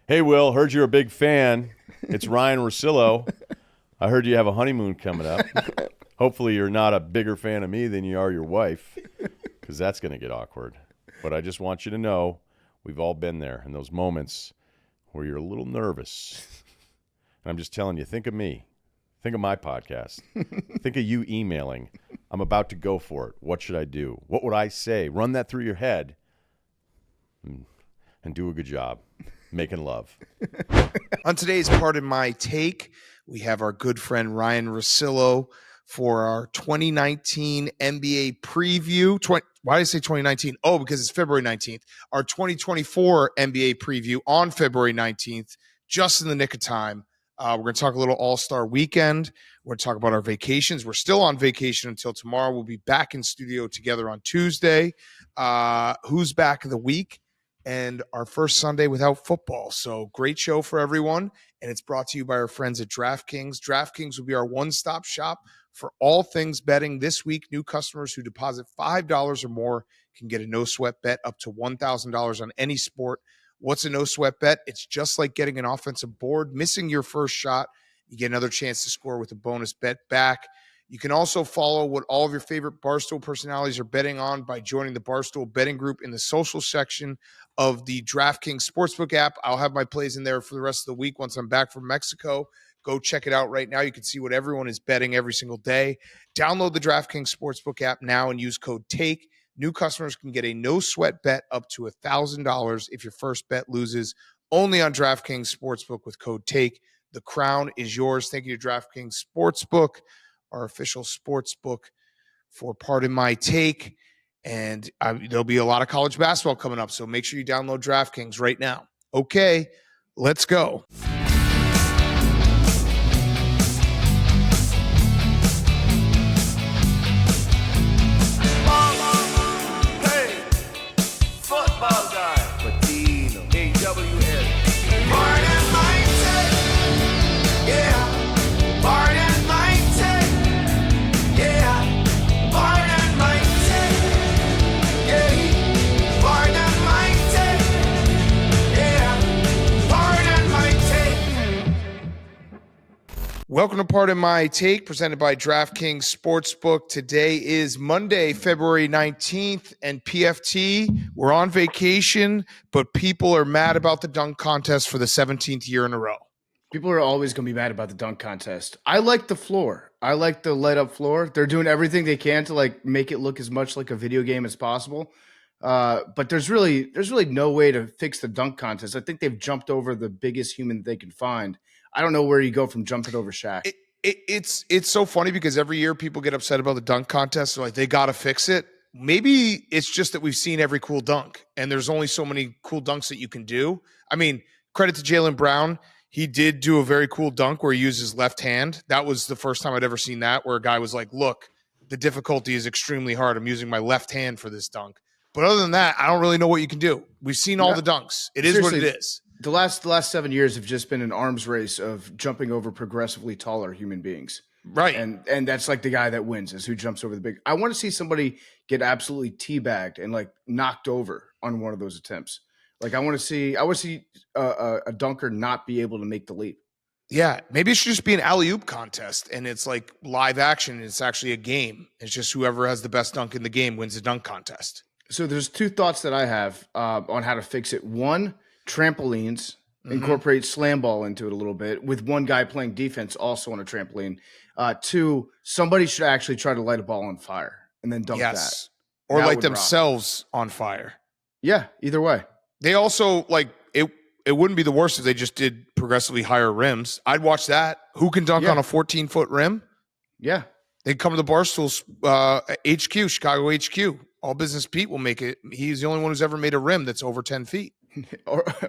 Hey, Will, heard you're a big fan. It's Ryen Russillo. I heard you have a honeymoon coming up. Hopefully, you're not a bigger fan of me than you are your wife, because that's going to get awkward. But I just want you to know we've all been there in those moments where you're a little nervous. And I'm just telling you, think of me. Think of my podcast. Think of you emailing. I'm about to go for it. What should I do? What would I say? Run that through your head and do a good job making love. On today's part of my take, we have our good friend Ryen Russillo for our 2019 NBA preview. Why did I say 2019? Oh, because it's February 19th. Our 2024 NBA preview on February 19th, just in the nick of time. We're going to talk a little All-Star weekend. We're going to talk about our vacations. We're still on vacation until tomorrow. We'll be back in studio together on Tuesday. Who's back of the week? And our first Sunday without football. So great show for everyone. And it's brought to you by our friends at DraftKings. DraftKings will be our one-stop shop for all things betting. This week, new customers who deposit $5 or more can get a no-sweat bet up to $1,000 on any sport. What's a no-sweat bet? It's just like getting an offensive board. Missing your first shot, you get another chance to score with a bonus bet back. You can also follow what all of your favorite Barstool personalities are betting on by joining the Barstool betting group in the social section of the DraftKings Sportsbook app. I'll have my plays in there for the rest of the week once I'm back from Mexico. Go check it out right now. You can see what everyone is betting every single day. Download the DraftKings Sportsbook app now and use code TAKE. New customers can get a no-sweat bet up to $1,000 if your first bet loses. Only on DraftKings Sportsbook with code TAKE. The crown is yours. Thank you to DraftKings Sportsbook, our official sportsbook, for part of my take. And there'll be a lot of college basketball coming up, so make sure you download DraftKings right now. Okay, let's go. Hey, football guy. Patino. AWS. Bart and Mighty. Yeah. Bart and Mighty. Yeah. Bart and Mighty. Yeah. Bart and Mighty. Yeah. Bart and Mighty. Welcome to Part of My Take, presented by DraftKings Sportsbook. Today is Monday, February 19th, and PFT, we're on vacation, but people are mad about the dunk contest for the 17th year in a row. People are always going to be mad about the dunk contest. I like the floor. I like the light up floor. They're doing everything they can to like make it look as much like a video game as possible. But there's really no way to fix the dunk contest. I think they've jumped over the biggest human they can find. I don't know where you go from jumping over Shaq. It's so funny because every year people get upset about the dunk contest. They're like, they got to fix it. Maybe it's just that we've seen every cool dunk, and there's only so many cool dunks that you can do. I mean, credit to Jaylen Brown. He did do a very cool dunk where he used his left hand. That was the first time I'd ever seen that, where a guy was like, look, the difficulty is extremely hard. I'm using my left hand for this dunk. But other than that, I don't really know what you can do. We've seen all the dunks. It is what it is. The last 7 years have just been an arms race of jumping over progressively taller human beings. Right. And that's like the guy that wins is who jumps over the big. I want to see somebody get absolutely teabagged and like knocked over on one of those attempts. Like I want to see a dunker not be able to make the leap. Yeah, maybe it should just be an alley-oop contest, and it's like live action. And it's actually a game. It's just whoever has the best dunk in the game wins the dunk contest. So there's two thoughts that I have on how to fix it. One, trampolines. Incorporate slam ball into it a little bit with one guy playing defense also on a trampoline. Two, somebody should actually try to light a ball on fire and then dunk that. Or that light would themselves on fire. Yeah, either way. They also, like, it wouldn't be the worst if they just did progressively higher rims. I'd watch that. Who can dunk on a 14-foot rim? Yeah. They'd come to the Barstool's HQ, Chicago HQ. All Business Pete will make it. He's the only one who's ever made a rim that's over 10 feet.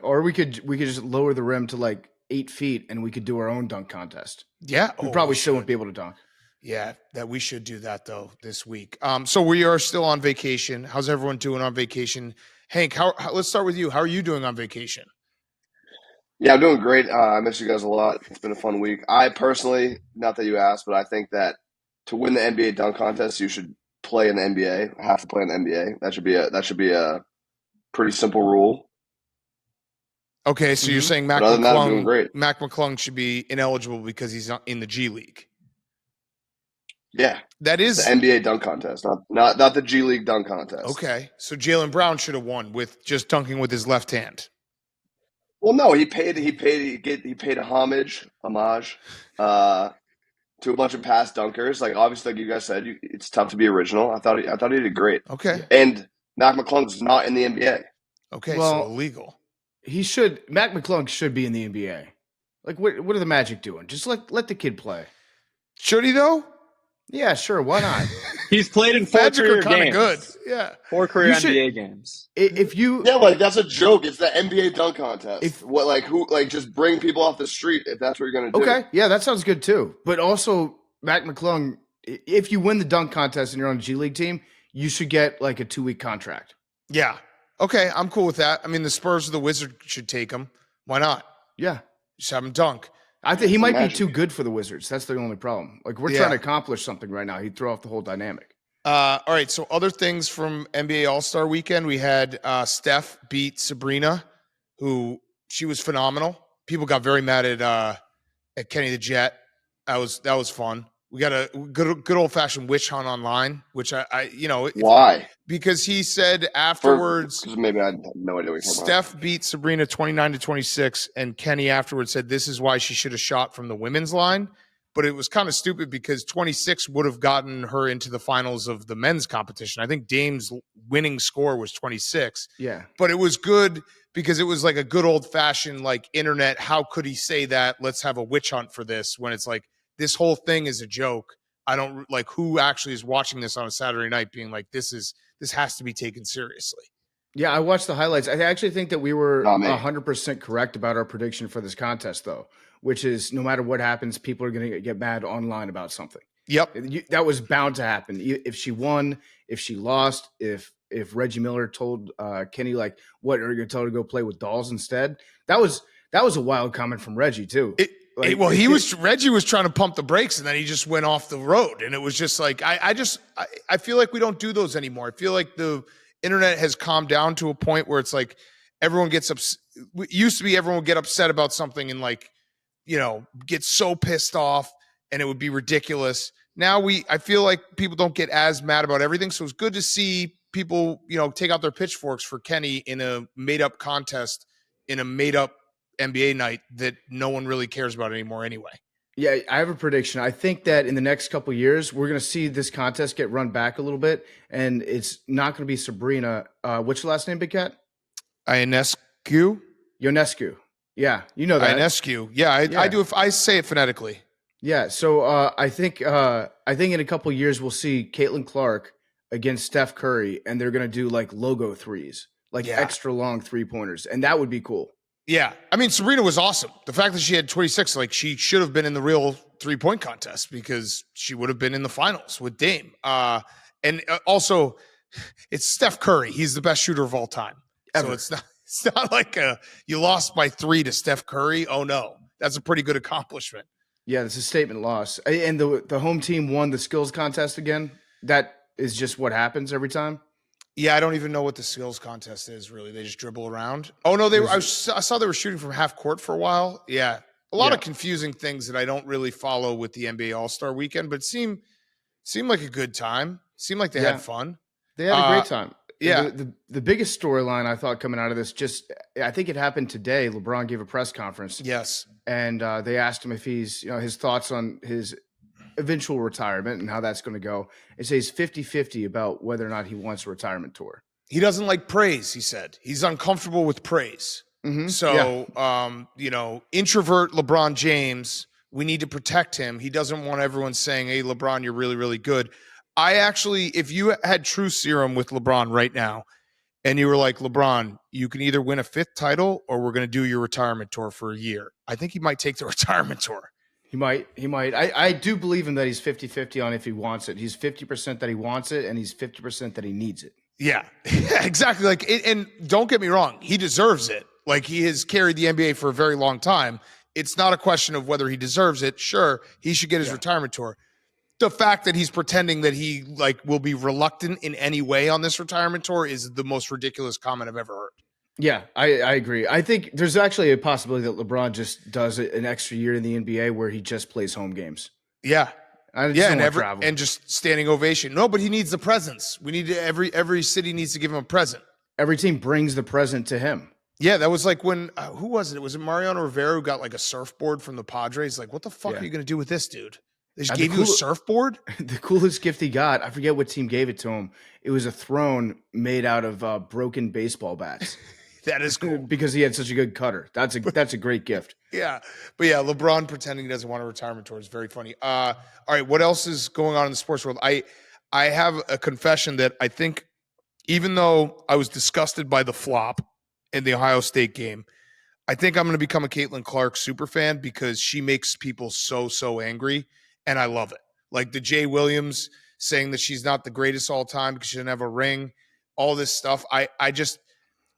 Or we could just lower the rim to like 8 feet and we could do our own dunk contest. Yeah. We probably still won't be able to dunk. Yeah, that we should do that though this week. So we are still on vacation. How's everyone doing on vacation? Hank, let's start with you. How are you doing on vacation? Yeah, I'm doing great. I miss you guys a lot. It's been a fun week. I personally, not that you asked, but I think that to win the NBA dunk contest, you should play in the NBA. Have to play in the NBA. That should be a pretty simple rule. Okay, so you're saying But other than that, I'm doing great. Mac McClung should be ineligible because he's not in the G League. Yeah, That it's is the NBA dunk contest, not the G League dunk contest. okay. So Jaylen Brown should have won with just dunking with his left hand. Well, no, he paid a homage to a bunch of past dunkers. Like obviously, like you guys said, it's tough to be original. I thought he did great. Okay. And Mac McClung's not in the NBA. Okay, Well, so illegal. Mac McClung should be in the NBA. Like, what are the Magic doing? Just let the kid play. Should he though? Yeah, sure. Why not? He's played in 4 Magic career are kind of games. good. Yeah. 4 career You should- NBA games. If you Yeah, like that's a joke. It's the NBA dunk contest. Just bring people off the street if that's what you're gonna do. okay, yeah, that sounds good too. But also, Mac McClung, if you win the dunk contest and you're on a G League team, you should get like a 2-week contract. Yeah. Okay, I'm cool with that. I mean, the Spurs or the Wizards should take him. Why not? Yeah. Just have him dunk. I think he might be Magic. too good for the Wizards. That's the only problem. Like, we're trying to accomplish something right now. He'd throw off the whole dynamic. All right, so other things from NBA All-Star Weekend, we had Steph beat Sabrina, who she was phenomenal. People got very mad at Kenny the Jet. That was fun. We got a good old-fashioned witch hunt online, which I Why? because he said afterwards Because maybe I have no idea what you're talking about. Steph beat Sabrina 29-26, and Kenny afterwards said this is why she should have shot from the women's line. But it was kind of stupid because 26 would have gotten her into the finals of the men's competition. I think Dame's winning score was 26. Yeah. But it was good because it was like a good old-fashioned like internet. How could he say that? Let's have a witch hunt for this when it's like this whole thing is a joke. I don't like who actually is watching this on a Saturday night being like, this has to be taken seriously. Yeah, I watched the highlights. I actually think that we were Not me. 100% correct about our prediction for this contest, though, which is no matter what happens, people are going to get mad online about something. Yep. That was bound to happen. If she won, if she lost, if Reggie Miller told Kenny, like, what, are you going to tell her to go play with dolls instead? That was a wild comment from Reggie, too. Reggie was trying to pump the brakes and then he just went off the road. And it was just like, I feel like we don't do those anymore. I feel like the internet has calmed down to a point where it's like everyone gets upset. It used to be everyone would get upset about something and like, get so pissed off and it would be ridiculous. Now I feel like people don't get as mad about everything. So it's good to see people, take out their pitchforks for Kenny in a made up contest, in a made up NBA night that no one really cares about anymore anyway. Yeah, I have a prediction. I think that in the next couple of years, we're going to see this contest get run back a little bit, and it's not going to be Sabrina. What's your last name, Big Cat? Ionescu? Ionescu. Yeah, you know that. Ionescu. Yeah, I do. If I say it phonetically. Yeah, so I think in a couple of years we'll see Caitlin Clark against Steph Curry, and they're going to do like logo threes, like extra long 3-pointers, and that would be cool. Yeah. I mean, Sabrina was awesome. The fact that she had 26, like she should have been in the real 3-point contest because she would have been in the finals with Dame. And also it's Steph Curry. He's the best shooter of all time. Ever. So it's not like you lost by 3 to Steph Curry. Oh no, that's a pretty good accomplishment. Yeah, it's a statement loss. And the home team won the skills contest again. That is just what happens every time. Yeah, I don't even know what the skills contest is, really. They just dribble around. Oh, no, I saw they were shooting from half court for a while. Yeah, a lot of confusing things that I don't really follow with the NBA All-Star Weekend, but seemed like a good time. Seemed like they had fun. They had a great time. Yeah. The biggest storyline I thought coming out of this, I think it happened today. LeBron gave a press conference. Yes. And they asked him if he's, his thoughts on his eventual retirement and how that's going to go. It says 50-50 about whether or not he wants a retirement tour. He doesn't like praise, he said. He's uncomfortable with praise. Mm-hmm. So, introvert LeBron James, we need to protect him. He doesn't want everyone saying, hey, LeBron, you're really, really good. I actually, if you had true serum with LeBron right now, and you were like, LeBron, you can either win a 5th title or we're going to do your retirement tour for a year. I think he might take the retirement tour. He might. I do believe him that he's 50-50 on if he wants it. He's 50% that he wants it, and he's 50% that he needs it. Yeah, exactly. Like, and don't get me wrong, he deserves it. Like, he has carried the NBA for a very long time. It's not a question of whether he deserves it. Sure, he should get his retirement tour. The fact that he's pretending that he will be reluctant in any way on this retirement tour is the most ridiculous comment I've ever heard. Yeah, I agree. I think there's actually a possibility that LeBron just does an extra year in the NBA where he just plays home games. Yeah. I just Yeah, don't and want travel. just standing ovation. No, but he needs the presents. We need to, every city needs to give him a present. Every team brings the present to him. Yeah, that was like when who was it? Was it Mariano Rivera who got like a surfboard from the Padres? Like, what the fuck Yeah. are you going to do with this, dude? They just The gave you a surfboard? The coolest gift he got, I forget what team gave it to him. It was a throne made out of broken baseball bats. That is cool. Because he had such a good cutter. That's a great gift. Yeah, but yeah, LeBron pretending he doesn't want a retirement tour is very funny. All right, what else is going on in the sports world? I have a confession that I think, even though I was disgusted by the flop in the Ohio State game, I think I'm going to become a Caitlin Clark super fan because she makes people so angry, and I love it. Like the Jay Williams saying that she's not the greatest all time because she didn't have a ring, all this stuff. I just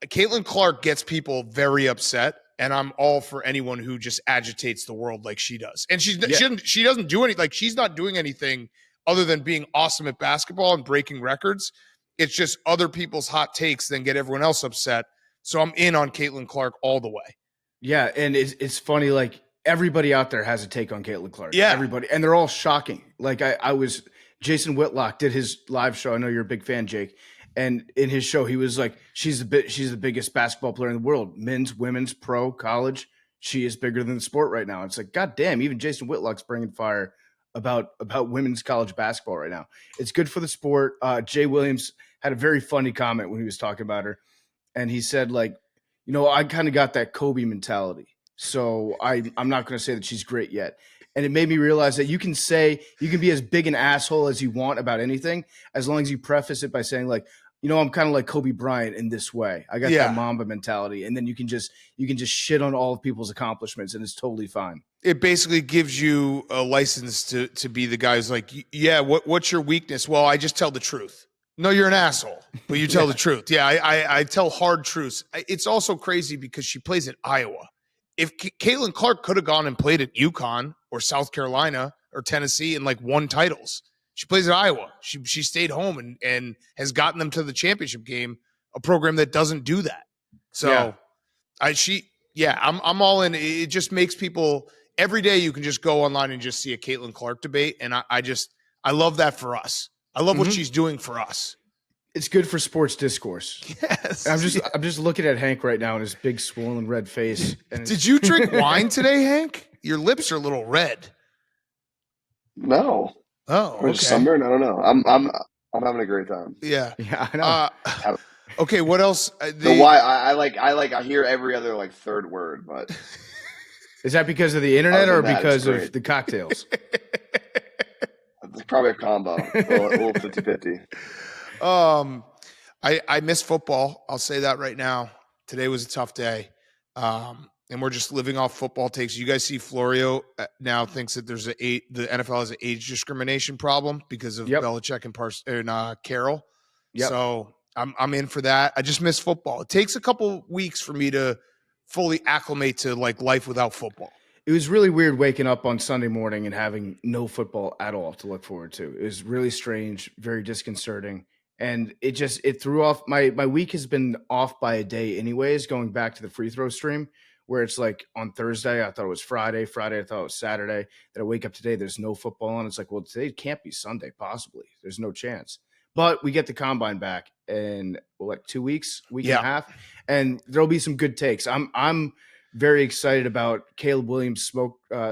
Caitlin Clark gets people very upset, and I'm all for anyone who just agitates the world like she does. And she doesn't do anything. Like, she's not doing anything other than being awesome at basketball and breaking records. It's just other people's hot takes then get everyone else upset. So I'm in on Caitlin Clark all the way. Yeah, and it's funny, like everybody out there has a take on Caitlin Clark. Yeah. Everybody, and they're all shocking. Like I was Jason Whitlock did his live show. I know you're a big fan, Jake. And in his show, he was like, she's the biggest basketball player in the world, men's, women's, pro, college. She is bigger than the sport right now. It's like, God damn, even Jason Whitlock's bringing fire about women's college basketball right now. It's good for the sport. Jay Williams had a very funny comment when he was talking about her. And he said, like, I kind of got that Kobe mentality. So I'm not going to say that she's great yet. And it made me realize that you can be as big an asshole as you want about anything, as long as you preface it by saying, like, I'm kind of like Kobe Bryant in this way. I got that Mamba mentality. And then you can just shit on all of people's accomplishments, and it's totally fine. It basically gives you a license to be the guy who's like, yeah, what's your weakness? Well, I just tell the truth. No, you're an asshole, but you tell the truth. Yeah, I tell hard truths. It's also crazy because she plays at Iowa. If Caitlin Clark could have gone and played at UConn or South Carolina or Tennessee and like won titles, she plays at Iowa. She stayed home and has gotten them to the championship game, a program that doesn't do that. So I'm all in. It just makes people every day you can just go online and just see a Caitlin Clark debate. And I love that for us. I love what she's doing for us. It's good for sports discourse. Yes. I'm just looking at Hank right now and his big swollen red face. And did you drink wine today, Hank? Your lips are a little red. No. Oh, okay. Sunburn? I don't know. I'm having a great time. Yeah, I know. Okay, what else? I hear every other like third word, but is that because of the internet or because of the cocktails? It's probably a combo, a little 50-50. I miss football. I'll say that right now. Today was a tough day. And we're just living off football takes. You guys see Florio now thinks that the NFL has an age discrimination problem because of Belichick and Carroll. Yep. So I'm in for that. I just miss football. It takes a couple weeks for me to fully acclimate to like life without football. It was really weird waking up on Sunday morning and having no football at all to look forward to. It was really strange, very disconcerting. And it threw off my week has been off by a day anyways, going back to the free throw stream where it's like on Thursday, I thought it was Friday, I thought it was Saturday. Then I wake up today, there's no football on. It's like, well, today it can't be Sunday, possibly. There's no chance. But we get the combine back in 2 weeks, week and a half, and there'll be some good takes. I'm very excited about Caleb Williams'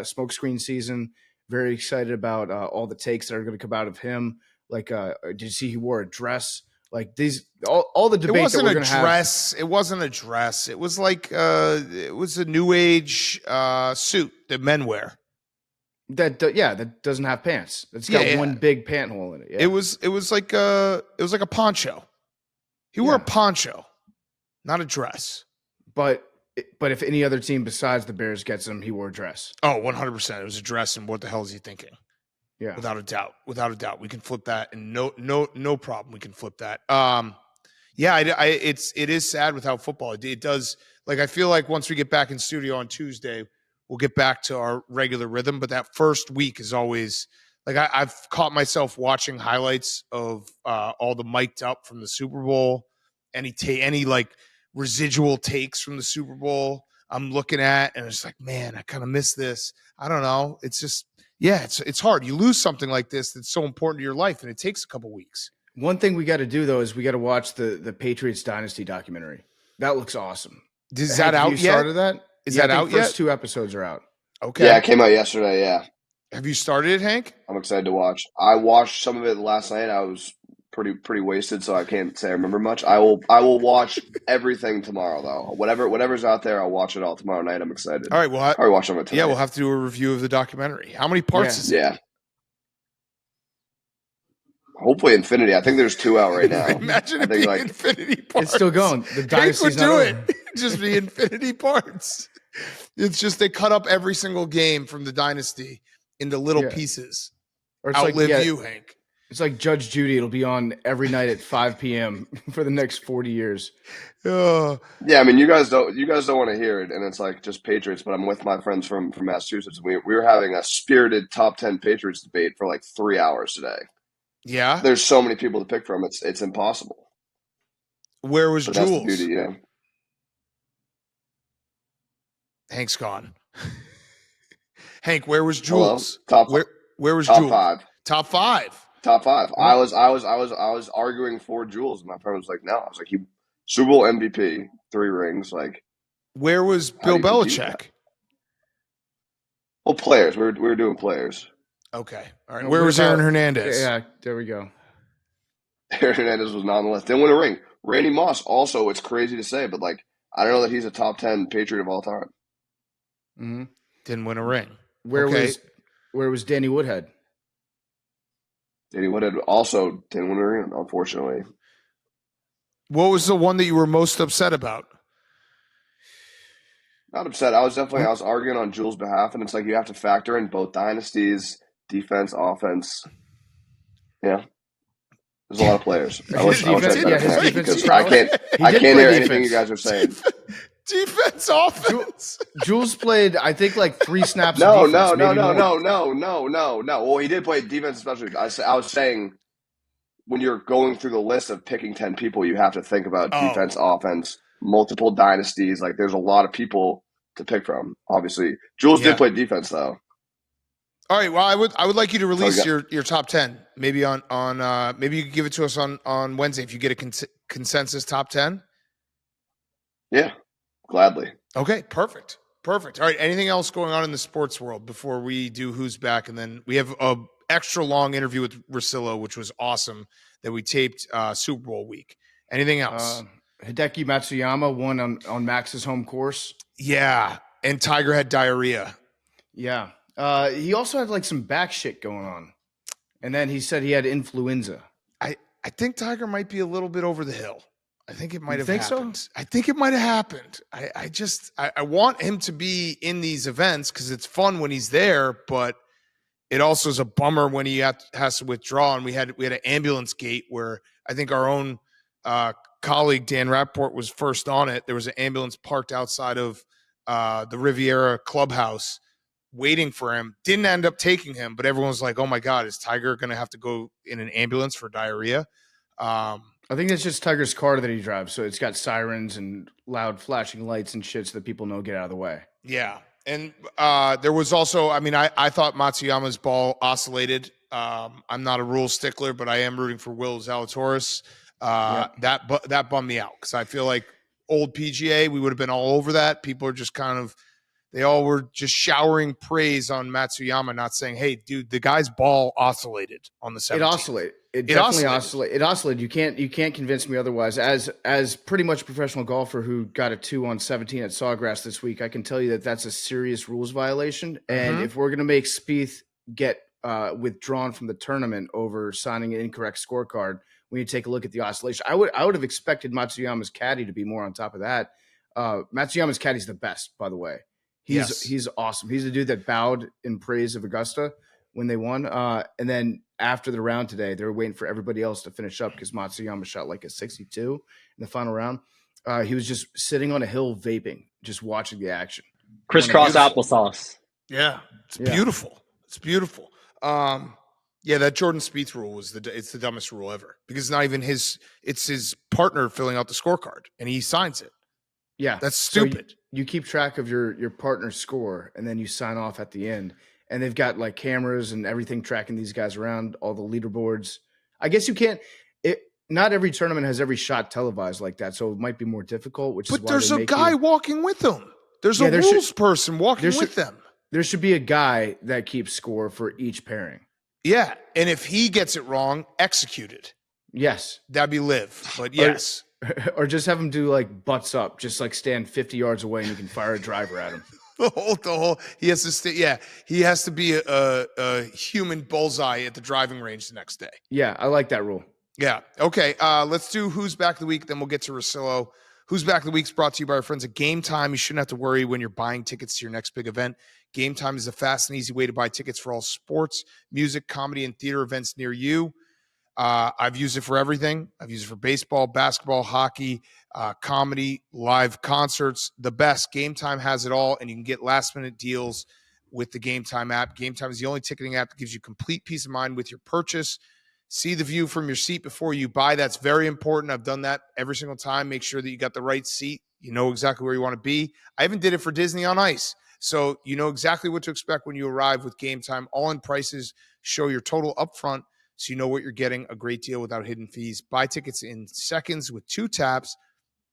smoke screen season. Very excited about all the takes that are going to come out of him. Like, did you see he wore a dress? Like these, all the debates that we're going to have. It wasn't a dress. It was like it was a new age suit that men wear. That doesn't have pants. It's got one big pant hole in it. Yeah. It was like a poncho. He wore a poncho, not a dress. But if any other team besides the Bears gets him, he wore a dress. Oh, 100%. It was a dress, and what the hell is he thinking? Yeah, without a doubt, we can flip that, and no problem, we can flip that. It is sad without football. It does. Like, I feel like once we get back in studio on Tuesday, we'll get back to our regular rhythm. But that first week is always like I've caught myself watching highlights of all the mic'd up from the Super Bowl, any like residual takes from the Super Bowl I'm looking at, and it's like, man, I kind of miss this. I don't know. It's just, it's hard. You lose something like this that's so important to your life, and it takes a couple weeks. One thing we got to do though is we got to watch the Patriots Dynasty documentary. That looks awesome. Is that out you yet? Started that? Is that out first yet? 2 episodes are out. Okay. Yeah, it came out yesterday. Yeah, Have you started it, Hank? I'm excited to watch. I watched some of it last night. I was pretty wasted, so I can't say I remember much. I will watch everything tomorrow though. Whatever's out there, I'll watch it all tomorrow night. I'm excited. All right. Well, I watch some of it tonight. yeah, we'll have to do a review of the documentary. How many parts is it? Yeah. Hopefully infinity. I think there's 2 out right now. Imagine it being infinity parts. It's still going. The Hank Dynasty's would do not it. over. Just the infinity parts. It's just they cut up every single game from the Dynasty into little pieces. Or it's Outlive you, Hank. It's like Judge Judy. It'll be on every night at 5 p.m. for the next 40 years. Yeah, I mean, you guys don't want to hear it, and it's like just Patriots. But I'm with my friends from Massachusetts. We were having a spirited top 10 Patriots debate for like 3 hours today. Yeah, there's so many people to pick from. It's impossible. Where was But Jules? That's the beauty, yeah. Hank's gone. Hank, where was Jules? Hello? Where was top Jules? 5. Top 5. Top 5. I was arguing for Jules, and my friend was like, "No." I was like, "He Super Bowl MVP, 3 rings." Like, where was Bill Belichick? Well, players. We were doing players. Okay. All right. Where was Aaron Hernandez? Yeah, there we go. Aaron Hernandez was not on the list. Didn't win a ring. Randy Moss also, it's crazy to say, but like, I don't know that he's a top 10 Patriot of all time. Mm-hmm. Didn't win a ring. Where was Danny Woodhead? Danny Woodhead also didn't win a ring, unfortunately. What was the one that you were most upset about? Not upset. I was arguing on Jules' behalf, and it's like you have to factor in both dynasties, defense, offense. Yeah. There's a lot of players. I can't hear anything you guys are saying. Defense, offense. Jules played, I think, like 3 snaps. No. of defense, No. Well, he did play defense, especially. I was saying when you're going through the list of picking 10 people, you have to think about defense, offense, multiple dynasties. Like, there's a lot of people to pick from. Obviously, Jules did play defense, though. All right. Well, I would like you to release your top 10. Maybe on maybe you could give it to us on Wednesday if you get a consensus top 10. Yeah, gladly. Okay, perfect. All right. Anything else going on in the sports world before we do Who's Back? And then we have a extra long interview with Russillo, which was awesome, that we taped Super Bowl week. Anything else? Hideki Matsuyama won on Max's home course. Yeah, and Tiger had diarrhea. Yeah. He also had like some back shit going on. And then he said he had influenza. I think Tiger might be a little bit over the hill. I think it might have happened. So? I think it might have happened. I want him to be in these events because it's fun when he's there, but it also is a bummer when he has to withdraw. And we had an ambulance gate where I think our own colleague Dan Rapport was first on it. There was an ambulance parked outside of the Riviera Clubhouse waiting for him. Didn't end up taking him, but everyone was like, "Oh my God, is Tiger going to have to go in an ambulance for diarrhea?" I think that's just Tiger's car that he drives. So it's got sirens and loud flashing lights and shit so that people know get out of the way. Yeah. And there was also, I thought Matsuyama's ball oscillated. I'm not a rule stickler, but I am rooting for Will Zalatoris. That bummed me out because I feel like old PGA, we would have been all over that. People are just they all were just showering praise on Matsuyama, not saying, "Hey, dude, the guy's ball oscillated on the 17th." It oscillated. It definitely oscillated. It oscillated. You can't convince me otherwise. As pretty much a professional golfer who got a 2 on 17 at Sawgrass this week, I can tell you that that's a serious rules violation. And if we're going to make Spieth get withdrawn from the tournament over signing an incorrect scorecard, we need to take a look at the oscillation. I would have expected Matsuyama's caddy to be more on top of that. Matsuyama's caddy's the best, by the way. He's awesome. He's the dude that bowed in praise of Augusta when they won. And then after the round today, they were waiting for everybody else to finish up because Matsuyama shot like a 62 in the final round. He was just sitting on a hill vaping, just watching the action. Crisscross applesauce. Yeah, it's beautiful. It's beautiful. That Jordan Spieth rule it's the dumbest rule ever because it's not even it's his partner filling out the scorecard and he signs it. Yeah. That's So stupid. you keep track of your partner's score, and then you sign off at the end. And they've got like cameras and everything tracking these guys around, all the leaderboards. I guess you can't. Not every tournament has every shot televised like that, so it might be more difficult. Which is But why there's they a make guy you, walking with them. There's Yeah, a there rules should- person walking there with should- them. There should be a guy that keeps score for each pairing. Yeah, and if he gets it wrong, executed. Yes. That'd be live. But yes. Or just have him do like butts up, just like stand 50 yards away and you can fire a driver at him. The whole he has to stay. Yeah, he has to be a human bullseye at the driving range the next day. Yeah, I like that rule. Yeah. Okay. Let's do Who's Back of the Week. Then we'll get to Russillo. Who's Back of the Week is brought to you by our friends at Gametime. You shouldn't have to worry when you're buying tickets to your next big event. Gametime is a fast and easy way to buy tickets for all sports, music, comedy, and theater events near you. I've used it for everything. I've used it for baseball, basketball, hockey, comedy, live concerts. The best. Gametime has it all, and you can get last-minute deals with the Gametime app. Gametime is the only ticketing app that gives you complete peace of mind with your purchase. See the view from your seat before you buy. That's very important. I've done that every single time. Make sure that you got the right seat. You know exactly where you want to be. I even did it for Disney on Ice. So you know exactly what to expect when you arrive with Gametime. All-in prices show your total upfront, so you know what you're getting, a great deal without hidden fees. Buy tickets in seconds with 2 taps.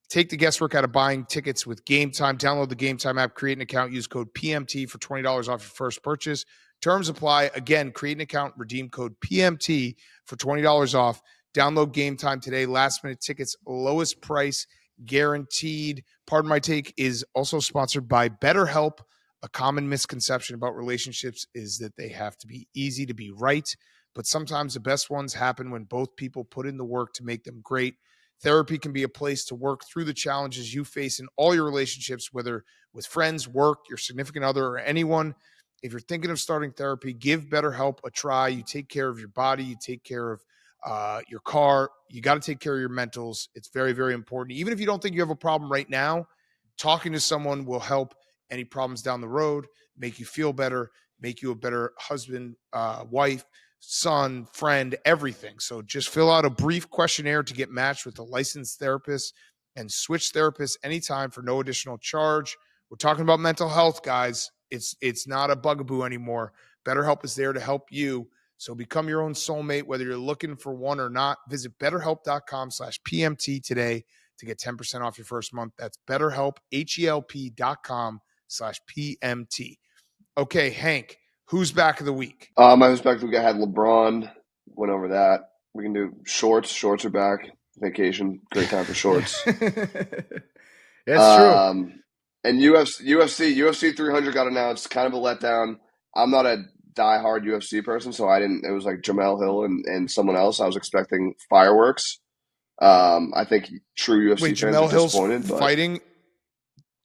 Take the guesswork out of buying tickets with Gametime. Download the Gametime app, create an account, use code PMT for $20 off your first purchase. Terms apply. Again, create an account, redeem code PMT for $20 off. Download Gametime today. Last-minute tickets, lowest price, guaranteed. Pardon My Take is also sponsored by BetterHelp. A common misconception about relationships is that they have to be easy to be right, but sometimes the best ones happen when both people put in the work to make them great. Therapy can be a place to work through the challenges you face in all your relationships, whether with friends, work, your significant other, or anyone. If you're thinking of starting therapy, give BetterHelp a try. You take care of your body. You take care of your car. You got to take care of your mentals. It's very, very important. Even if you don't think you have a problem right now, talking to someone will help any problems down the road, make you feel better, make you a better husband, wife, son, friend, everything. So just fill out a brief questionnaire to get matched with a licensed therapist and switch therapists anytime for no additional charge. We're talking about mental health, guys. It's not a bugaboo anymore. BetterHelp is there to help you. So become your own soulmate, whether you're looking for one or not. Visit BetterHelp.com/PMT today to get 10% off your first month. That's BetterHelp, HELP.com/PMT. Okay, Hank, who's back of the week? My Who's Back of the Week, I had LeBron. Went over that. We can do shorts. Shorts are back. Vacation. Great time for shorts. That's true. And UFC 300 got announced. Kind of a letdown. I'm not a diehard UFC person, so I didn't. It was like Jamel Hill and someone else. I was expecting fireworks. I think true UFC fans are disappointed.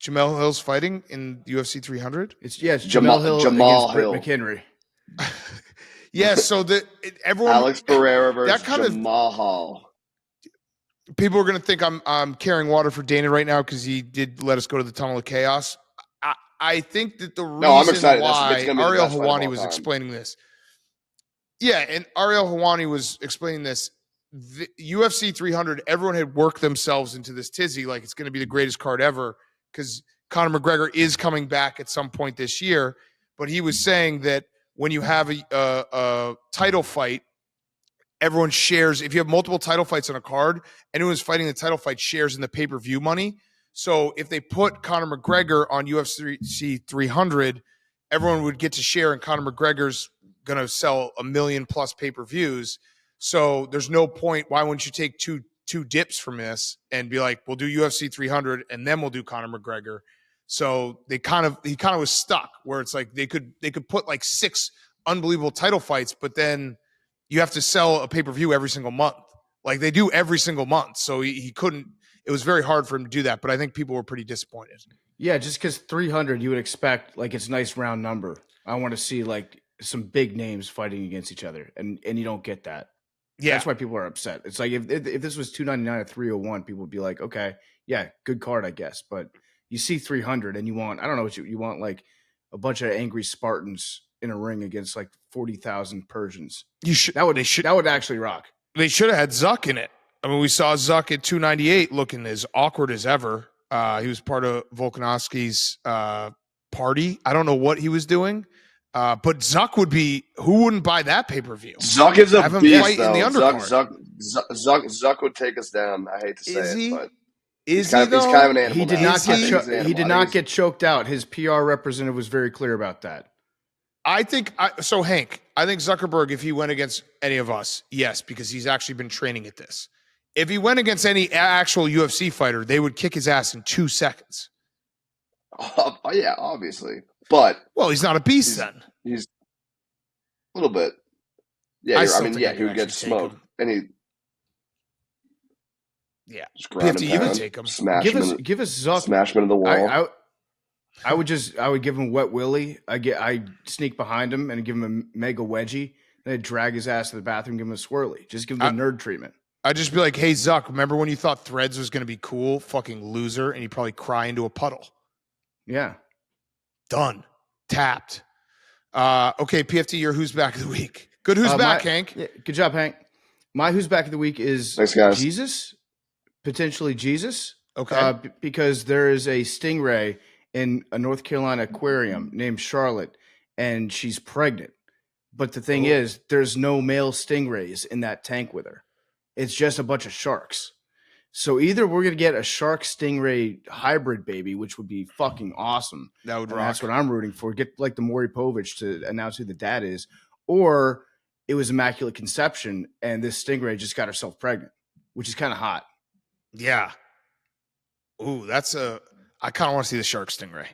Jamel Hill's fighting in UFC 300. It's Jamal Hill against Britt McHenry. Yeah, so everyone Alex Pereira versus that kind Jamal Hall. People are going to think I'm carrying water for Dana right now because he did let us go to the Tunnel of Chaos. I think that the reason I'm excited. why It's gonna be the Ariel best fight of all Helwani was time. explaining this. Yeah, and Ariel Helwani was explaining this. The UFC 300, everyone had worked themselves into this tizzy like it's going to be the greatest card ever because Conor McGregor is coming back at some point this year. But he was saying that when you have a title fight, everyone shares. If you have multiple title fights on a card, anyone who's fighting the title fight shares in the pay-per-view money. So if they put Conor McGregor on UFC 300, everyone would get to share, and Conor McGregor's going to sell 1 million plus pay-per-views. So there's no point. Why wouldn't you take two dips from this and be like, we'll do UFC 300 and then we'll do Conor McGregor? So he kind of was stuck where it's like they could put like 6 unbelievable title fights, but then you have to sell a pay-per-view every single month. Like they do every single month. So he couldn't. It was very hard for him to do that, but I think people were pretty disappointed. Yeah, just because 300, you would expect like it's a nice round number. I want to see like some big names fighting against each other, and you don't get that. Yeah, that's why people are upset. It's like if this was 299 or 301, people would be like, okay, yeah, good card, I guess. But you see 300, and you want, I don't know what you want, like a bunch of angry Spartans in a ring against like 40,000 Persians. That would actually rock. They should have had Zuck in it. I mean, we saw Zuck at 298 looking as awkward as ever. He was part of Volkanovski's party. I don't know what he was doing. But Zuck would be. Who wouldn't buy that pay-per-view? Zuck is a Have him beast, fight though. in the undercard. Zuck would take us down. I hate to say Is he? it, but Is he's though? kind of an animal. He did now. not get he did not get choked out. His PR representative was very clear about that. I think so, Hank. I think Zuckerberg, if he went against any of us, yes, because he's actually been training at this. If he went against any actual UFC fighter, they would kick his ass in 2 seconds. Oh, yeah, obviously, but he's not a beast then. He's a little bit. Yeah, he would get smoked, and he. Yeah, just ground PFT, him you down, would take him. Give us Zuck. Smash him into the wall. I would give him wet willy. I sneak behind him and give him a mega wedgie. Then I'd drag his ass to the bathroom, give him a swirly. Just give him the nerd treatment. I'd just be like, hey, Zuck, remember when you thought Threads was going to be cool? Fucking loser. And he'd probably cry into a puddle. Yeah. Done. Tapped. Okay, PFT, your Who's Back of the Week. Good Who's Back, Hank. Yeah, good job, Hank. My Who's Back of the Week is Jesus. Potentially Jesus. Okay. Because there is a stingray in a North Carolina aquarium named Charlotte, and she's pregnant. But the thing is, there's no male stingrays in that tank with her. It's just a bunch of sharks. So either we're going to get a shark stingray hybrid baby, which would be fucking awesome. That would rock. That's what I'm rooting for. Get like the Maury Povich to announce who the dad is. Or it was Immaculate Conception, and this stingray just got herself pregnant, which is kind of hot. Yeah. Ooh, I kind of want to see the shark stingray.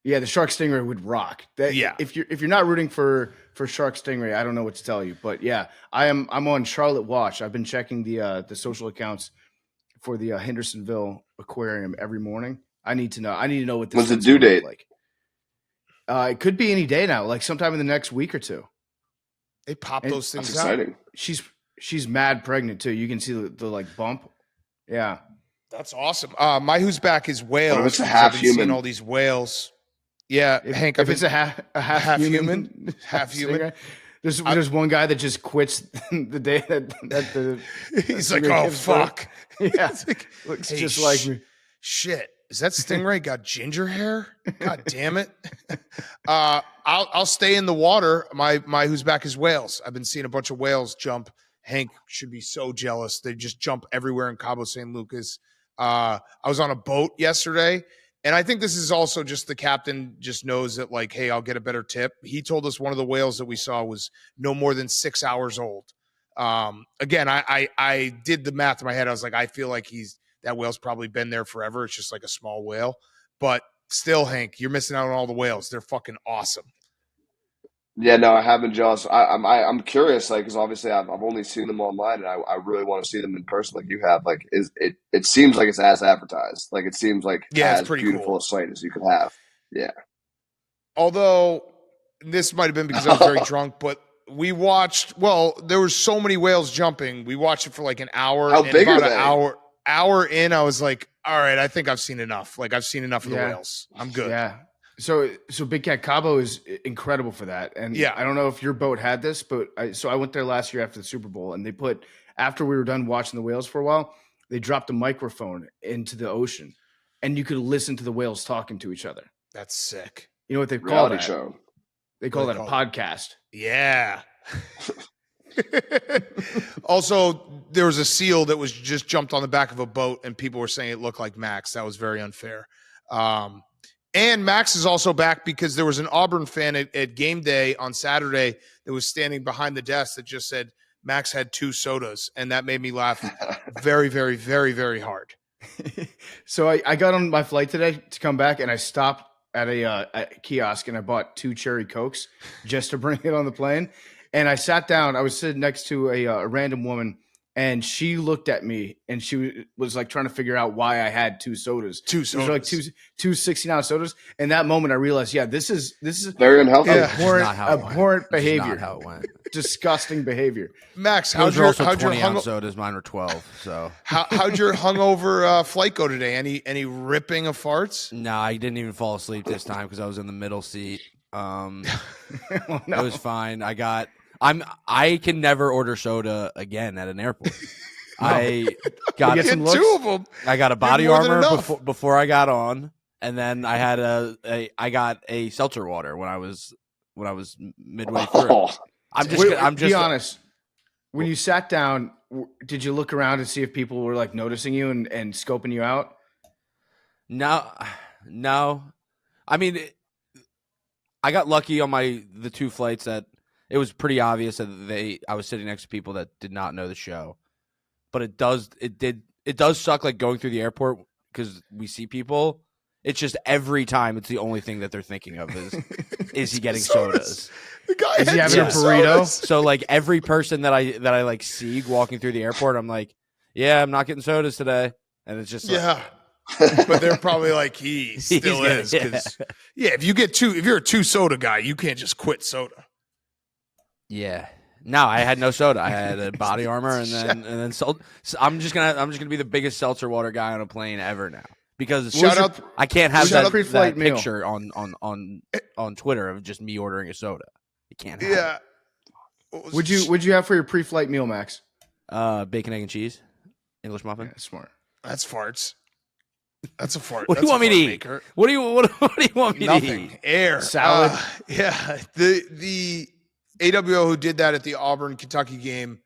Yeah, the shark stingray would rock. Yeah. If you're not rooting for shark stingray, I don't know what to tell you. But yeah, I'm on Charlotte Watch. I've been checking the social accounts for the Hendersonville Aquarium every morning. I need to know what this. When's the due date? Like. It could be any day now, like sometime in the next week or two. They pop those things out. Exciting. She's mad pregnant too. You can see the like bump. Yeah. That's awesome. My Who's Back is whales. What if it's a half human? Seeing all these whales. Yeah, Hank. If it's a half human, half human. There's one guy that just quits the day that the he's like, oh fuck. Yeah, looks hey, just like me. Shit, is that stingray got ginger hair? God damn it. I'll stay in the water. My Who's Back is whales. I've been seeing a bunch of whales jump. Hank should be so jealous. They just jump everywhere in Cabo San Lucas. I was on a boat yesterday, and I think this is also just the captain just knows that, like, hey, I'll get a better tip. He told us one of the whales that we saw was no more than 6 hours old. Again, I did the math in my head. I was like, I feel like that whale's probably been there forever. It's just like a small whale. But still, Hank, you're missing out on all the whales. They're fucking awesome. Yeah, no, I have been jealous. I'm curious, like, because obviously I've only seen them online, and I really want to see them in person, like you have. Like, it seems like it's as advertised. Like, it seems like it's as pretty beautiful cool. a sight as you could have. Yeah. Although this might have been because I was very drunk, but we watched. Well, there were so many whales jumping. We watched it for like an hour. How big about are they? Hour in, I was like, all right, I think I've seen enough. Like, I've seen enough of the whales. I'm good. Yeah. So Big Cat Cabo is incredible for that. And yeah, I don't know if your boat had this, but I went there last year after the Super Bowl, and they put, after we were done watching the whales for a while, they dropped a microphone into the ocean, and you could listen to the whales talking to each other. That's sick. You know what they call that? Show. They call that a podcast. Yeah. Also, there was a seal that was just jumped on the back of a boat, and people were saying it looked like Max. That was very unfair. And Max is also back because there was an Auburn fan at game day on Saturday that was standing behind the desk that just said Max had 2 sodas, and that made me laugh very, very, very, very hard. So I got on my flight today to come back, and I stopped at a kiosk, and I bought 2 cherry Cokes just to bring it on the plane. And I sat down. I was sitting next to a random woman, and she looked at me, and she was like trying to figure out why I had 2 sodas. 2 sodas. Like two 16-ounce sodas. And that moment I realized, this is very unhealthy. Abhorrent behavior. Not how it went. Disgusting behavior. Max, how'd your 20-ounce sodas? Mine were 12. So how'd your hungover flight go today? Any ripping of farts? No, I didn't even fall asleep this time because I was in the middle seat. It was fine. I can never order soda again at an airport. I got get some Get looks? 2 of them. I got a body more than armor enough. before I got on, and then I had I got a seltzer water when I was midway through. Oh, I'm just Be honest. When you sat down, did you look around and see if people were like noticing you and scoping you out? No. I mean, I got lucky on the 2 flights that it was pretty obvious that I was sitting next to people that did not know the show. But it does suck like going through the airport because we see people. It's just every time it's the only thing that they're thinking of is he getting sodas? The guy Is he had having a 2 burrito? sodas. So like every person that I like see walking through the airport, I'm like, yeah, I'm not getting sodas today, and it's just like, Yeah. But they're probably like, he still is. Yeah, if you're a 2 soda guy, you can't just quit soda. yeah. No, I had no soda. I had a body armor, and then so I'm just gonna be the biggest seltzer water guy on a plane ever now because I can't have that pre-flight meal? picture on Twitter of just me ordering a soda. You can't have Yeah. What'd you have for your pre-flight meal, Max? bacon, egg, and cheese, English muffin. Yeah, smart. That's farts. That's a fart. What do you want me to eat? Maker. What do you want me to Nothing. eat? Air. Salad. Yeah. The AWO who did that at the Auburn Kentucky game.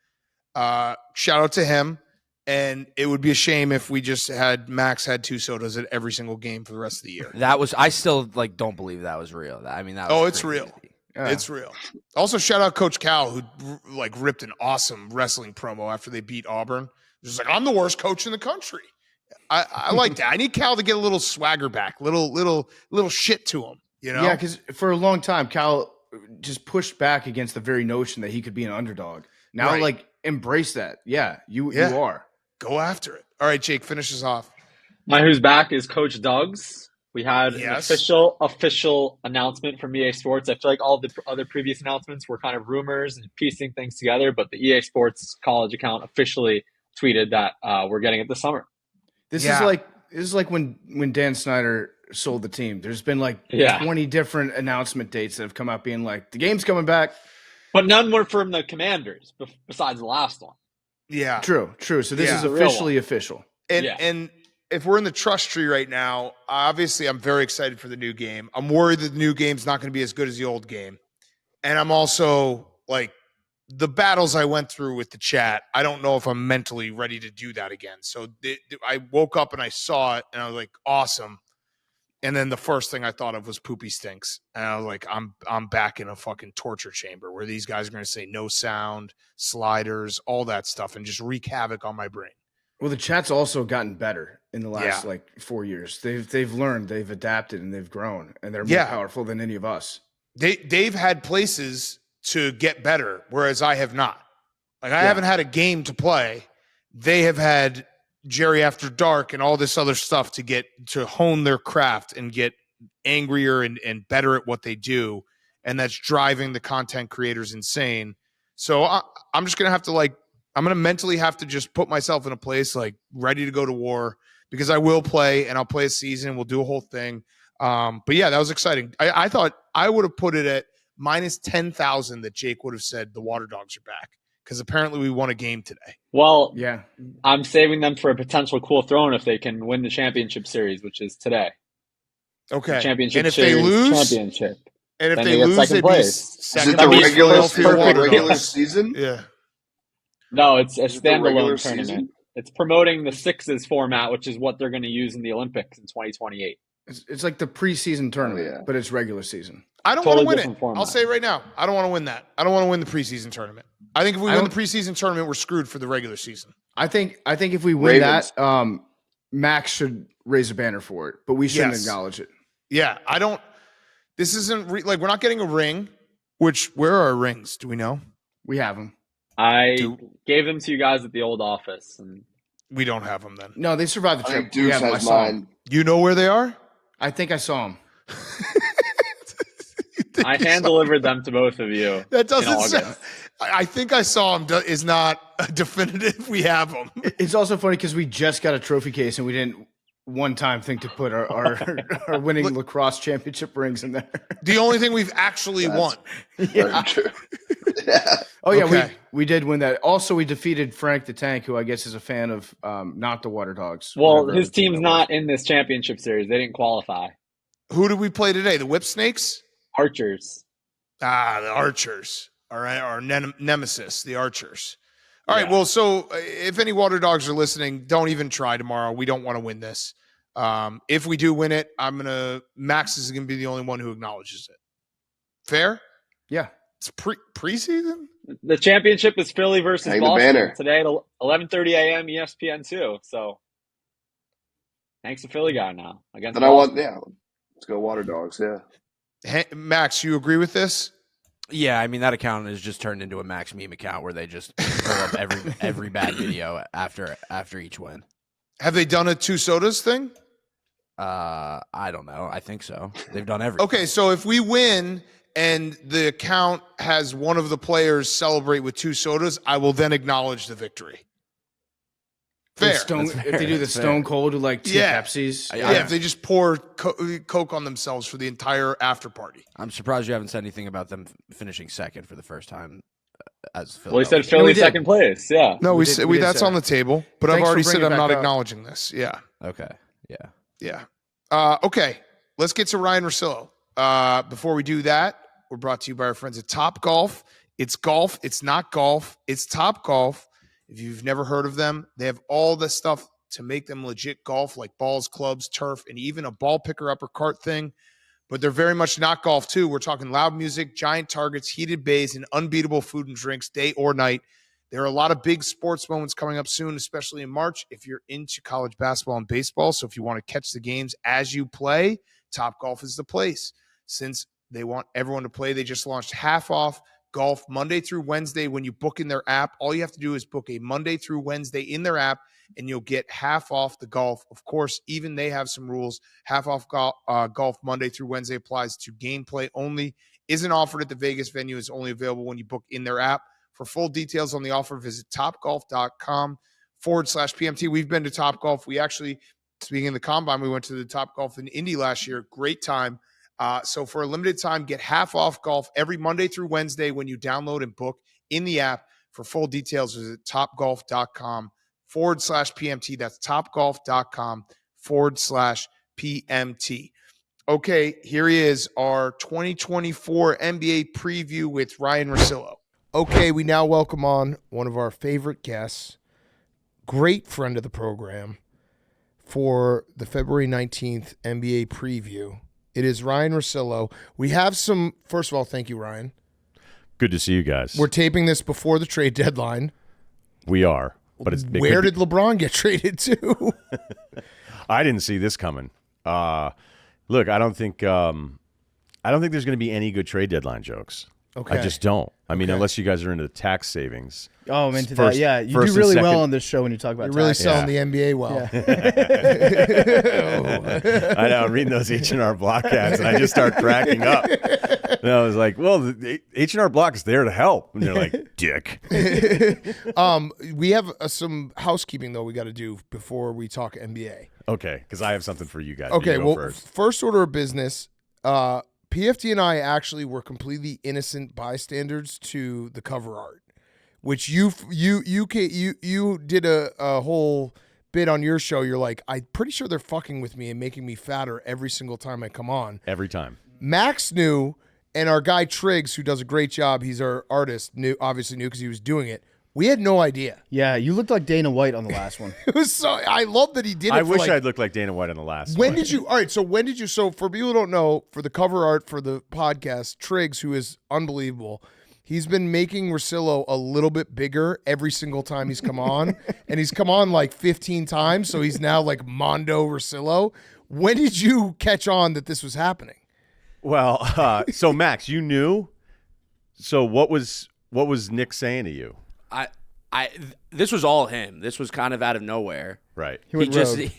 Shout out to him. And it would be a shame if we just had Max had 2 sodas at every single game for the rest of the year. I still like don't believe that was real. I mean, that was Oh, it's crazy. real. Yeah. It's real. Also, shout out Coach Cal, who like ripped an awesome wrestling promo after they beat Auburn. Just like, I'm the worst coach in the country. I like that. I need Cal to get a little swagger back, little shit to him. You know? Yeah, because for a long time, Cal just pushed back against the very notion that he could be an underdog. Now, Right. like, embrace that. Yeah, you are. Go after it. All right, Jake, finish us off. My who's back is Coach Doug's. We had an Yes. official announcement from EA Sports. I feel like all the other previous announcements were kind of rumors and piecing things together, but the EA Sports college account officially tweeted that we're getting it this summer. This is like when Dan Snyder sold the team. There's been like 20 different announcement dates that have come out being like, the game's coming back. But none were from the Commanders besides the last one. Yeah. True. So this is The real officially official. And if we're in the trust tree right now, obviously I'm very excited for the new game. I'm worried that the new game's not going to be as good as the old game. And I'm also like, the battles I went through with the chat, I don't know if I'm mentally ready to do that again. So I woke up and I saw it and I was like, awesome. And then the first thing I thought of was Poopy Stinks. And I was like, I'm back in a fucking torture chamber where these guys are going to say no sound, sliders, all that stuff, and just wreak havoc on my brain. Well, the chat's also gotten better in the last 4 years. They've learned, they've adapted, and they've grown, and they're more powerful than any of us. They've had places to get better, whereas I have not. Like I haven't had a game to play. They have had Jerry After Dark and all this other stuff to hone their craft and get angrier and better at what they do. And that's driving the content creators insane. So I'm just going to have to I'm going to mentally have to just put myself in a place like ready to go to war because I will play and I'll play a season. We'll do a whole thing. But yeah, that was exciting. I thought I would have put it at minus 10,000 that Jake would have said the Water Dogs are back because apparently we won a game today. Well, yeah, I'm saving them for a potential cool throne if they can win the championship series, which is today. Okay. The championship and if series they lose, championship. and if then they get lose, second they'd be place. second. Is it the That'd be regular season? Yeah. No, it's a Is it the regular standalone tournament. season? It's promoting the sixes format, which is what they're going to use in the Olympics in 2028. it's like the preseason tournament, yeah. but it's regular season. I don't Totally want to win different it. format. I'll say it right now. I don't want to win that. I don't want to win the preseason tournament. I think if we win the preseason tournament, we're screwed for the regular season. I think if we win Ravens. that, Max should raise a banner for it, but we shouldn't Yes. acknowledge it. Yeah, I don't. This isn't we're not getting a ring. Where are our rings? Do we know? We have them. I gave them to you guys at the old office, and We don't have them then. No, they survived the I trip. think Deuce have 'em. I has saw 'em. mine. You know where they are? I think I saw them. I hand delivered them to both of you. That in doesn't August. sound. I think I saw them. Is not a definitive. We have them. It's also funny because we just got a trophy case and we didn't one time think to put our winning lacrosse championship rings in there. The only thing we've actually won. Very true. Oh yeah, Okay. we did win that. Also, we defeated Frank the Tank, who I guess is a fan of not the Water Dogs. Well, whatever his other team team's that was. not in this championship series. They didn't qualify. Who did we play today? The Whip Snakes? Archers. The Archers. All right, our nemesis, the Archers. All right, Yeah. well, so if any Water Dogs are listening, don't even try tomorrow. We don't want to win this. If we do win it, Max is gonna be the only one who acknowledges it. Fair? Yeah. It's preseason. The championship is Philly versus Hang the Boston banner. today at 11:30 a.m. ESPN2. So thanks to Philly guy now against Then Boston. let's go Water Dogs. Yeah. Hey, Max, you agree with this? Yeah, I mean that account has just turned into a Max meme account where they just pull up every bad video after each win. Have they done a 2 sodas thing? I don't know. I think so. They've done everything. Okay, so if we win and the account has one of the players celebrate with 2 sodas, I will then acknowledge the victory. Fair. If they do the Stone Cold with like 2 Pepsis. Yeah, if they just pour Coke on themselves for the entire after party. I'm surprised you haven't said anything about them finishing second for the first time as Philly. Well, he said we Philly did. second place. Yeah. No, We did that's say on that. the table, but I've Thanks for already said bringing it I'm not back up. acknowledging this. Yeah. Okay. Yeah. Yeah. Okay, let's get to Ryen Russillo. Before we do that, we're brought to you by our friends at Topgolf. It's golf. It's not golf. It's Topgolf. If you've never heard of them, they have all the stuff to make them legit golf, like balls, clubs, turf, and even a ball picker upper cart thing. But they're very much not golf, too. We're talking loud music, giant targets, heated bays, and unbeatable food and drinks day or night. There are a lot of big sports moments coming up soon, especially in March if you're into college basketball and baseball. So if you want to catch the games as you play, Topgolf is the place. Since they want everyone to play, they just launched half off golf Monday through Wednesday when you book in their app. All you have to do is book a Monday through Wednesday in their app, and you'll get half off the golf. Of course, even they have some rules. Half off golf Monday through Wednesday applies to gameplay only. Isn't offered at the Vegas venue. Is only available when you book in their app. For full details on the offer, visit topgolf.com/PMT. We've been to Topgolf. We actually, speaking of the Combine, we went to the Topgolf in Indy last year. Great time. So for a limited time, get half off golf every Monday through Wednesday when you download and book in the app. For full details, visit topgolf.com/PMT. That's topgolf.com/PMT. Okay, here he is, our 2024 NBA preview with Ryen Russillo. Okay, we now welcome on one of our favorite guests, great friend of the program, for the February 19th NBA preview. It is Ryen Russillo. We have some, first of all, thank you, Ryen. Good to see you guys. We're taping this before the trade deadline. We are. But Where did LeBron get traded to? I didn't see this coming. Look, I don't think there's going to be any good trade deadline jokes. Okay. I just don't. I mean, unless you guys are into the tax savings. Oh, I'm into First- that. Yeah, you first do and really second- well on this show when you talk about You're really tax. selling the NBA well. I know. I'm reading those H&R Block ads, and I just start cracking up. And I was like, well, the H&R Block is there to help. And they're like, dick. We have some housekeeping, though, we got to do before we talk NBA. Okay, because I have something for you guys. Okay, You go well, first. first order of business, PFT and I actually were completely innocent bystanders to the cover art, which you did a whole bit on your show. You're like, I'm pretty sure they're fucking with me and making me fatter every single time I come on. Every time. Max knew, and our guy Triggs, who does a great job, he's our artist, obviously knew because he was doing it. We had no idea. Yeah, you looked like Dana White on the last one. It was so. I love that he did it. I for wish like, I'd looked like Dana White on the last When one. did you? All right. So when did you? So for people who don't know, for the cover art for the podcast, Triggs, who is unbelievable, he's been making Russillo a little bit bigger every single time he's come on, and he's come on like 15 times. So he's now like Mondo Russillo. When did you catch on that this was happening? Well, so Max, you knew. So what was Nick saying to you? This was all him. This was kind of out of nowhere. Right. went Just rogue.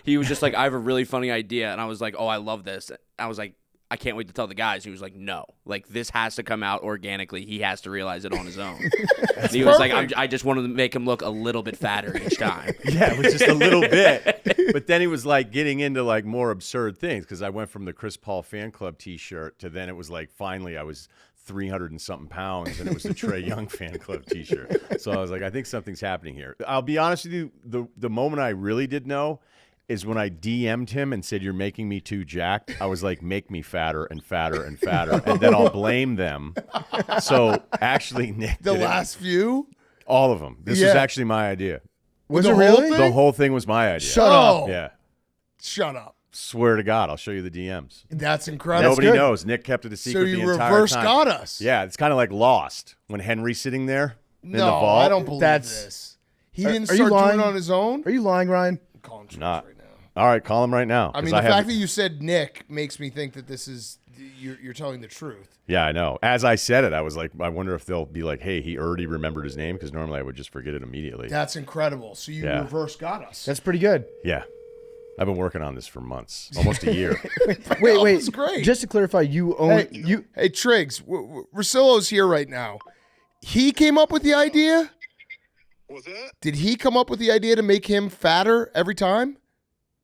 he was just like, I have a really funny idea, and I was like, oh, I love this. I was like, I can't wait to tell the guys. He was like, no, like this has to come out organically. He has to realize it on his own. And he was like, I just wanted to make him look a little bit fatter each time. Yeah, it was just a little bit. But then he was like getting into like more absurd things because I went from the Chris Paul fan club T-shirt to then it was like finally I was 300 and something pounds and it was the Trey Young fan club T-shirt. So I was like, I think something's happening here. I'll be honest with you, the moment I really did know is when I DM'd him and said, you're making me too jacked. I was like, make me fatter and fatter and fatter, and then I'll blame them. So actually, Nick The did it. last few? All of them. This was actually my idea. Was The it whole really? thing? The whole thing was my idea. Shut up. Yeah. Shut up. Swear to God, I'll show you the DMs. That's incredible. Nobody good. knows. Nick kept it a secret So the you entire reverse time. got us. Yeah, it's kind of like Lost when Henry's sitting there in the No, vault. I don't believe That's- this. He didn't are you start doing lying? it on his own? Are you lying, Ryan? I'm calling Trips Not. right now. All right, call him right now. I 'cause mean, the have- fact that you said Nick makes me think that this is you're telling the truth. Yeah, I know. As I said it, I was like, I wonder if they'll be like, hey, he already remembered his name because normally I would just forget it immediately. That's incredible. So you Yeah. reverse got us. That's pretty good. Yeah. I've been working on this for months, almost a year. Wait. That's great. Just to clarify, you own Hey, you. Hey, Triggs, Russillo's here right now. He came up with the idea? What's that? Did he come up with the idea to make him fatter every time?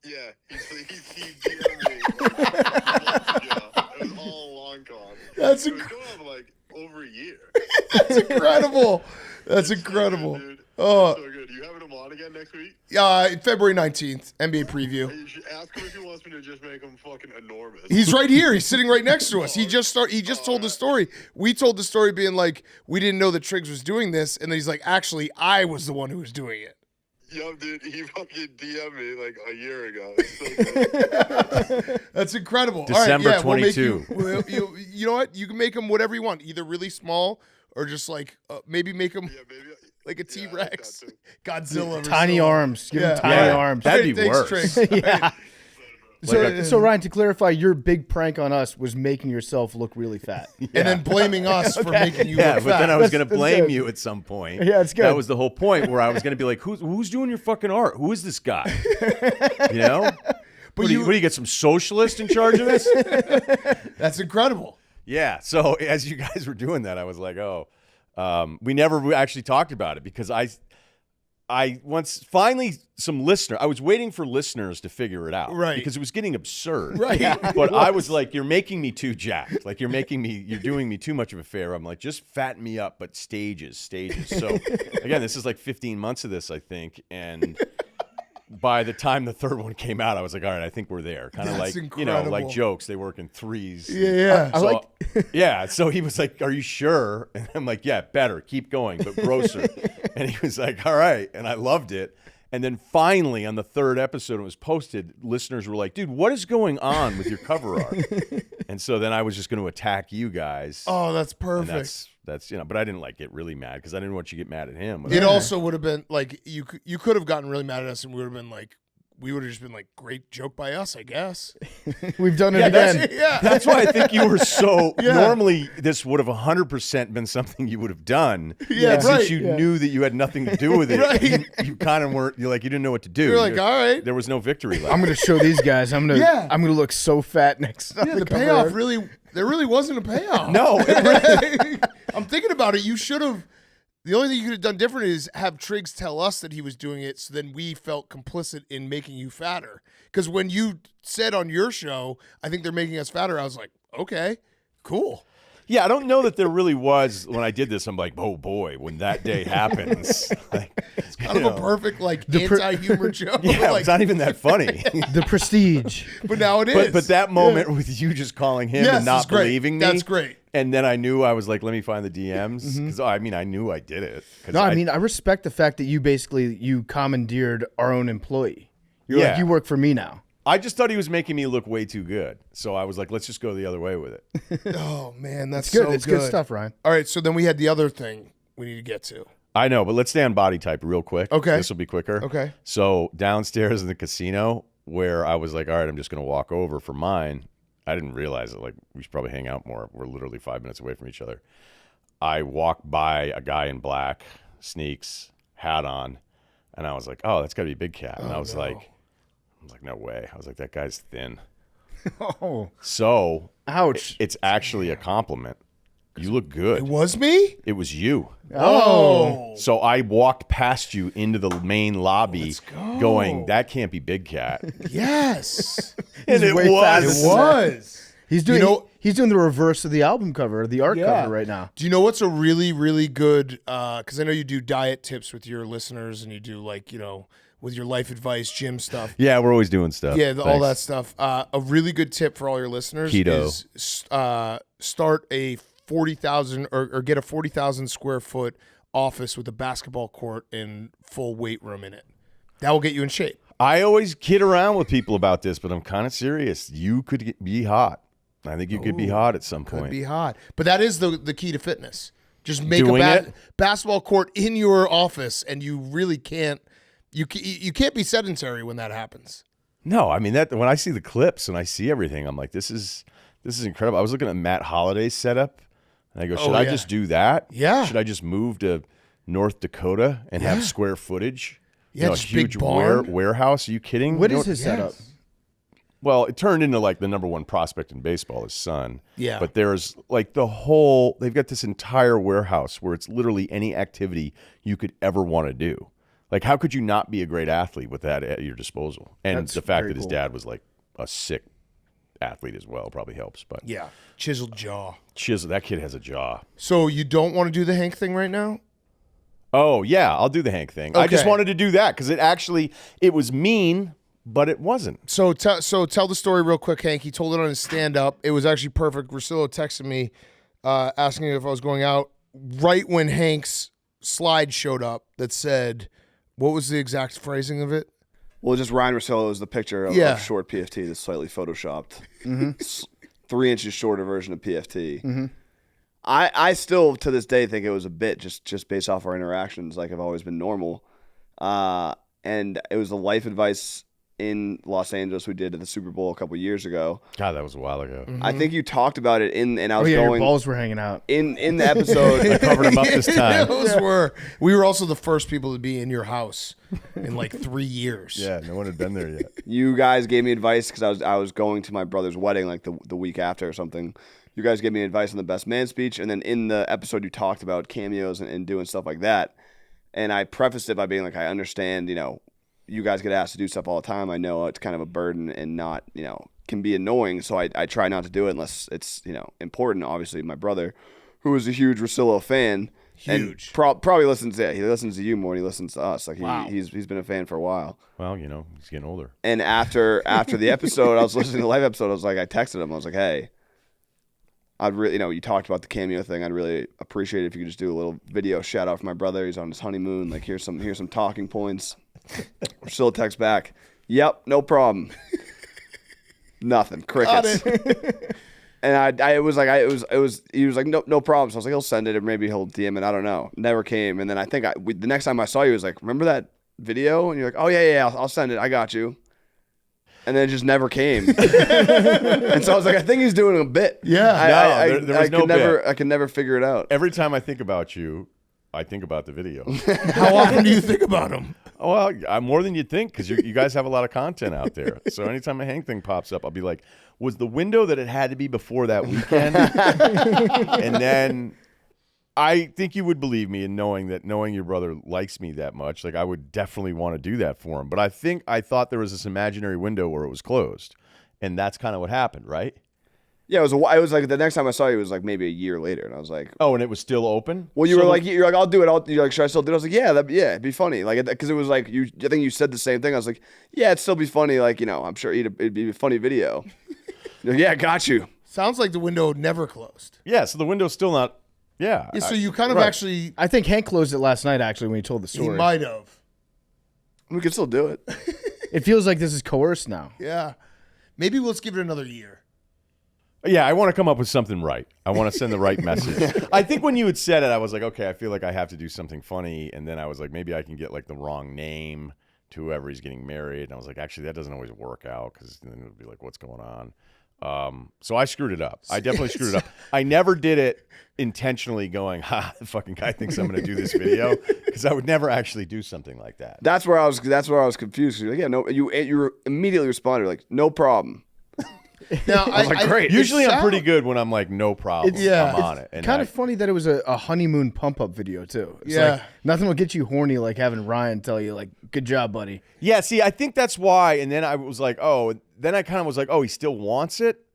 Yeah, he DM'd me. Yeah, it was all long gone. That's It was going on for like over a year. That's incredible. That's incredible. So good, dude. Oh, So good. You having him on again next week? February 19th, NBA preview. Hey, you should ask him if he wants me to just make him fucking enormous. He's right here. He's sitting right next to us. He just told the story. We told the story being like, we didn't know that Triggs was doing this, and then he's like, actually, I was the one who was doing it. Yup, dude. He fucking DM'd me like a year ago. It's so good. That's incredible. December All right, yeah, 22. We'll make you know what? You can make him whatever you want, either really small or just like maybe make him Yeah, maybe. like a Yeah, I like T-Rex, that too. Godzilla, Tiny Russillo. arms. Give him Yeah. tiny Yeah. arms. That'd be Thanks, worse. Triggs. Yeah. Like So Ryan, to clarify, your big prank on us was making yourself look really fat. And then blaming us for making you Yeah, look but fat. then I was going to That's blame good. you at some point. Yeah, it's good. That was the whole point where I was going to be like, who's doing your fucking art? Who is this guy? You know? What do you get some socialist in charge of this? That's incredible. Yeah. So as you guys were doing that, I was like, we never actually talked about it because I once finally I was waiting for listeners to figure it out. Right. Because it was getting absurd. Right. But I was like, you're making me too jacked. Like you're doing me too much of a favor. I'm like, just fatten me up, but stages. So again, this is like 15 months of this, I think. And by the time the third one came out, I was like, all right, I think we're there. Kind of That's like, incredible. like jokes. They work in threes. Yeah. I like. Yeah, so he was like, are you sure? And I'm like, yeah, better. Keep going, but grosser. And he was like, all right. And I loved it. And then finally, on the third episode, it was posted, listeners were like, dude, what is going on with your cover art? And so then I was just going to attack you guys. Oh, that's And perfect. that's but I didn't like get really mad because I didn't want you to get mad at him. It also would have been like you could have gotten really mad at us, and we would have just been like, great joke by us, I guess. We've done it Yeah, again. Yeah. That's why I think you were so. Yeah. Normally, this would have 100% been something you would have done. Yeah, and right. since you knew that you had nothing to do with it, Right. you kind of weren't. You're like you didn't know what to do. You're like, all right. There was no victory left. I'm gonna show these guys. I'm gonna look so fat next time. Yeah, the payoff there really wasn't a payoff. No, I'm thinking about it. You should have. The only thing you could have done different is have Triggs tell us that he was doing it, so then we felt complicit in making you fatter. Because when you said on your show, I think they're making us fatter, I was like, okay, cool. Yeah, I don't know that there really was when I did this. I'm like, oh boy, when that day happens, like, It's kind of a perfect anti-humor joke. Yeah, like, it's not even that funny. The Prestige. but now it is. But that moment with you just calling him Yes, and not it's great. believing me, That's great. And then I knew I was like, let me find the DMs because I knew I did it. 'Cause No, I mean I respect the fact that you commandeered our own employee. You're like, Yeah. you work for me now. I just thought he was making me look way too good. So I was like, let's just go the other way with it. Oh, man, that's It's good. so It's good stuff, Ryan. All right, so then we had the other thing we need to get to. I know, but let's stay on body type real quick. Okay. This will be quicker. Okay. So downstairs in the casino where I was like, all right, I'm just going to walk over for mine. I didn't realize it. Like, we should probably hang out more. We're literally 5 minutes away from each other. I walked by a guy in black, sneaks, hat on, and I was like, oh, that's got to be Big Cat. And I was like, no way. I was like, that guy's thin. Oh, So ouch. it's actually a compliment. You look good. It was me? It was you. Oh. So I walked past you into the main lobby going, that can't be Big Cat. Yes. And it way was. faster It was. He's doing. You know- he's doing the reverse of the album cover, the art cover right now. Do you know what's a really, really good, because I know you do diet tips with your listeners and you do like, with your life advice, gym stuff. Yeah, we're always doing stuff. Yeah, all Thanks. that stuff. A really good tip for all your listeners Keto. is start a 40,000 or get a 40,000 square foot office with a basketball court and full weight room in it. That will get you in shape. I always kid around with people about this, but I'm kind of serious. You could be hot. I think you could be hot at some Could point. be hot. But that is the key to fitness. Just make Doing a it? basketball court in your office, and you really can't. You can't be sedentary when that happens. No, I mean that when I see the clips and I see everything, I'm like, this is incredible. I was looking at Matt Holliday's setup, and I go, should I just do that? Yeah. Should I just move to North Dakota and have square footage? Yeah, a just huge big barn. warehouse. Are you kidding? What You know is his setup? Well, it turned into like the number one prospect in baseball, his son. Yeah. But there's like they've got this entire warehouse where it's literally any activity you could ever want to do. Like, how could you not be a great athlete with that at your disposal? And That's the fact very that his cool. dad was like a sick athlete as well probably helps. But Yeah, chiseled jaw. that kid has a jaw. So you don't want to do the Hank thing right now? Oh, yeah, I'll do the Hank thing. I just Okay. wanted to do that because it was mean, but it wasn't. So tell the story real quick, Hank. He told it on his stand-up. It was actually perfect. Russillo texted me asking if I was going out right when Hank's slide showed up that said, what was the exact phrasing of it? Well, just Ryen Russillo is the picture of, Yeah. of short PFT that's slightly photoshopped. 3 inches shorter version of PFT. I still, to this day, think it was a bit just based off our interactions. Like, I've always been normal. And it was the life advice in Los Angeles we did at the Super Bowl a couple years ago. God, that was a while ago. I think you talked about it and I Oh was yeah, your going balls were hanging out. in the episode. I covered him up this time. We were also the first people to be in your house in like 3 years. Yeah, no one had been there yet. You guys gave me advice because I was going to my brother's wedding like the week after or something. You guys gave me advice on the best man speech, and then in the episode you talked about cameos and doing stuff like that. And I prefaced it by being like, I understand, you guys get asked to do stuff all the time. I know it's kind of a burden and not, can be annoying. So I try not to do it unless it's, important. Obviously, my brother, who is a huge Russillo fan, Huge. and probably listens. Yeah, he listens to you more than he listens to us. Like he's been a fan for a while. Well, he's getting older. And after the episode, I was listening to the live episode. I texted him. I was like, hey, I'd really, you talked about the cameo thing. I'd really appreciate it if you could just do a little video shout out for my brother. He's on his honeymoon. Like, here's some talking points. Still text back. Yep, no problem. Nothing. Crickets. And he was like, no problem. So I was like, he'll send it or maybe he'll DM it. I don't know. Never came. And then I think the next time I saw you, he was like, remember that video? And you're like, oh yeah, I'll send it. I got you. And then it just never came. And so I was like, I think he's doing a bit. Yeah. There was no bit. I can never figure it out. Every time I think about you, I think about the video. How often do you think about him? Well, more than you'd think because you guys have a lot of content out there. So anytime a Hank thing pops up, I'll be like, was the window that it had to be before that weekend? And then I think you would believe me in knowing your brother likes me that much. Like, I would definitely want to do that for him. But I thought there was this imaginary window where it was closed. And that's kind of what happened, right? Yeah, it was like the next time I saw you was like maybe a year later, and I was like, Oh, and it was still open? well, you're like, I'll do it. You're like, should I still do it? I was like, yeah, it'd be funny. Like, because it was like I think you said the same thing. I was like, yeah, it'd still be funny. Like, I'm sure it'd be a funny video. You're like, yeah, got you. Sounds like the window never closed. Yeah, so the window's still not. Yeah. Yeah, so you kind of right. actually, I think Hank closed it last night. Actually, when he told the he story, might have. We could still do it. it feels like this is coerced now. Yeah. Maybe let's give it another year. Yeah, I want to come up with something right. I want to send the right message. I think when you had said it, I was like, okay, I feel like I have to do something funny. And then I was like, maybe I can get like the wrong name to whoever he's getting married. And I was like, actually, that doesn't always work out because then it would be like, what's going on? So I screwed it up. I definitely screwed it up. I never did it intentionally going, the fucking guy thinks I'm going to do this video, because I would never actually do something like that. That's where I was confused. You're like, yeah, no, you immediately responded like, no problem. Now, I was like, great. Usually I'm pretty good when I'm like, no problem. I'm on it. And Kind of funny that it was a honeymoon pump up video too. It's Yeah. like, nothing will get you horny like having Ryan tell you like, good job, buddy. Yeah, see, I think that's why. And then I was like, oh, then I kind of was like, oh, he still wants it.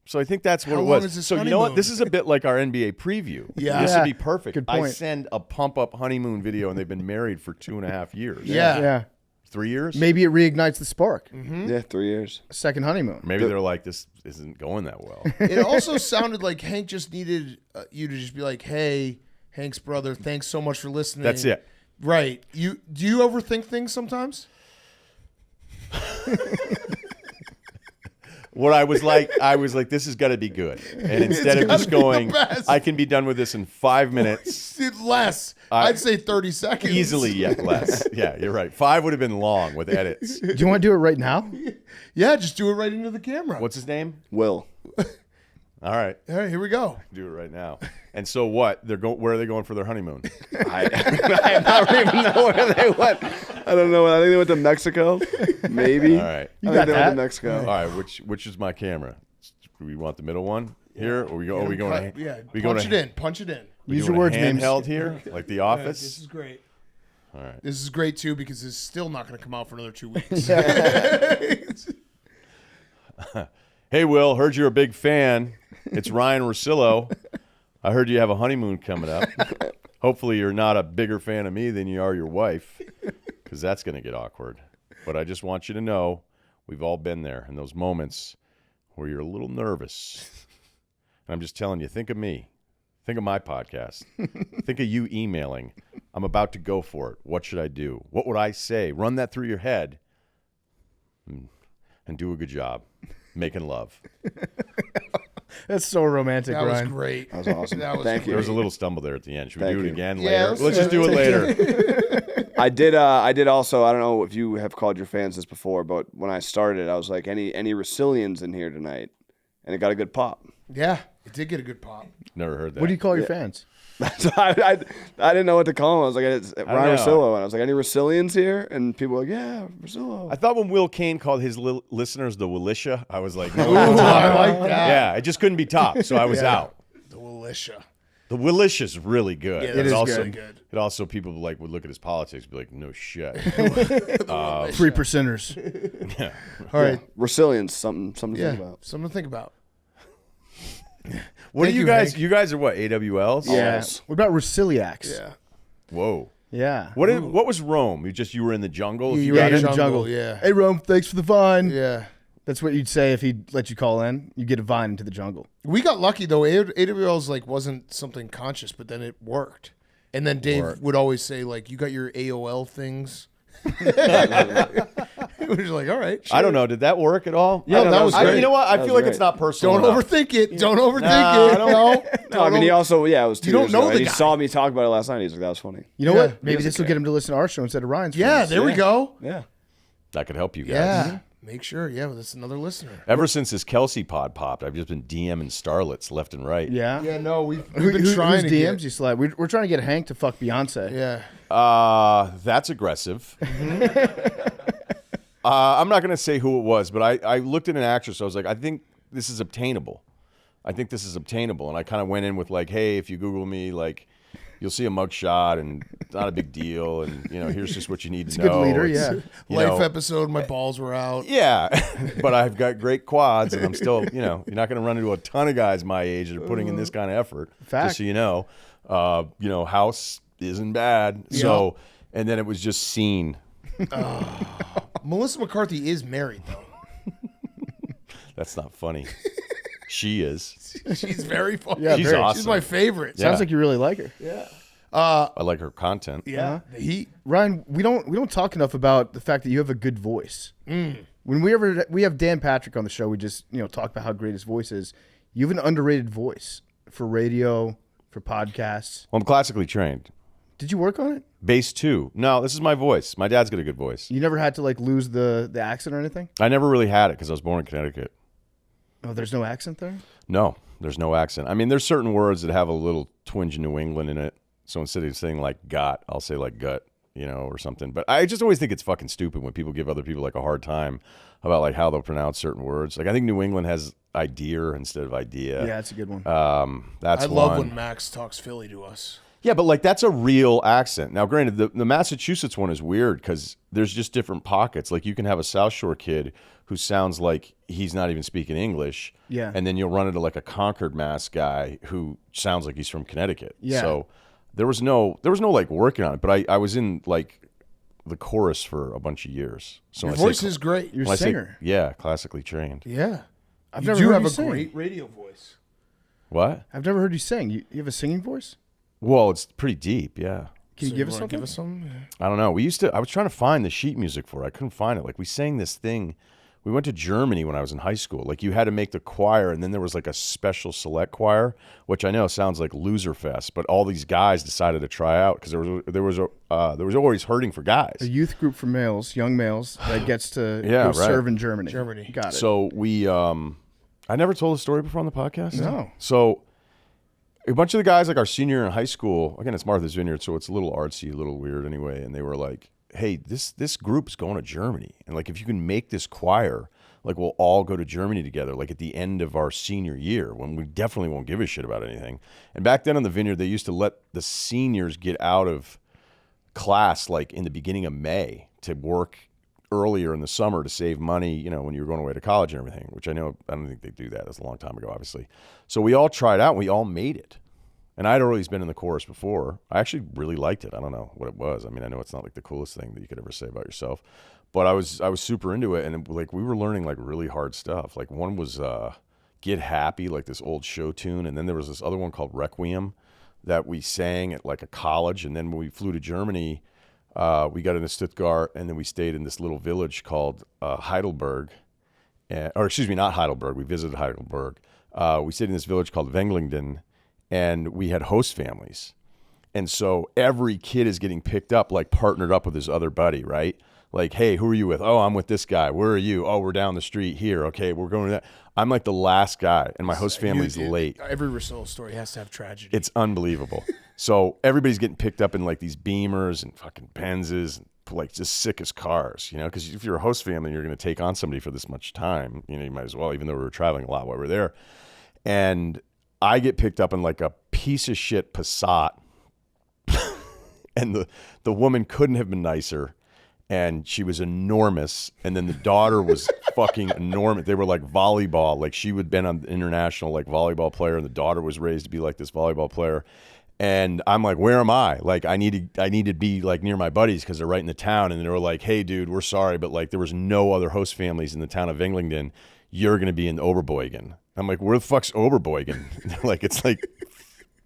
So I think that's what How it long was. is this So you know what? honeymoon? This is a bit like our NBA preview. Yeah. This Yeah. would be perfect. Good I point. send a pump up honeymoon video, and they've been married for 2.5 years. Yeah. 3 years. Maybe it reignites the spark. Yeah, 3 years. Second honeymoon. Maybe they're like, this isn't going that well. It also sounded like Hank just needed you to just be like, hey, Hank's brother, thanks so much for listening. That's it. Right. Do you overthink things sometimes? What I was like, this has got to be good. And instead of just gotta be the going, best. I can be done with this in 5 minutes. Less. I'd say 30 seconds. Easily, less. Yeah, you're right. 5 would have been long with edits. Do you want to do it right now? Yeah, just do it right into the camera. What's his name? Will. All right, All right, here we go. do it right now. And so what? Where are they going for their honeymoon? I don't even know where they went. I don't know. I think they went to Mexico. Maybe. All right. You I got think they went that? to Mexico. All right, which is my camera? Do we want the middle one here, or we going? Yeah, we punch it in. Punch it in. We Use going your words, names. handheld here, like The This Office. is great. All right. This is great too because it's still not going to come out for another 2 weeks. Hey, Will, heard you're a big fan. It's Ryen Russillo. I heard you have a honeymoon coming up. Hopefully, you're not a bigger fan of me than you are your wife, because that's going to get awkward. But I just want you to know we've all been there in those moments where you're a little nervous. And I'm just telling you, think of me. Think of my podcast. Think of you emailing. I'm about to go for it. What should I do? What would I say? Run that through your head and do a good job making love. That's so romantic, That was Ryan. great. That was awesome. That was Thank There you. was a little stumble there at the end. Should we Thank do it you. again Yeah, later? Let's just do it later. I did also, I don't know if you have called your fans this before, but when I started, I was like, any Russillians in here tonight? And it got a good pop. Yeah, it did get a good pop. Never heard that. What do you call your fans? So I didn't know what to call him. I was like, it's Ryen know. Russillo. And I was like, any Russillians here? And people were like, yeah, Russillo. I thought when Will Kane called his listeners the Willisha, I was like, no, Ooh, I like that. yeah, it just couldn't be topped, so I was out. The Willisha. The Willisha's really good. Yeah, It that is also, very good. It also people like would look at his politics and be like, no shit. 3%ers. Yeah. All right. Russillians, something to Yeah, think about. something to think about. What Thank are you you, guys? Hank. You guys are what? AWLs? Yeah. What about Russilliacs? Yeah. Whoa. Yeah. What was Rome? You were in the jungle. You Yeah, were you're in in the jungle. Yeah. Hey, Rome, thanks for the vine. Yeah. That's what you'd say if he'd let you call in. You get a vine into the jungle. We got lucky though. AWL's like wasn't something conscious, but then it worked. And then Dave would always say like, "You got your AOL things." It was like, all right. I don't know. Did that work at all? Yeah, that was great. You know what? I That feel was like it's great. not personal. Don't enough. overthink it. Don't overthink Nah, it. I don't- No, I mean, he also, it was 2 You don't years know ago, the and he guy. saw me talk about it last night. He's like, that was funny. You know Yeah. what? Maybe this will get him to listen to our show instead of Ryan's. Yeah, friends. there we go. Yeah. That could help you guys. Yeah. Make sure. Yeah, well, that's another listener. Ever since this Kelsey pod popped, I've just been DMing starlets left and right. Yeah. Yeah, no, we've Who, been who- trying whose to DMs you slide? We're trying to get Hank to fuck Beyonce. Yeah. That's aggressive. I'm not going to say who it was, but I looked at an actress. I was like, I think this is obtainable. And I kind of went in with like, hey, if you Google me, like, you'll see a mugshot, and it's not a big deal. And, here's just what you need to a good know. leader, It's, yeah. you Life know, episode, my balls were out. Yeah, but I've got great quads, and I'm still, you're not going to run into a ton of guys my age that are putting in this kind of effort. Fact. Just so you know, house isn't bad. So, and then it was just scene. Melissa McCarthy is married though. That's not funny. She is. She's very funny. Yeah, She's very. awesome. She's my favorite. Yeah. Sounds like you really like her. I like her content. Yeah. The heat. Ryan, we don't talk enough about the fact that you have a good voice. When we have Dan Patrick on the show, we just talk about how great his voice is. You have an underrated voice for radio, for podcasts. Well, I'm classically trained. Did you work on it? Bass 2. No, this is my voice. My dad's got a good voice. You never had to like lose the accent or anything? I never really had it because I was born in Connecticut. Oh, there's no accent there? No, there's no accent. I mean, there's certain words that have a little twinge of New England in it. So instead of saying like got, I'll say like gut. or something. But I just always think it's fucking stupid when people give other people like a hard time about like how they'll pronounce certain words. Like I think New England has idea instead of idea. Yeah, that's a good one. That's I one. love when Max talks Philly to us. Yeah, but like that's a real accent. Now, granted, the Massachusetts one is weird because there's just different pockets. Like you can have a South Shore kid who sounds like he's not even speaking English. Yeah. And then you'll run into like a Concord, Mass guy who sounds like he's from Connecticut. Yeah. So there was no like working on it. But I was in like the chorus for a bunch of years. So Your when I voice say- is great. You're when a I say- singer. yeah, classically trained. Yeah. I've You never do heard have you a sing. great radio voice. What? I've never heard you sing. You have a singing voice? Well, it's pretty deep. Yeah. Can you So give us wanna something? Give us some. I don't know. I was trying to find the sheet music for it. I couldn't find it. Like we sang this thing. We went to Germany when I was in high school. Like you had to make the choir, and then there was like a special select choir, which I know sounds like loser fest, but all these guys decided to try out because there was always hurting for guys. A youth group for males, young males, that gets to Yeah, go right. serve in Germany. Got it. So we, I never told the story before on the podcast. No. So a bunch of the guys, like our senior year in high school, again, it's Martha's Vineyard, so it's a little artsy, a little weird anyway. And they were like, hey, this group's going to Germany. And like, if you can make this choir, like we'll all go to Germany together, like at the end of our senior year when we definitely won't give a shit about anything. And back then on the Vineyard, they used to let the seniors get out of class like in the beginning of May to work earlier in the summer to save money, when you were going away to college and everything, which I don't think they do that. That's a long time ago, obviously. So we all tried out and we all made it. And I'd always been in the chorus before. I actually really liked it. I don't know what it was. I mean, I know it's not like the coolest thing that you could ever say about yourself, but I was super into it. And like we were learning like really hard stuff. Like one was Get Happy, like this old show tune. And then there was this other one called Requiem that we sang at like a college. And then when we flew to Germany, we got into Stuttgart, and then we stayed in this little village called Heidelberg. Not Heidelberg. We visited Heidelberg. We stayed in this village called Wenglingen, and we had host families. And so every kid is getting picked up, like partnered up with his other buddy, right? Like, hey, who are you with? Oh, I'm with this guy. Where are you? Oh, we're down the street here. Okay, we're going to that. I'm like the last guy, and my host family's late. Every Russillo story has to have tragedy. It's unbelievable. So everybody's getting picked up in like these Beamers and fucking Benzes, and like just sick as cars, because if you're a host family, you're going to take on somebody for this much time. You might as well, even though we were traveling a lot while we were there. And I get picked up in like a piece of shit Passat, and the woman couldn't have been nicer. And she was enormous. And then the daughter was fucking enormous. They were like volleyball. Like she would have been an international like volleyball player, and the daughter was raised to be like this volleyball player. And I'm like, where am I? Like I need to be like near my buddies because they're right in the town. And they were like, hey dude, we're sorry, but like there was no other host families in the town of Wenglingen. You're gonna be in Oberboigen. I'm like, where the fuck's Oberboigen? They're like, it's like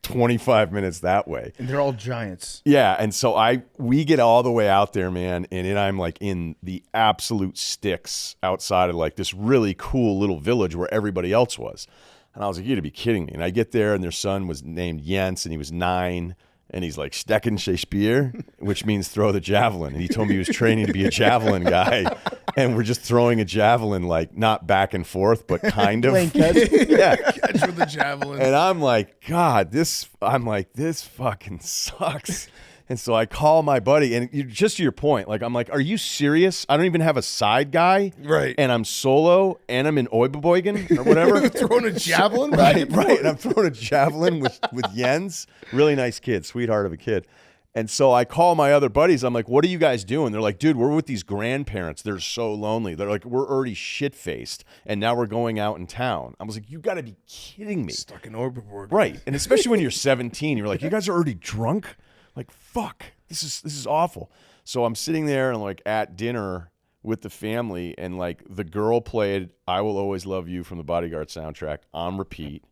25 minutes that way. And they're all giants. Yeah, and so we get all the way out there, man, and then I'm like in the absolute sticks outside of like this really cool little village where everybody else was. And I was like, you gotta be kidding me. And I get there, and their son was named Jens, and he was 9, and he's like, Stecken Speer, which means throw the javelin. And he told me he was training to be a javelin guy. And we're just throwing a javelin, like not back and forth, but kind of. Yeah. Catch with the javelin. And I'm like, God, this fucking sucks. And so I call my buddy, and just to your point, like I'm like, are you serious? I don't even have a side guy, Right. And I'm solo, and I'm in Oberboigen or whatever. Throwing a javelin? Right. And I'm throwing a javelin with Jens, really nice kid, sweetheart of a kid. And so I call my other buddies. I'm like, what are you guys doing? They're like, dude, we're with these grandparents. They're so lonely. They're like, we're already shit-faced, and now we're going out in town. I was like, you got to be kidding me. Stuck in Oberboigen. Right. And especially when you're 17, you're like, you guys are already drunk? Like, fuck, this is awful. So I'm sitting there and like at dinner with the family, and like the girl played I Will Always Love You from the Bodyguard soundtrack on repeat.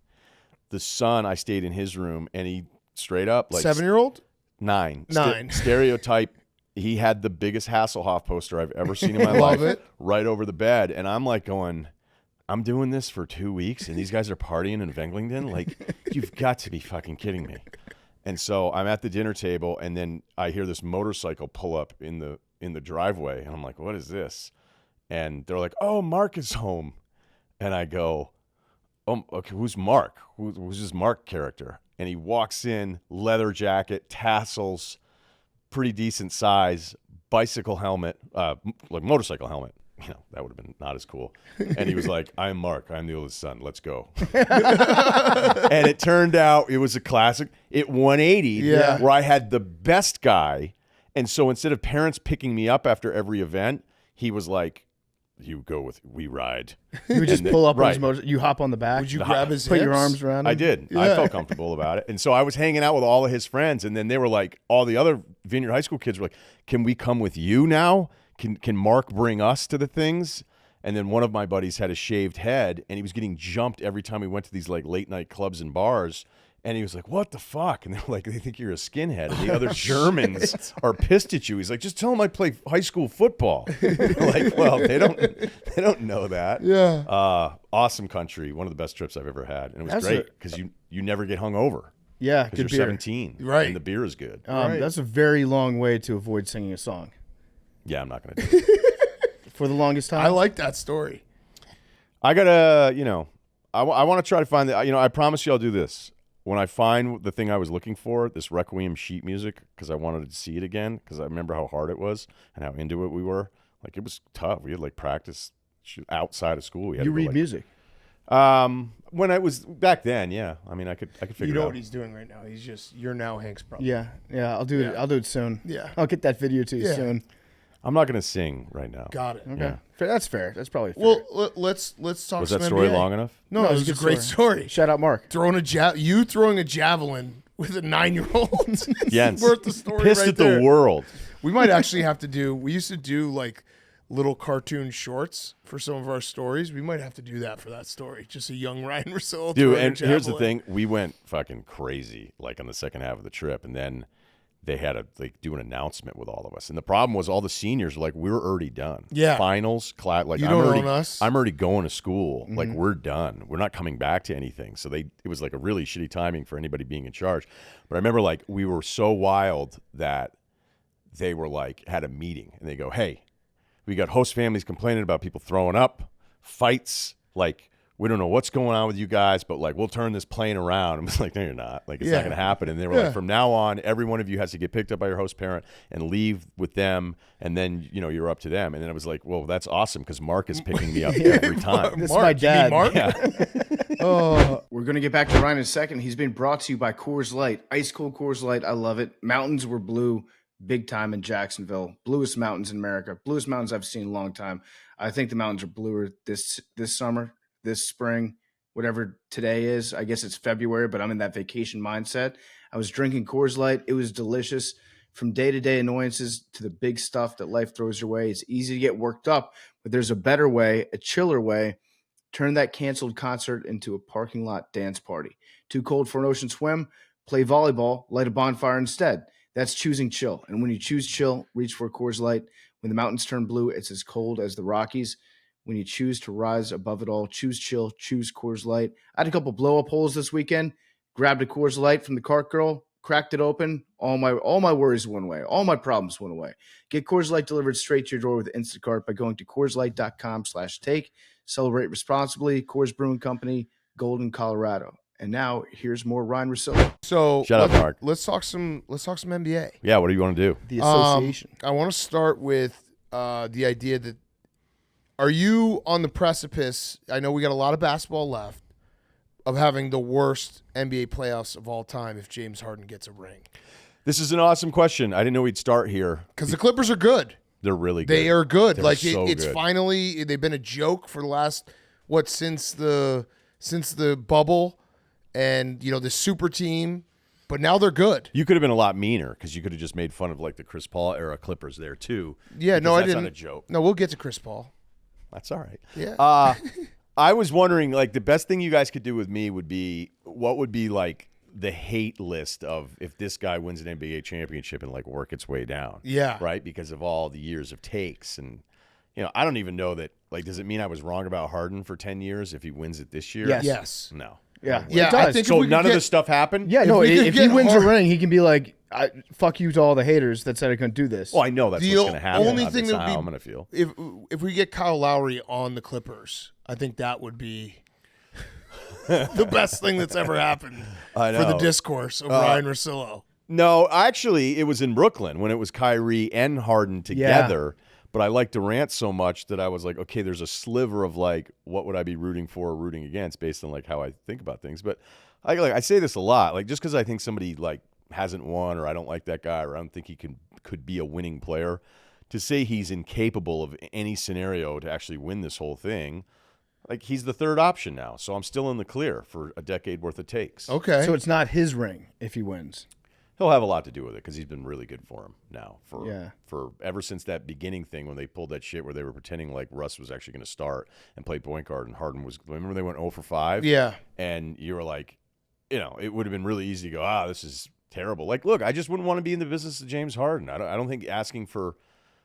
The son, I stayed in his room, and he straight up like 7-year-old? 9. 9. Stereotype. He had the biggest Hasselhoff poster I've ever seen in my Love life it. right over the bed. And I'm like going, I'm doing this for 2 weeks, and these guys are partying in Wenglingen? Like, you've got to be fucking kidding me. And so I'm at the dinner table, and then I hear this motorcycle pull up in the driveway, and I'm like, what is this? And they're like, oh, Mark is home. And I go, oh, okay, who's Mark? Who's this Mark character? And he walks in, leather jacket, tassels, pretty decent size bicycle helmet, like motorcycle helmet. You know, that would have been not as cool. And he was like, I'm Mark. I'm the oldest son. Let's go. And it turned out it was a classic. It 180 where I had the best guy. And so instead of parents picking me up after every event, he was like, you go with, we ride. You would just pull up on right. his motor. You hop on the back. Would you grab his put your hips? arms around him? I did. I felt comfortable about it. And so I was hanging out with all of his friends. And then they were like, all the other Vineyard High School kids were like, can we come with you now? Can Mark bring us to the things? And then one of my buddies had a shaved head, and he was getting jumped every time we went to these like late night clubs and bars. And he was like, what the fuck? And they were like, they think you're a skinhead. And the other Germans are pissed at you. He's like, just tell them I play high school football. Like, well, they don't know that. Yeah. Awesome country. One of the best trips I've ever had. And it was great because you never get hungover. Yeah, Because good you're beer. 17. Right. And the beer is good. That's a very long way to avoid singing a song Yeah, I'm not going to do it. for the longest time. I like that story. I got to, I want to try to find I promise you I'll do this. When I find the thing I was looking for, this Requiem sheet music, because I wanted to see it again, because I remember how hard it was and how into it we were. Like, it was tough. We had, like, practice outside of school. We had you to go, read like, music. When I was back then, yeah. I mean, I could figure You it know out. what he's doing right now. You're now Hank's brother. Yeah, I'll do it. I'll do it soon. Yeah. I'll get that video to you Yeah. soon. I'm not going to sing right now. Got it. Okay, Yeah. That's fair. That's probably fair. Well, let's talk. Was some that story NBA. long enough? No, it was a great story. Shout out, Mark. Throwing a javelin with a 9-year-old. Jens, worth the story pissed right at there. the world. We might actually have to do. We used to do like little cartoon shorts for some of our stories. We might have to do that for that story. Just a young Ryen Russillo. Dude, throwing a and here's the javelin. thing. We went fucking crazy, like, on the second half of the trip. And then they had to do an announcement with all of us. And the problem was all the seniors were like, we were already done. Yeah. Finals, class. Like, You I'm don't already, own us. I'm already going to school. Like, we're done. We're not coming back to anything. So it was like a really shitty timing for anybody being in charge. But I remember, like, we were so wild that they were like, had a meeting. And they go, hey, we got host families complaining about people throwing up, fights, like, we don't know what's going on with you guys, but, like, we'll turn this plane around. And it's like, no, you're not. Like, it's not going to happen. And they were like, from now on, every one of you has to get picked up by your host parent and leave with them. And then, you're up to them. And then it was like, well, that's awesome because Mark is picking me up every time. This is my dad. Mark? Yeah. We're going to get back to Ryan in a second. He's been brought to you by Coors Light. Ice cold Coors Light. I love it. Mountains were blue big time in Jacksonville. Bluest mountains in America. Bluest mountains I've seen in a long time. I think the mountains are bluer this summer, this spring, whatever today is. I guess it's February, but I'm in that vacation mindset. I was drinking Coors Light. It was delicious. From day-to-day annoyances to the big stuff that life throws your way, it's easy to get worked up, but there's a better way, a chiller way. Turn that canceled concert into a parking lot dance party. Too cold for an ocean swim? Play volleyball, light a bonfire instead. That's choosing chill. And when you choose chill, reach for Coors Light. When the mountains turn blue, it's as cold as the Rockies. When you choose to rise above it all, choose chill, choose Coors Light. I had a couple blow-up holes this weekend. Grabbed a Coors Light from the cart girl, cracked it open. All my worries went away. All my problems went away. Get Coors Light delivered straight to your door with Instacart by going to CoorsLight.com/take. Celebrate responsibly. Coors Brewing Company, Golden, Colorado. And now here's more Ryen Russillo. So Shut up, Mark. Let's talk some NBA. Yeah, what do you want to do? The association. I want to start with the idea that, are you on the precipice? I know we got a lot of basketball left, of having the worst NBA playoffs of all time if James Harden gets a ring. This is an awesome question. I didn't know we'd start here. Because the Clippers are good. They're really good. They are good. They're Like so it's good. finally, they've been a joke for the last since the bubble, and the super team. But now they're good. You could have been a lot meaner because you could have just made fun of, like, the Chris Paul era Clippers there too. Yeah, no, I that's didn't. not a joke. No, we'll get to Chris Paul. That's all right. Yeah. I was wondering, like, the best thing you guys could do with me would be, what would be, like, the hate list of if this guy wins an NBA championship and, like, work its way down. Yeah. Right? Because of all the years of takes. And, I don't even know that, like, does it mean I was wrong about Harden for 10 years if he wins it this year? Yes. Yes. No. Yeah. Yeah, it does. I think So if we none could of get, this stuff happened? Yeah, no, we could if he get wins Harden- a ring, he can be like, fuck you to all the haters that said I couldn't do this. Well, I know that's The what's going to happen. only That's thing that would how be- I'm going to feel. if we get Kyle Lowry on the Clippers, I think that would be the best thing that's ever happened I for the know. discourse of Ryen Russillo. No, actually, it was in Brooklyn when it was Kyrie and Harden together. But I like Durant so much that I was like, okay, there's a sliver of like, what would I be rooting for or rooting against based on like how I think about things. But I say this a lot, like just because I think somebody like hasn't won or I don't like that guy or I don't think he could be a winning player, to say he's incapable of any scenario to actually win this whole thing. Like he's the third option now, so I'm still in the clear for a decade worth of takes. Okay. So it's not his ring if he wins. He'll have a lot to do with it because he's been really good for him now. Yeah. For ever since that beginning thing when they pulled that shit where they were pretending like Russ was actually going to start and play point guard and Harden was. Remember they went 0 for 5. Yeah. And you were like, it would have been really easy to go, this is terrible. Like, look, I just wouldn't want to be in the business of James Harden. I don't think asking for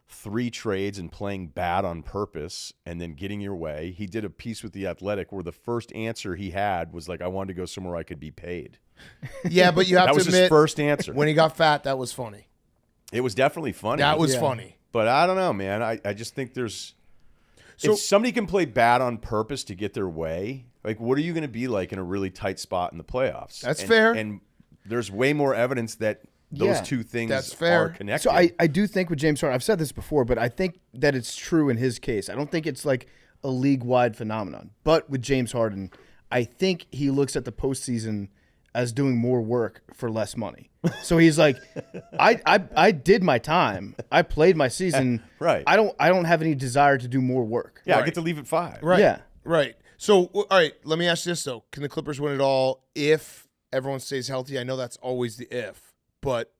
3 trades and playing bad on purpose and then getting your way. He did a piece with The Athletic where the first answer he had was like, I wanted to go somewhere I could be paid. Yeah, but you have that to was admit, his first answer. When he got fat, that was funny. It was definitely funny. That was funny. But I don't know, man. I just think there's So- if somebody can play bad on purpose to get their way, like what are you going to be like in a really tight spot in the playoffs? That's fair. And there's way more evidence that those two things that's fair. are connected. So I do think with James Harden, I've said this before, but I think that it's true in his case. I don't think it's like a league-wide phenomenon. But with James Harden, I think he looks at the postseason as doing more work for less money. So he's like, I did my time. I played my season. Right. I don't have any desire to do more work. yeah, Right. I get to leave at 5. Right. Yeah. Right. So, all right, let me ask you this, though. Can the Clippers win it all if everyone stays healthy? I know that's always the if, but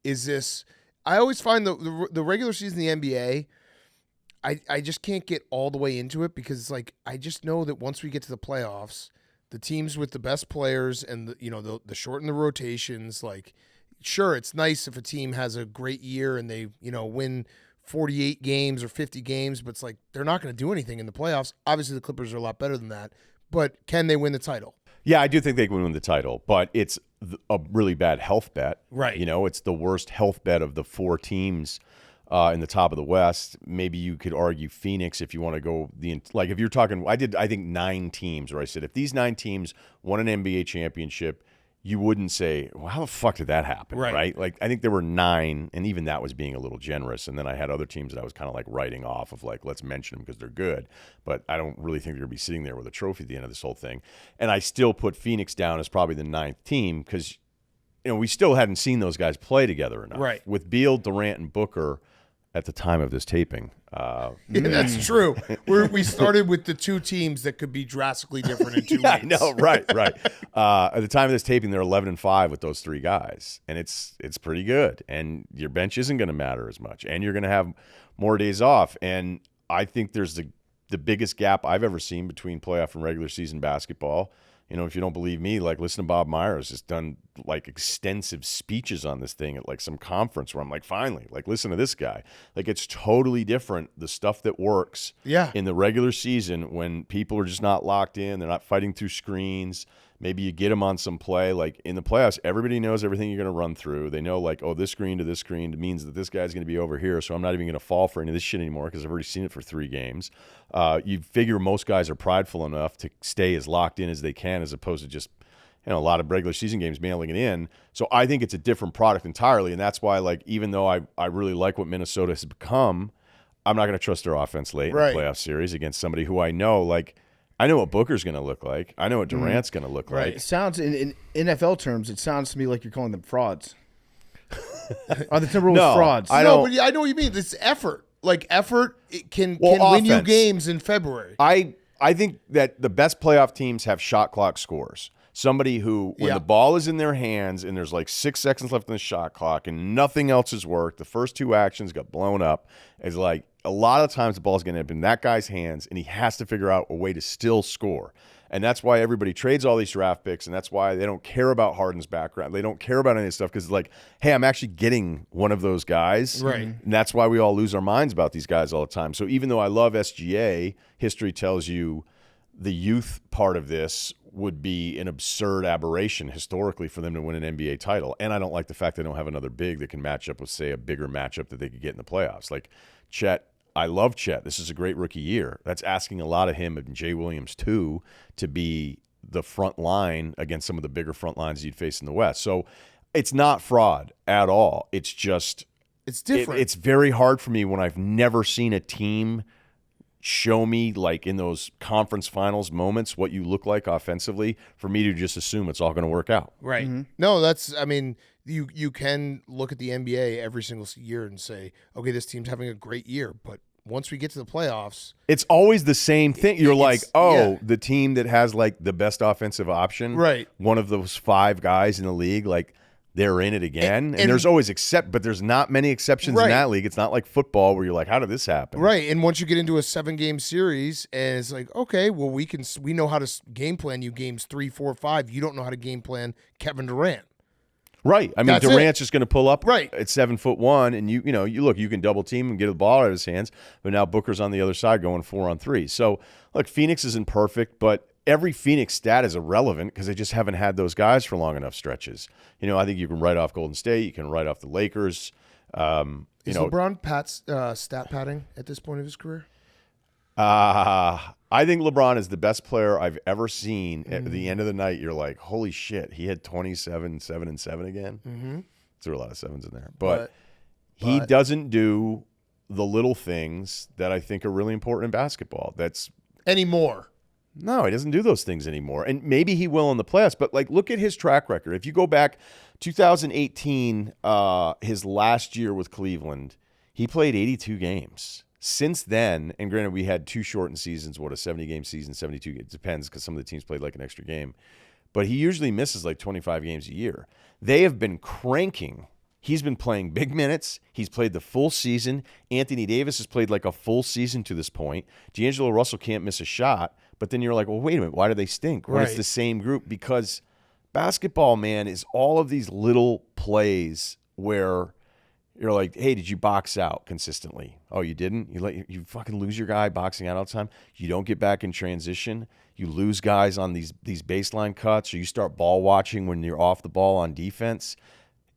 is this – I always find the regular season in the NBA, I just can't get all the way into it because it's like I just know that once we get to the playoffs, the teams with the best players and, the shorten the rotations, like, sure, it's nice if a team has a great year and they, win 48 games or 50 games, but it's like they're not going to do anything in the playoffs. Obviously, the Clippers are a lot better than that, but can they win the title? Yeah, I do think they can win the title, but it's a really bad health bet. Right. It's the worst health bet of the 4 teams in the top of the West. Maybe you could argue Phoenix if you want to go if you're talking. I think 9 teams where I said if these 9 teams won an NBA championship, you wouldn't say, well, how the fuck did that happen? Right? Like I think there were 9, and even that was being a little generous. And then I had other teams that I was kind of like writing off of like, let's mention them because they're good. But I don't really think they're going to be sitting there with a trophy at the end of this whole thing. And I still put Phoenix down as probably the 9th team because, we still hadn't seen those guys play together enough. Right. With Beal, Durant, and Booker at the time of this taping. Yeah, that's true. We started with the 2 teams that could be drastically different in 2 weeks. I know, right. At the time of this taping, they're 11-5 with those 3 guys, and it's pretty good. And your bench isn't going to matter as much, and you're going to have more days off. And I think there's the biggest gap I've ever seen between playoff and regular season basketball. If you don't believe me, like listen to Bob Myers has done like extensive speeches on this thing at like some conference where I'm like, finally, like listen to this guy. Like it's totally different. The stuff that works in the regular season when people are just not locked in, they're not fighting through screens. Maybe you get them on some play. Like in the playoffs, everybody knows everything you're going to run through. They know like, oh, this screen to this screen means that this guy's going to be over here, so I'm not even going to fall for any of this shit anymore because I've already seen it for 3 games. You figure most guys are prideful enough to stay as locked in as they can as opposed to just a lot of regular season games mailing it in. So I think it's a different product entirely, and that's why like even though I really like what Minnesota has become, I'm not going to trust their offense late in the playoff series against somebody who I know I know what Booker's going to look like. I know what Durant's going to look like. It sounds in NFL terms, it sounds to me like you're calling them frauds. Are the Timberwolves frauds? I know what you mean. This effort, it can win you games in February. I think that the best playoff teams have shot clock scores. Somebody who, when the ball is in their hands and there's like 6 seconds left in the shot clock and nothing else has worked, the first 2 actions got blown up, is like a lot of times the ball's going to end up in that guy's hands and he has to figure out a way to still score. And that's why everybody trades all these draft picks, and that's why they don't care about Harden's background. They don't care about any of this stuff because it's like, hey, I'm actually getting one of those guys. Right. And that's why we all lose our minds about these guys all the time. So even though I love SGA, history tells you the youth part of this would be an absurd aberration historically for them to win an NBA title. And I don't like the fact they don't have another big that can match up with, say, a bigger matchup that they could get in the playoffs. Like Chet, I love Chet. This is a great rookie year. That's asking a lot of him and Jay Williams, too, to be the front line against some of the bigger front lines you'd face in the West. So It's not fraud at all. It's just It's different. It's very hard for me when I've never seen a team show me, like in those conference finals moments, what you look like offensively, for me to just assume it's all going to work out. Right. No, that's, I mean, you can look at the NBA every single year and say, okay, this team's having a great year, but once we get to the playoffs, it's always the same thing. You're like, yeah. the team that has like the best offensive option, Right. one of those 5 guys in the league, like they're in it again. And there's always but there's not many exceptions in that league. It's not like football where you're like, how did this happen? Right. And once you get into a 7-game series, and it's like, okay, well, we know how to game plan you games 3, 4, 5. You don't know how to game plan Kevin Durant. Right. I mean, That's Durant's just going to pull up Right. at 7'1", and you look, you can double team and get the ball out of his hands, but now Booker's on the other side going 4-on-3. So, look, Phoenix isn't perfect, but every Phoenix stat is irrelevant because they just haven't had those guys for long enough stretches. I think you can write off Golden State, you can write off the Lakers. Is LeBron stat padding at this point of his career? I think LeBron is the best player I've ever seen. At the end of the night, you're like, holy shit, he had 27, 7 and 7 again. Mm-hmm. There were a lot of 7s in there. But he doesn't do the little things that I think are really important in basketball. That's anymore. No, he doesn't do those things anymore. And maybe he will in the playoffs, but like look at his track record. If you go back 2018, his last year with Cleveland, he played 82 games. Since then, and granted we had 2 shortened seasons, a 70-game season, 72, it depends because some of the teams played like an extra game. But he usually misses like 25 games a year. They have been cranking. He's been playing big minutes. He's played the full season. Anthony Davis has played like a full season to this point. D'Angelo Russell can't miss a shot. But then you're like, well, wait a minute. Why do they stink when it's the same group? Because basketball, man, is all of these little plays where you're like, hey, did you box out consistently? Oh, you didn't? You fucking lose your guy boxing out all the time. You don't get back in transition. You lose guys on these baseline cuts, or you start ball watching when you're off the ball on defense.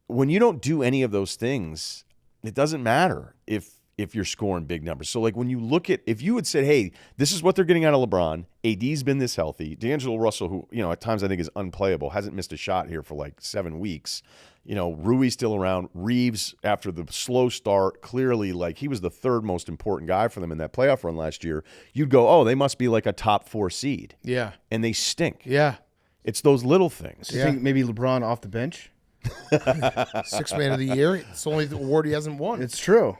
When you don't do any of those things, it doesn't matter if you're scoring big numbers. So, like, when you look at, if you had said, hey, this is what they're getting out of LeBron, AD's been this healthy, D'Angelo Russell, who, at times I think is unplayable, hasn't missed a shot here for like 7 weeks. Rui's still around. Reeves, after the slow start, clearly, like, he was the 3rd most important guy for them in that playoff run last year. You'd go, oh, they must be like a top 4 seed. Yeah. And they stink. Yeah. It's those little things. Do you think maybe LeBron off the bench? 6th man of the year. It's only the award he hasn't won. It's true.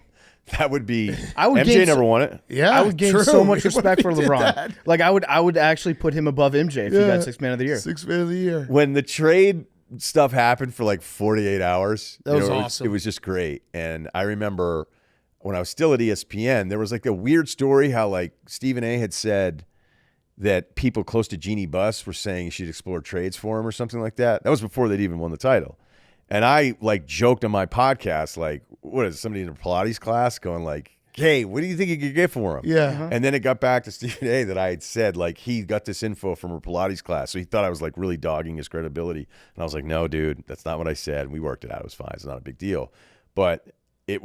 That would be. MJ gain never won it. Yeah, I would gain so much respect for LeBron. That. Like I would actually put him above MJ if he got 6th man of the year. 6th man of the year. When the trade stuff happened for like 48 hours, that was awesome. It was just great. And I remember when I was still at ESPN, there was like a weird story how like Stephen A. had said that people close to Jeannie Buss were saying she'd explore trades for him or something like that. That was before they'd even won the title. And I like joked on my podcast, like, what is it, somebody in a Pilates class going like, hey, what do you think you could get for him? Yeah. Uh-huh. And then it got back to Stephen A. that I had said, like, he got this info from a Pilates class. So he thought I was like really dogging his credibility. And I was like, no, dude, that's not what I said. We worked it out. It was fine. It's not a big deal. But it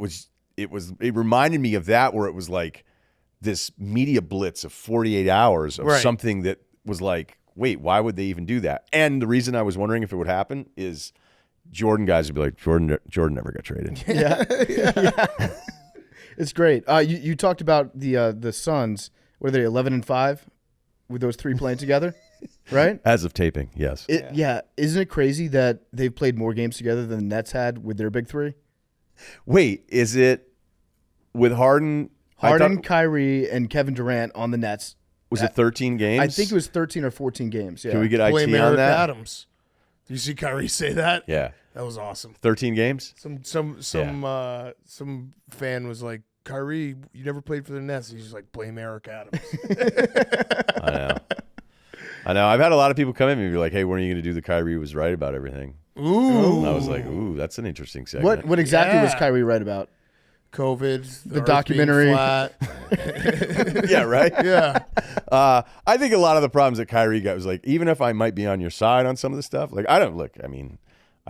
reminded me of that, where it was like this media blitz of 48 hours of something that was like, wait, why would they even do that? And the reason I was wondering if it would happen is Jordan guys would be like, Jordan never got traded. Yeah. It's great. You talked about the Suns. Were they 11-5 with those 3 playing together? Right? As of taping, yes. Yeah. Isn't it crazy that they've played more games together than the Nets had with their big 3? Wait, is it with Harden? Kyrie, and Kevin Durant on the Nets. Was it 13 games? I think it was 13 or 14 games. Yeah. Can we get IT Blame on Eric that? Adams. Did you see Kyrie say that? Yeah. That was awesome. 13 games? Some fan was like, Kyrie, you never played for the Nets. He's just like, blame Eric Adams. I know. I've had a lot of people come in and be like, hey, when are you going to do the Kyrie was right about everything? Ooh. And I was like, ooh, that's an interesting segment. What exactly was Kyrie right about? COVID, the documentary. Yeah, right? Yeah. I think a lot of the problems that Kyrie got was like, even if I might be on your side on some of the stuff, like, I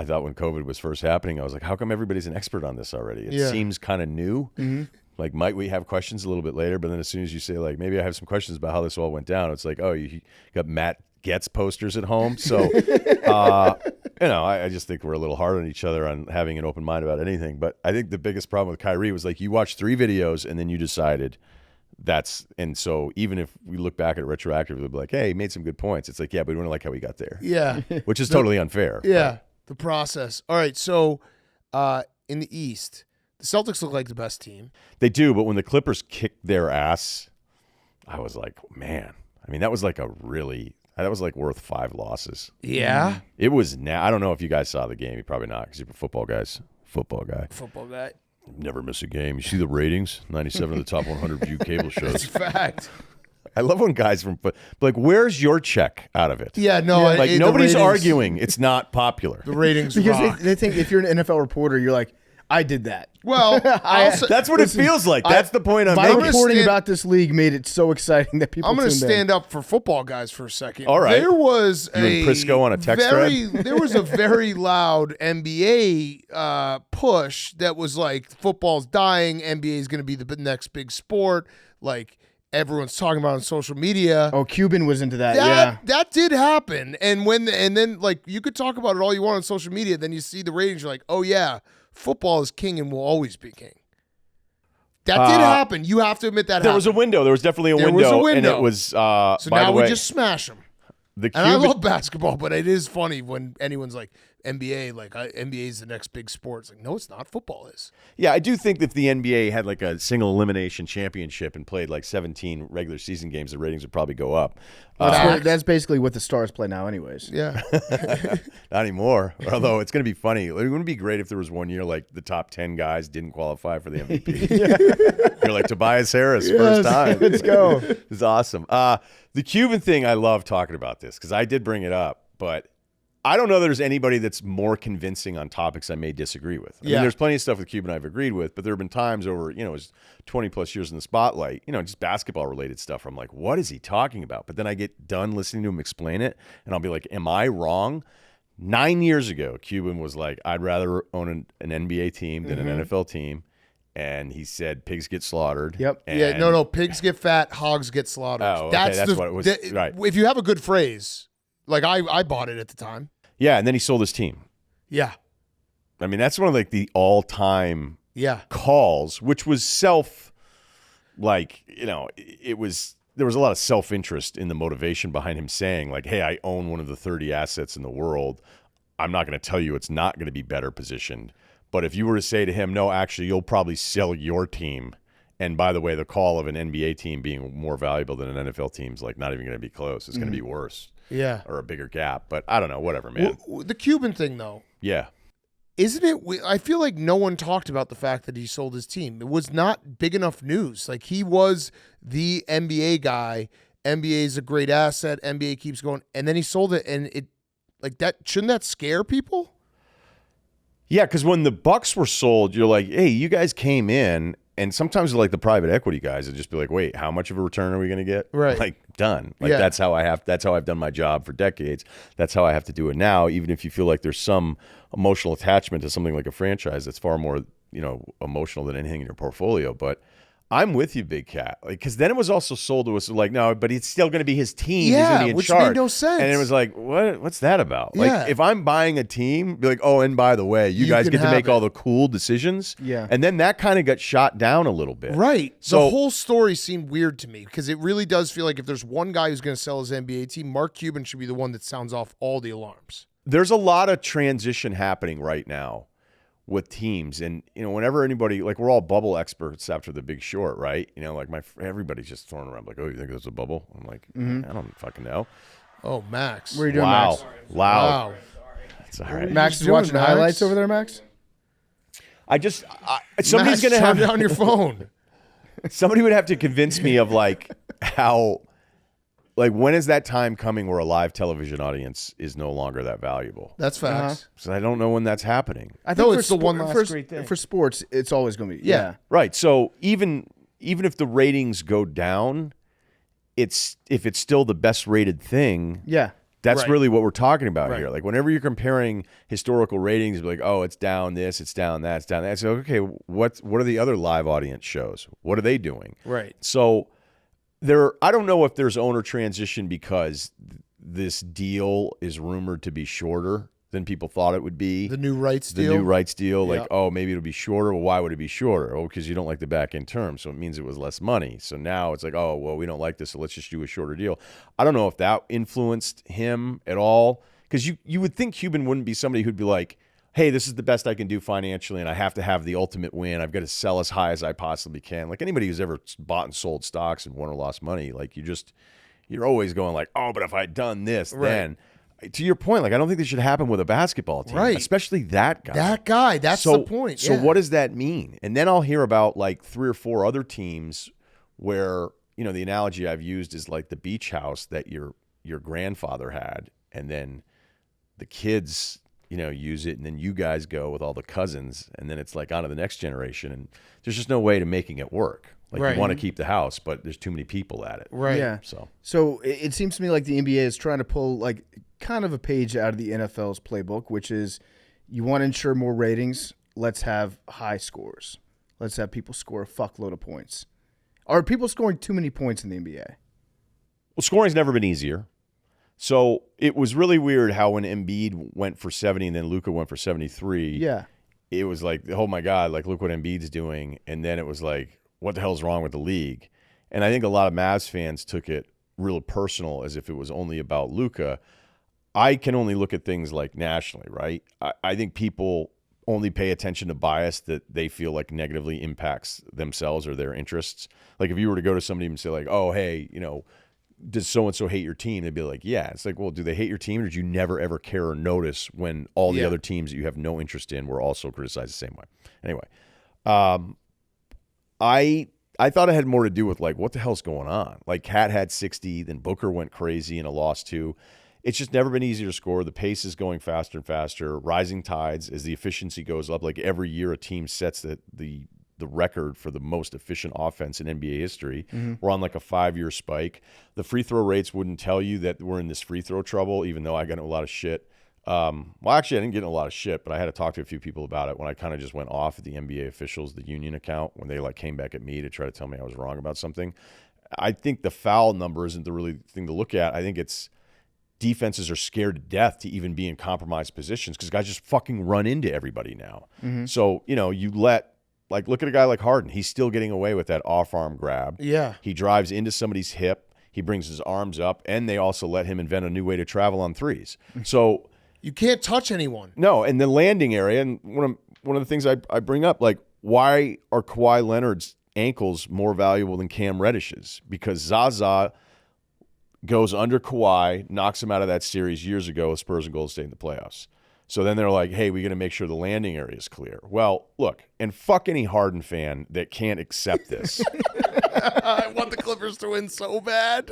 thought when COVID was first happening, I was like, how come everybody's an expert on this already? It seems kind of new. Mm-hmm. Like, might we have questions a little bit later? But then as soon as you say, like, maybe I have some questions about how this all went down, it's like, oh, you got Matt gets posters at home. So, I just think we're a little hard on each other on having an open mind about anything. But I think the biggest problem with Kyrie was like you watched 3 videos and then you decided and so even if we look back at it retroactively, we'll be like, hey, he made some good points. It's like, yeah, but we don't like how he got there. Yeah. Which is totally unfair. Yeah. The process. All right. So in the East, the Celtics look like the best team. They do, but when the Clippers kicked their ass, I was like, man. I mean, that was like worth 5 losses. Yeah. It was I don't know if you guys saw the game. You probably not because you're football guys. Football guy. Never miss a game. You see the ratings? 97 of the top 100 viewed cable shows. That's a fact. I love when guys like, where's your check out of it? Yeah, no. Like nobody's arguing. It's not popular. The ratings because rock. they think if you're an NFL reporter, you're like, I did that. Well, that's what it feels like. That's the point I'm my making. reporting about this league made it so exciting that people. I'm going to tuned stand in. up for football guys for a second. All right. There was You and Prisco on a text thread? There was a very loud NBA push that was like, football's dying. NBA is going to be the next big sport. Like, everyone's talking about it on social media. Oh, Cuban was into that. That did happen. And then like you could talk about it all you want on social media, then you see the ratings, you're like, oh yeah, football is king and will always be king. That did happen. You have to admit that There happened. was a window. There was definitely a window. Was a window. And it was so by now the we way, just smash them. the And I Cuban, love basketball, but it is funny when anyone's like, NBA, like NBA is the next big sport. It's like, no, it's not. Football is. Yeah, I do think that if the NBA had like a single elimination championship and played like 17 regular season games, the ratings would probably go up. That's basically what the Stars play now, anyways. Yeah. Not anymore. Although it's going to be funny. It wouldn't be great if there was one year like the top 10 guys didn't qualify for the MVP. You're like Tobias Harris, first time. Let's go. It's awesome. The Cuban thing, I love talking about this because I did bring it up, but I don't know there's anybody that's more convincing on topics I may disagree with. I mean, there's plenty of stuff with Cuban I've agreed with, but there have been times over, his 20 plus years in the spotlight, just basketball related stuff. I'm like, what is he talking about? But then I get done listening to him explain it and I'll be like, am I wrong? 9 years ago, Cuban was like, I'd rather own an NBA team than an NFL team. And he said pigs get slaughtered. Yep. Yeah, no, pigs get fat, hogs get slaughtered. Oh, okay, that's what it was. Right. If you have a good phrase, like I bought it at the time. Yeah, and then he sold his team. Yeah. I mean, that's one of like the all-time calls, which was it was there was a lot of self-interest in the motivation behind him saying like, hey, I own one of the 30 assets in the world. I'm not going to tell you it's not going to be better positioned. But if you were to say to him, no, actually, you'll probably sell your team. And by the way, the call of an NBA team being more valuable than an NFL team is like not even going to be close. It's going to be worse. Yeah. Or a bigger gap. But I don't know. Whatever, man. The Cuban thing, though. Yeah. Isn't it? I feel like no one talked about the fact that he sold his team. It was not big enough news. Like, he was the NBA guy. NBA is a great asset. NBA keeps going. And then he sold it. And it, like, that, shouldn't that scare people? Yeah, because when the Bucks were sold, you're like, hey, you guys came in. And sometimes like the private equity guys would just be like, wait, how much of a return are we going to get? Right. Like, done. Like, that's how I've done my job for decades. That's how I have to do it now, even if you feel like there's some emotional attachment to something like a franchise that's far more, emotional than anything in your portfolio. But I'm with you, Big Cat. Like, because then it was also sold to us like, no, but it's still going to be his team. Yeah, He's going to be in which charge. made no sense. And it was like, what's that about? Yeah. Like, if I'm buying a team, be like, oh, and by the way, you guys can get to have make it. all the cool decisions. Yeah. And then that kind of got shot down a little bit. Right. So the whole story seemed weird to me because it really does feel like if there's one guy who's going to sell his NBA team, Mark Cuban should be the one that sounds off all the alarms. there's a lot of transition happening right now with teams, and whenever anybody, like, we're all bubble experts after The Big Short, right? Like everybody's just throwing around like, oh, you think there's a bubble? I'm like, I don't fucking know. Oh, Max, What are you doing, Wow, Max? loud. Wow. It's all right. Max is doing, watching Max? highlights over there, Max. Somebody's Max, gonna turn have down your phone. somebody would have to convince me of like how, like, when is that time coming where a live television audience is no longer that valuable? That's facts. So I don't know when that's happening. I No, think it's the one last great thing. for sports. It's always going to be Yeah. Right. So even if the ratings go down, if it's still the best rated thing, yeah. that's Right. really what we're talking about Right. here. Like, whenever you're comparing historical ratings, you're like, oh, it's down this, it's down that, it's down that. So, okay, what are the other live audience shows? What are they doing? Right. So I don't know if there's owner transition because this deal is rumored to be shorter than people thought it would be. The new rights The deal. new rights deal. Yeah. Like, oh, maybe it'll be shorter. Well, why would it be shorter? Oh, because you don't like the back end term. So it means it was less money. So now it's like, oh, well, we don't like this, so let's just do a shorter deal. I don't know if that influenced him at all. Because you would think Cuban wouldn't be somebody who'd be like, hey, this is the best I can do financially, and I have to have the ultimate win. I've got to sell as high as I possibly can. Like anybody who's ever bought and sold stocks and won or lost money, like you're always going like, oh, but if I'd done this, then. To your point, like I don't think this should happen with a basketball team, Right. especially that guy. That guy. That's the point. So yeah. what does that mean? And then I'll hear about like 3 or 4 other teams where, the analogy I've used is like the beach house that your grandfather had, and then the kids, use it, and then you guys go with all the cousins, and then it's like on to the next generation, and there's just no way to making it work. Like Right. you want to keep the house, but there's too many people at it. Right. Yeah. So it seems to me like the NBA is trying to pull like kind of a page out of the NFL's playbook, which is you want to ensure more ratings. Let's have high scores. Let's have people score a fuckload of points. Are people scoring too many points in the NBA? Well, scoring's never been easier. So it was really weird how when Embiid went for 70 and then Luka went for 73, Yeah. it was like, oh my God, like look what Embiid's doing. And then it was like, what the hell's wrong with the league? And I think a lot of Mavs fans took it real personal as if it was only about Luka. I can only look at things like nationally, right? I think people only pay attention to bias that they feel like negatively impacts themselves or their interests. Like if you were to go to somebody and say like, oh, hey, does so-and-so hate your team? They'd be like, yeah. It's like, well, do they hate your team, or did you never, ever care or notice when all the other teams that you have no interest in were also criticized the same way? Anyway, I thought it had more to do with, like, what the hell's going on? Like, Cat had 60, then Booker went crazy in a loss too. It's just never been easier to score. The pace is going faster and faster. Rising tides as the efficiency goes up. Like, every year a team sets the record for the most efficient offense in NBA history. Mm-hmm. We're on like a 5-year spike. The free throw rates wouldn't tell you that we're in this free throw trouble, even though I got in a lot of shit. Well, actually, I didn't get in a lot of shit, but I had to talk to a few people about it when I kind of just went off at the NBA officials, the union account, when they like came back at me to try to tell me I was wrong about something. I think the foul number isn't the really thing to look at. I think it's defenses are scared to death to even be in compromised positions because guys just fucking run into everybody now. Mm-hmm. So, you look at a guy like Harden. He's still getting away with that off-arm grab. Yeah. He drives into somebody's hip. He brings his arms up, and they also let him invent a new way to travel on threes. So You can't touch anyone. no, and the landing area, and one of the things I bring up, like, why are Kawhi Leonard's ankles more valuable than Cam Reddish's? Because Zaza goes under Kawhi, knocks him out of that series years ago with Spurs and Golden State in the playoffs. So then they're like, hey, we got to make sure the landing area is clear. Well, look, and fuck any Harden fan that can't accept this. I want the Clippers to win so bad.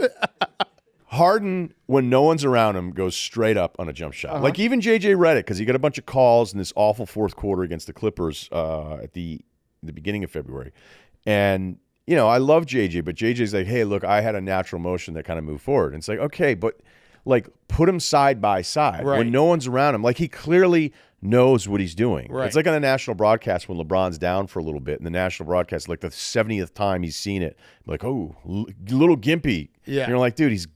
Harden, when no one's around him, goes straight up on a jump shot. Like even JJ Redick, because he got a bunch of calls in this awful fourth quarter against the Clippers at the beginning of February. And, I love JJ, but JJ's like, hey, look, I had a natural motion that kind of moved forward. And it's like, okay, but like put him side by side Right. when no one's around him. Like he clearly knows what he's doing. Right. It's like on the national broadcast when LeBron's down for a little bit, and the national broadcast, like the 70th time he's seen it, like, oh, little gimpy. Yeah. And you're like, dude, he's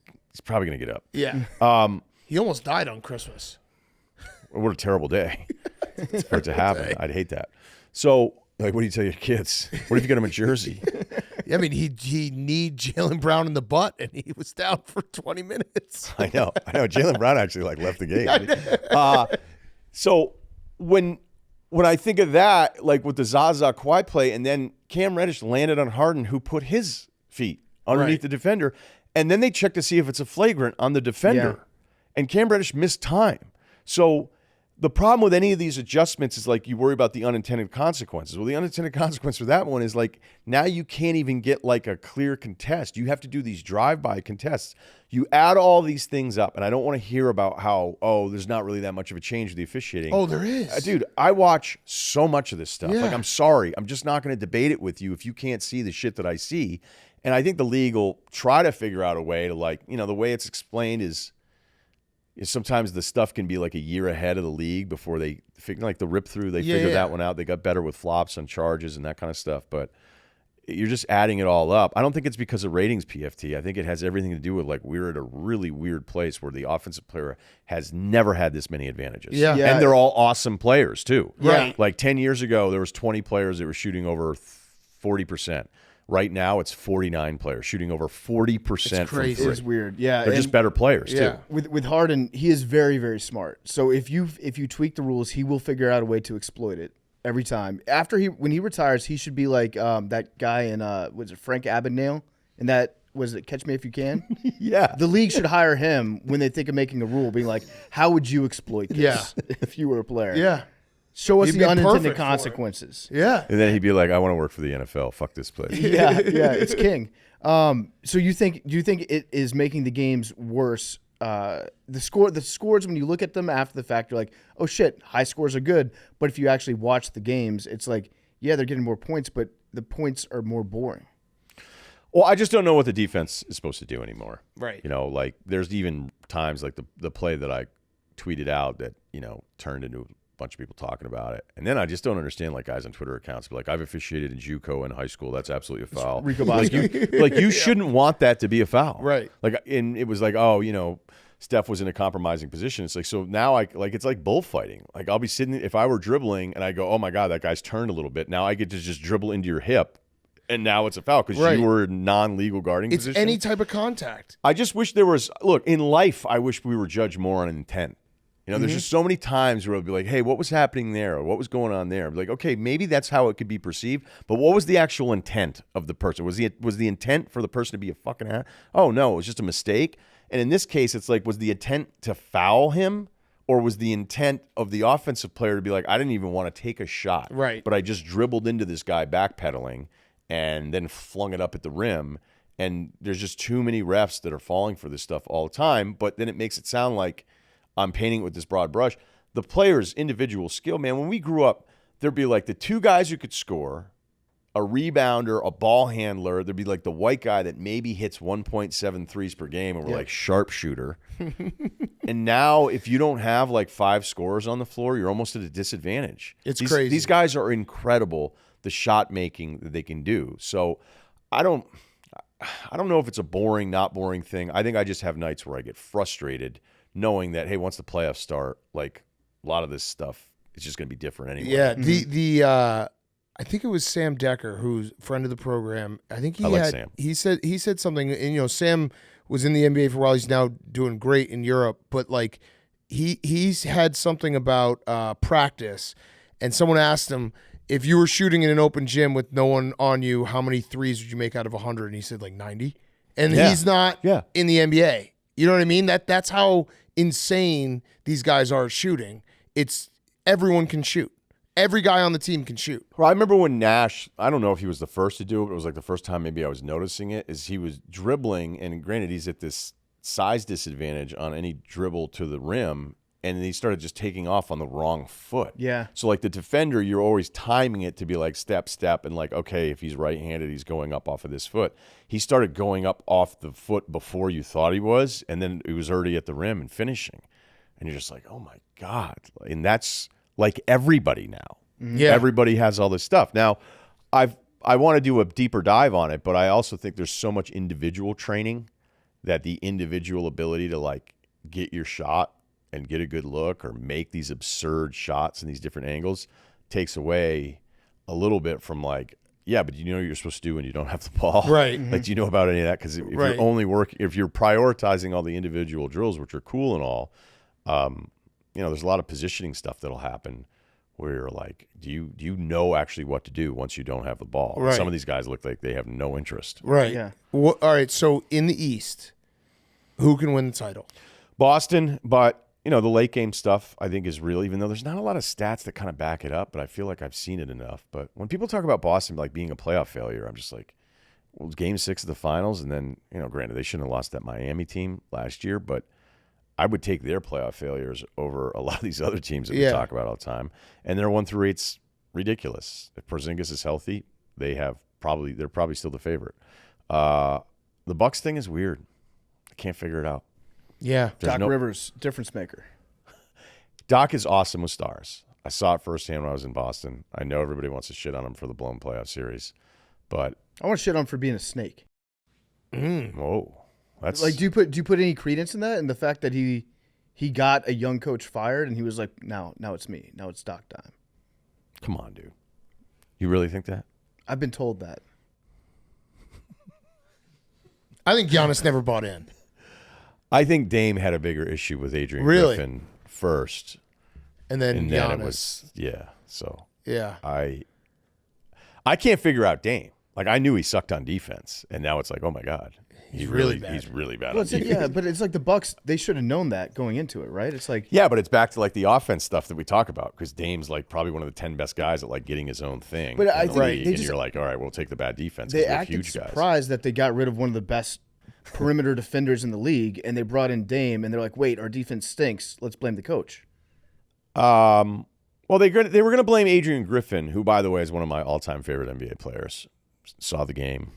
probably going to get up. Yeah. He almost died on Christmas. What a terrible day for it to happen. I'd hate that. So, like, what do you tell your kids? What if you get him a jersey? I mean, he kneed Jaylen Brown in the butt, and he was down for 20 minutes. I know. Jaylen Brown actually like left the game. So when I think of that, like with the Zaza Kawhi play, and then Cam Reddish landed on Harden, who put his feet underneath the defender, and then they check to see if it's a flagrant on the defender, and Cam Reddish missed time. So the problem with any of these adjustments is like you worry about the unintended consequences. Well, the unintended consequence for that one is like now you can't even get like a clear contest. You have to do these drive-by contests. You add all these things up, and I don't want to hear about how, there's not really that much of a change with the officiating. Oh, there is. Dude, I watch so much of this stuff. Yeah. Like, I'm sorry. I'm just not going to debate it with you if you can't see the shit that I see. And I think the league will try to figure out a way to, like, the way it's explained is sometimes the stuff can be like a year ahead of the league before they figure, like the rip through, they figure that one out. They got better with flops on charges and that kind of stuff. But you're just adding it all up. I don't think it's because of ratings, PFT. I think it has everything to do with like we're at a really weird place where the offensive player has never had this many advantages. Yeah. And they're all awesome players too. Right. Like 10 years ago, there was 20 players that were shooting over 40%. Right now, it's 49 players shooting over 40% from crazy. three. It's weird. Yeah. They're just better players Yeah. too. With Harden, he is very, very smart. So if you tweak the rules, he will figure out a way to exploit it every time. When he retires, he should be like that guy in was it Frank Abagnale? And that was it Catch Me If You Can? Yeah. The league should hire him when they think of making a rule, being like, how would you exploit this if you were a player? Yeah. Show us He'd the be unintended perfect for it. consequences. Yeah. And then he'd be like, I want to work for the NFL. Fuck this place. Yeah, it's king. So do you think it is making the games worse? The scores when you look at them after the fact, you're like, oh shit, high scores are good. But if you actually watch the games, it's like, yeah, they're getting more points, but the points are more boring. Well, I just don't know what the defense is supposed to do anymore. Right. You know, like there's even times like the play that I tweeted out that, turned into a bunch of people talking about it. And then I just don't understand like guys on Twitter accounts be like, I've officiated in JUCO in high school. That's absolutely a foul. Rico Like you shouldn't want that to be a foul. Right. Like, and it was like, oh, Steph was in a compromising position. It's like, so now it's like bullfighting. Like I'll be sitting, if I were dribbling and I go, oh my God, that guy's turned a little bit. Now I get to just dribble into your hip. And now it's a foul because Right. you were in non-legal guarding It's position. any type of contact. I just wish there was, look, in life, I wish we were judged more on intent. There's just so many times where it'll be like, hey, what was happening there? Or what was going on there? Like, okay, maybe that's how it could be perceived, but what was the actual intent of the person? Was the intent for the person to be a fucking ass? Oh, no, it was just a mistake. And in this case, it's like, was the intent to foul him? Or was the intent of the offensive player to be like, I didn't even want to take a shot. Right. But I just dribbled into this guy backpedaling and then flung it up at the rim. And there's just too many refs that are falling for this stuff all the time. But then it makes it sound like I'm painting it with this broad brush. The player's individual skill, man, when we grew up, there'd be like the two guys who could score, a rebounder, a ball handler. There'd be like the white guy that maybe hits 1.7 threes per game, and we're like sharpshooter. And now if you don't have like 5 scorers on the floor, you're almost at a disadvantage. It's crazy. These guys are incredible, the shot making that they can do. So I don't know if it's a boring, not boring thing. I think I just have nights where I get frustrated knowing that, hey, once the playoffs start, like a lot of this stuff is just going to be different anyway. Yeah. The I think it was Sam Decker, who's a friend of the program. I think I like Sam. He said something, and Sam was in the NBA for a while. He's now doing great in Europe, but like he's had something about practice, and someone asked him, if you were shooting in an open gym with no one on you, how many threes would you make out of 100? And he said like 90. And he's not in the NBA. You know what I mean? That's how insane these guys are shooting. It's everyone can shoot. Every guy on the team can shoot. Well, I remember when Nash, I don't know if he was the first to do it, but it was like the first time maybe I was noticing it, is he was dribbling, and granted he's at this size disadvantage on any dribble to the rim, and he started just taking off on the wrong foot. Yeah. So like the defender, you're always timing it to be like step, and like, okay, if he's right-handed, he's going up off of this foot. He started going up off the foot before you thought he was, and then he was already at the rim and finishing. And you're just like, oh my God. And that's like everybody now. Yeah. Everybody has all this stuff. Now, I want to do a deeper dive on it, but I also think there's so much individual training that the individual ability to like get your shot and get a good look or make these absurd shots in these different angles takes away a little bit from like, yeah, but you know what you're supposed to do when you don't have the ball. Right. Like, do you know about any of that? Because if Right. you're only working, if you're prioritizing all the individual drills, which are cool and all, there's a lot of positioning stuff that'll happen where you're like, do you know actually what to do once you don't have the ball? Right. Some of these guys look like they have no interest. Right. Yeah. All right. So in the East, who can win the title? Boston, but the late game stuff I think is real, even though there's not a lot of stats that kind of back it up, but I feel like I've seen it enough. But when people talk about Boston like being a playoff failure, I'm just like, well, game 6 of the finals, and then, granted, they shouldn't have lost that Miami team last year, but I would take their playoff failures over a lot of these other teams that we talk about all the time. And their 1-8's ridiculous. If Porzingis is healthy, they're probably still the favorite. The Bucks thing is weird. I can't figure it out. Yeah. Doc Rivers, difference maker. Doc is awesome with stars. I saw it firsthand when I was in Boston. I know everybody wants to shit on him for the blown playoff series, but I want to shit on him for being a snake. Whoa. That's Like, do you put any credence in that? And the fact that he got a young coach fired and he was like, now it's me. Now it's doc time. Come on, dude. You really think that? I've been told that. I think Giannis never bought in. I think Dame had a bigger issue with Adrian Really? Griffin first. And then Giannis. It was, yeah. So Yeah. I can't figure out Dame. Like, I knew he sucked on defense, and now it's like, oh my God. He's really bad. He's really bad Well, on defense. yeah, but it's like the Bucks, they should have known that going into it, right? It's like, Yeah, but it's back to like the offense stuff that we talk about, because Dame's like probably one of the 10 best guys at like getting his own thing. But in I the think league, they and just- you're like, all right, we'll take the bad defense. 'cause they we're acted huge guys. surprised that they got rid of one of the best perimeter defenders in the league, and they brought in Dame, and they're like, wait, our defense stinks. Let's blame the coach. Well, they were going to blame Adrian Griffin, who, by the way, is one of my all-time favorite NBA players. Saw the game,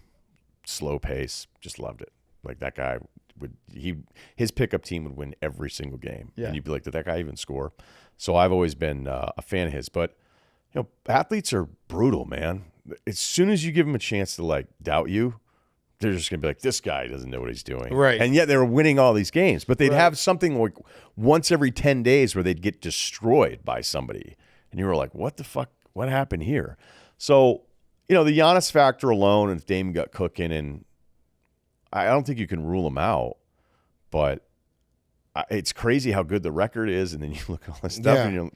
slow pace, just loved it. Like, that guy his pickup team would win every single game, Yeah. and you'd be like, did that guy even score? So I've always been a fan of his. But athletes are brutal, man. As soon as you give them a chance to like doubt you, they're just gonna be like, this guy doesn't know what he's doing, Right. And yet they were winning all these games, but they'd have something like once every 10 days where they'd get destroyed by somebody, and you were like, what the fuck? What happened here? So the Giannis factor alone, and if Dame got cooking, and I don't think you can rule him out, but it's crazy how good the record is. And then you look at all this stuff, and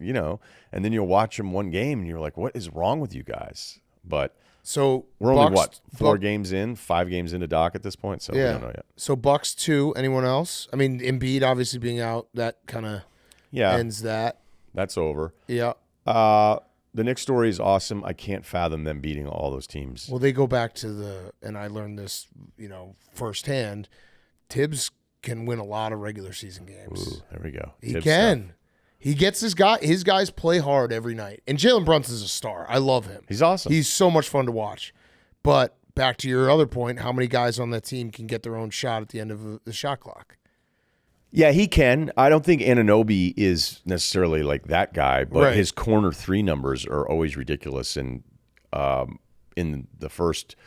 and then you'll watch him one game, and you're like, what is wrong with you guys? But So we're only Bucks- 5 games into Doc at this point, so we don't know yet. So Bucks 2. Anyone else? I mean, Embiid obviously being out, that kind of ends that. That's over. Yeah. The Knicks story is awesome. I can't fathom them beating all those teams. Well, they go back to and I learned this, firsthand. Tibbs can win a lot of regular season games. Ooh, there we go. He Tibbs can. stuff. He gets his guys play hard every night. And Jalen Brunson's a star. I love him. He's awesome. He's so much fun to watch. But back to your other point, how many guys on that team can get their own shot at the end of the shot clock? Yeah, he can. I don't think Anunoby is necessarily like that guy, but Right. his corner 3 numbers are always ridiculous. And in the first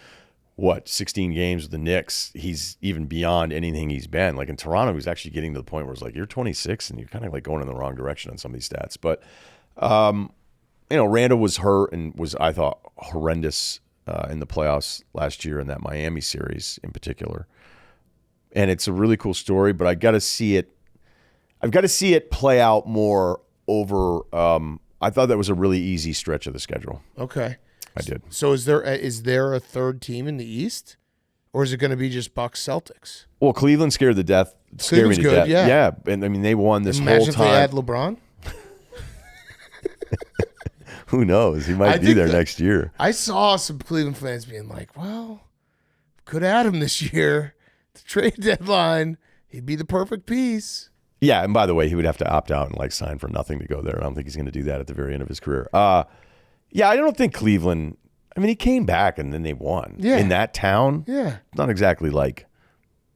16 games with the Knicks, he's even beyond anything he's been. Like in Toronto, he's actually getting to the point where it's like, you're 26 and you're kind of like going in the wrong direction on some of these stats. But Randall was hurt and was, I thought, horrendous in the playoffs last year in that Miami series in particular. And it's a really cool story, but I got to see it. I've got to see it play out more over. I thought that was a really easy stretch of the schedule. Okay. I did. So is there a third team in the East? Or is it going to be just Bucks Celtics? Well, Cleveland scared me to death. good, yeah. Yeah, and I mean they won this Imagine whole if they time. had LeBron. Who knows? He might be there next year. I saw some Cleveland fans being like, well, could add him this year. The trade deadline, he'd be the perfect piece. Yeah, and by the way, he would have to opt out and like sign for nothing to go there. I don't think he's going to do that at the very end of his career. Yeah, I don't think Cleveland. I mean, he came back and then they won. Yeah. In that town. Yeah. Not exactly like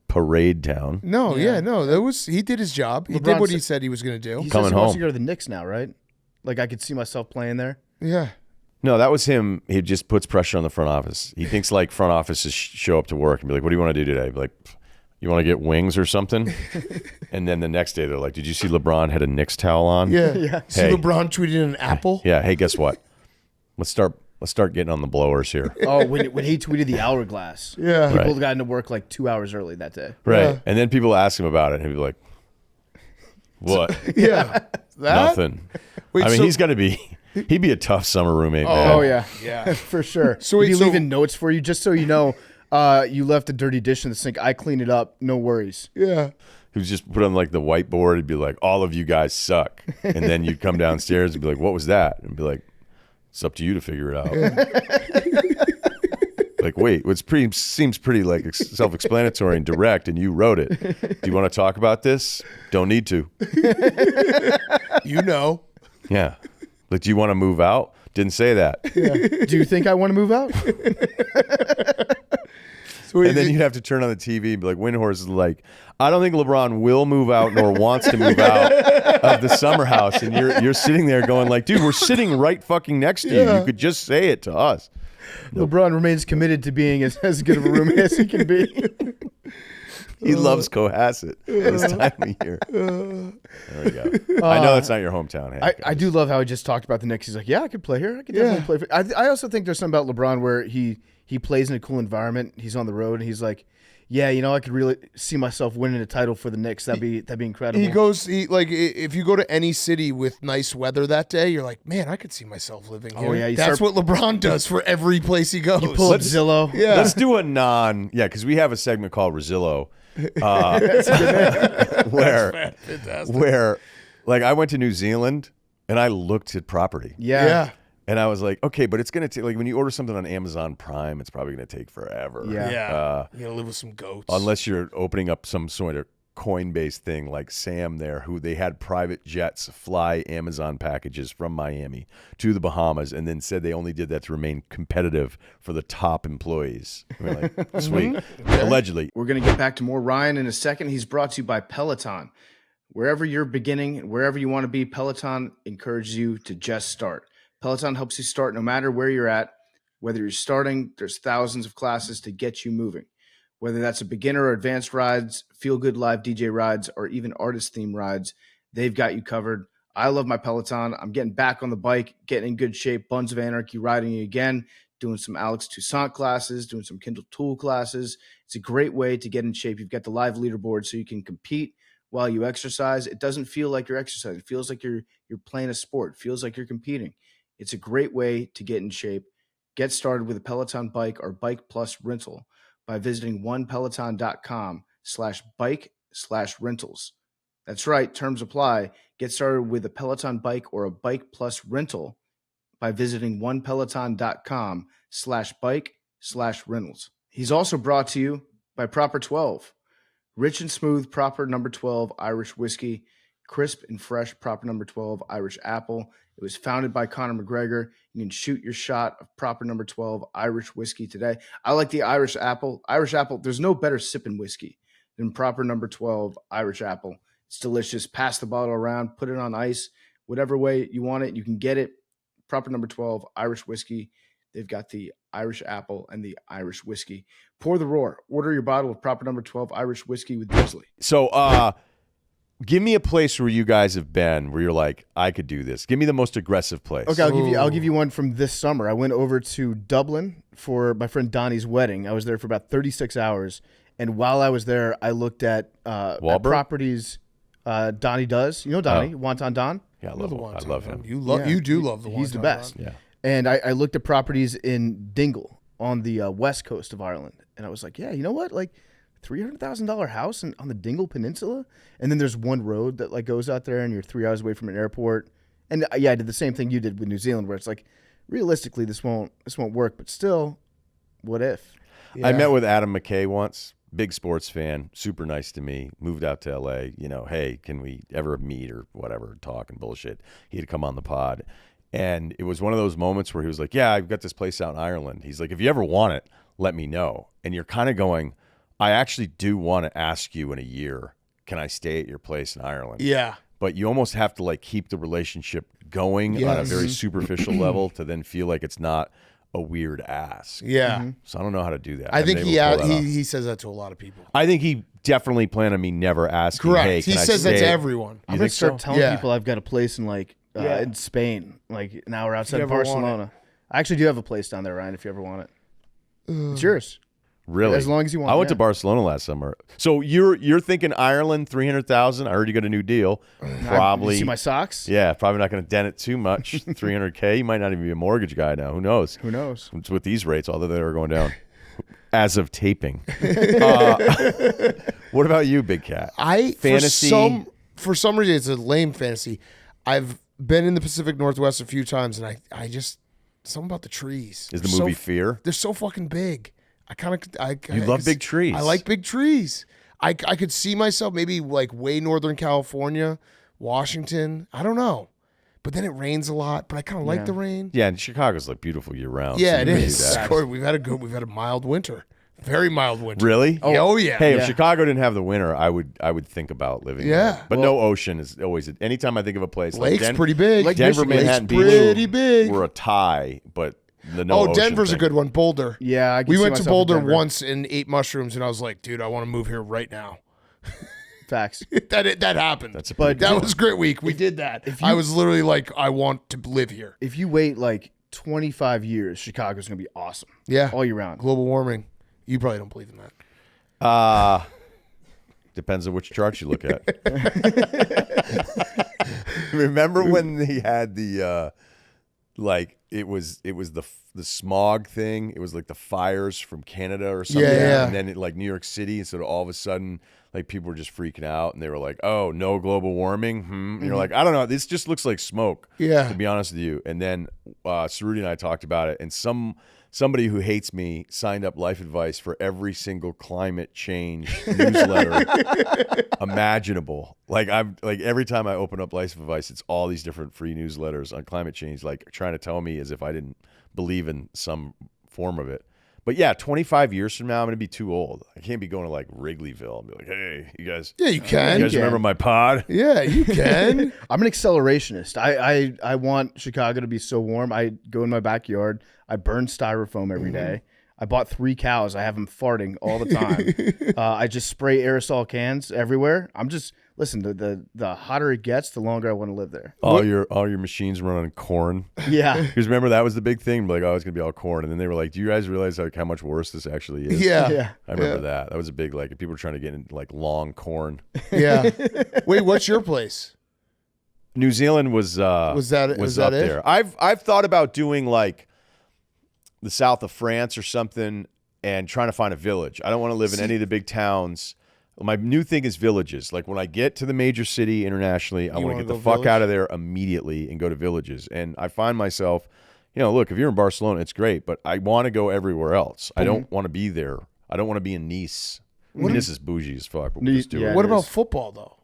parade town. No, he did his job. He LeBron did what he said- said he was going to do. He Coming says he wants to home. go to the Knicks now, right? Like, I could see myself playing there. Yeah. No, that was him. He just puts pressure on the front office. He thinks like front offices show up to work and be like, what do you want to do today? Be like, you want to get wings or something? And then the next day they're like, did you see LeBron had a Knicks towel on? Yeah. See Hey. LeBron tweeted an apple? Yeah. Hey, guess what? Let's start getting on the blowers here. Oh, when he tweeted the hourglass. Yeah. People Right. got into work like 2 hours early that day. Right. Yeah. And then people ask him about it and he'd be like, what? Yeah. Nothing. Wait, I mean, so- he'd be a tough summer roommate, man. Oh, yeah. For sure. So He'd wait, be so- leaving notes for you just so you know you left a dirty dish in the sink. I clean it up. No worries. Yeah. He was just put on like the whiteboard. He'd be like, all of you guys suck. And then you'd come downstairs and be like, what was that? And be like, it's up to you to figure it out. Like, wait, seems pretty like self-explanatory and direct, and you wrote it. Do you want to talk about this? Don't need to. You know. Yeah. Like, do you want to move out? Didn't say that. Do you think I want to move out? So And then you'd have to turn on the TV and be like, Windhorse is like, I don't think LeBron will move out nor wants to move out of the summer house. And you're sitting there going like, dude, we're sitting right fucking next to you. You could just say it to us. LeBron remains committed to being as good of a roommate as he can be. He loves Cohasset this time of year. There we go. I know that's not your hometown, Hank. I do love how he just talked about the Knicks. He's like, yeah, I could play here. I could definitely play. I also think there's something about LeBron where he plays in a cool environment. He's on the road, and he's like, yeah, I could really see myself winning a title for the Knicks. That'd be incredible. If you go to any city with nice weather that day, you're like, man, I could see myself living here. Oh, yeah, that's what LeBron does for every place he goes. You pull up Zillow. Yeah. Let's do a because we have a segment called Russillo, where like I went to New Zealand and I looked at property. Yeah. And I was like, okay, but it's going to take, like when you order something on Amazon Prime, it's probably going to take forever. Yeah. You're going to live with some goats. Unless you're opening up some sort of Coinbase thing like Sam there, who they had private jets fly Amazon packages from Miami to the Bahamas and then said they only did that to remain competitive for the top employees. We're like, sweet. Allegedly. We're going to get back to more Ryan in a second. He's brought to you by Peloton. Wherever you're beginning, wherever you want to be, Peloton encourages you to just start. Peloton helps you start no matter where you're at. Whether you're starting, there's thousands of classes to get you moving. Whether that's a beginner or advanced rides, feel-good live DJ rides, or even artist-themed rides, they've got you covered. I love my Peloton. I'm getting back on the bike, getting in good shape, Buns of Anarchy riding again, doing some Alex Toussaint classes, doing some Kindle Tool classes. It's a great way to get in shape. You've got the live leaderboard so you can compete while you exercise. It doesn't feel like you're exercising. It feels like you're playing a sport. It feels like you're competing. It's a great way to get in shape. Get started with a Peloton bike or Bike Plus rental by visiting onepeloton.com/bike/rentals. That's right. Terms apply. Get started with a Peloton bike or a Bike Plus rental by visiting onepeloton.com/bike/rentals. He's also brought to you by Proper 12. Rich and smooth Proper No. 12 Irish whiskey. Crisp and fresh Proper No. 12 Irish apple. It was founded by Conor McGregor. You can shoot your shot of Proper No. 12 Irish whiskey today. I like the Irish apple. Irish apple, there's no better sipping whiskey than Proper No. 12 Irish apple. It's delicious. Pass the bottle around, put it on ice, whatever way you want it, you can get it. Proper No. 12 Irish whiskey. They've got the Irish apple and the Irish whiskey. Pour the roar. Order your bottle of Proper No. 12 Irish whiskey with Drizzly. So, give me a place where you guys have been where you're like, I could do this. Give me the most aggressive place. Okay, I'll give you one from this summer. I went over to Dublin for my friend Donnie's wedding. I was there for about 36 hours, and while I was there, I looked at properties Donnie does. You know Donnie, Wonton Don? Yeah, I love him. I love him. You do love the Wonton. He's the best. Yeah. And I looked at properties in Dingle on the west coast of Ireland, and I was like, yeah, you know what? Like, $300,000 house on the Dingle Peninsula, and then there's one road that like goes out there, and you're 3 hours away from an airport. And I did the same thing you did with New Zealand, where it's like, realistically, this won't work, but still, what if? Yeah. I met with Adam McKay once, big sports fan, super nice to me. Moved out to LA. Hey, can we ever meet or whatever, talk and bullshit? He had come on the pod, and it was one of those moments where he was like, "Yeah, I've got this place out in Ireland." He's like, "If you ever want it, let me know." And you're kind of going, I actually do want to ask you in a year, can I stay at your place in Ireland? Yeah. But you almost have to like keep the relationship going on a very superficial level to then feel like it's not a weird ask. Yeah. Mm-hmm. So I don't know how to do that. I think he says that to a lot of people. I think he definitely planned on me never asking. Correct. Hey, he can I says that stay? to everyone. I'm going to start telling Yeah. people I've got a place in like in Spain, like an hour outside of ever want Barcelona. I actually do have a place down there, Ryan, if you ever want it. It's yours. Really? As long as you want. I went to Barcelona last summer. So you're thinking Ireland, 300,000. I heard you got a new deal. Probably. You see my socks? Yeah, probably not going to dent it too much. 300K. You might not even be a mortgage guy now. Who knows? Who knows? It's with these rates, although they were going down as of taping. What about you, Big Cat? Fantasy. For some reason, it's a lame fantasy. I've been in the Pacific Northwest a few times, and I just something about the trees. Is the movie Fear? They're so fucking big. You love big trees. I like big trees. I could see myself maybe like way Northern California, Washington. I don't know. But then it rains a lot, but I kind of like the rain. Yeah, and Chicago's like beautiful year round. Yeah, so it you is. can do that. We've had a mild winter. Very mild winter. Really? Oh yeah. Hey, if Chicago didn't have the winter, I would think about living there. But no ocean is always. Anytime I think of a place, Lake's like pretty big. Denver, Lake's Manhattan Beach, pretty big. We're a tie, but the no ocean Denver's thing. a good one. Boulder. Yeah, I can We see went to myself in Boulder Denver. once and ate mushrooms, and I was like, dude, I want to move here right now. Facts. that happened. That's a But That was a great week. We did that. I was literally like, I want to live here. If you wait like 25 years, Chicago's gonna be awesome. Yeah. all year round. Global warming. You probably don't believe in that. Depends on which chart you look at. Remember when they had the like it was the smog thing? It was like the fires from Canada or something. Yeah. And then like New York City, so all of a sudden like people were just freaking out and they were like, "Oh, no global warming." And you're like, "I don't know, this just looks like smoke." Yeah. To be honest with you. And then Cerruti and I talked about it, and somebody who hates me signed up Life Advice for every single climate change newsletter imaginable. Like every time I open up Life Advice, it's all these different free newsletters on climate change, like trying to tell me as if I didn't believe in some form of it. But yeah, 25 years from now, I'm going to be too old. I can't be going to like Wrigleyville and be like, "Hey, you guys, Yeah, you can. you guys remember my pod?" Yeah, you can. I'm an accelerationist. I want Chicago to be so warm. I go in my backyard. I burn styrofoam every day. I bought 3 cows. I have them farting all the time. I just spray aerosol cans everywhere. I'm just listen. The hotter it gets, the longer I want to live there. All your machines run on corn. Yeah, Because remember that was the big thing. Like, oh, it's gonna be all corn, and then they were like, "Do you guys realize like how much worse this actually is?" Yeah. yeah. I remember that. That was a big like people were trying to get in like long corn. Yeah. Wait, what's your place? New Zealand was that was that up it? there. I've thought about doing like the south of France or something and trying to find a village. I don't want to live in any of the big towns. My new thing is villages. Like when I get to the major city internationally, I want to wanna get the go fuck village? out of there immediately and go to villages. And I find myself, look, if you're in Barcelona, it's great, but I want to go everywhere else. I don't want to be there. I don't want to be in Nice. I mean, this is bougie as fuck. But we'll just do Yeah. it. What it about is. football though?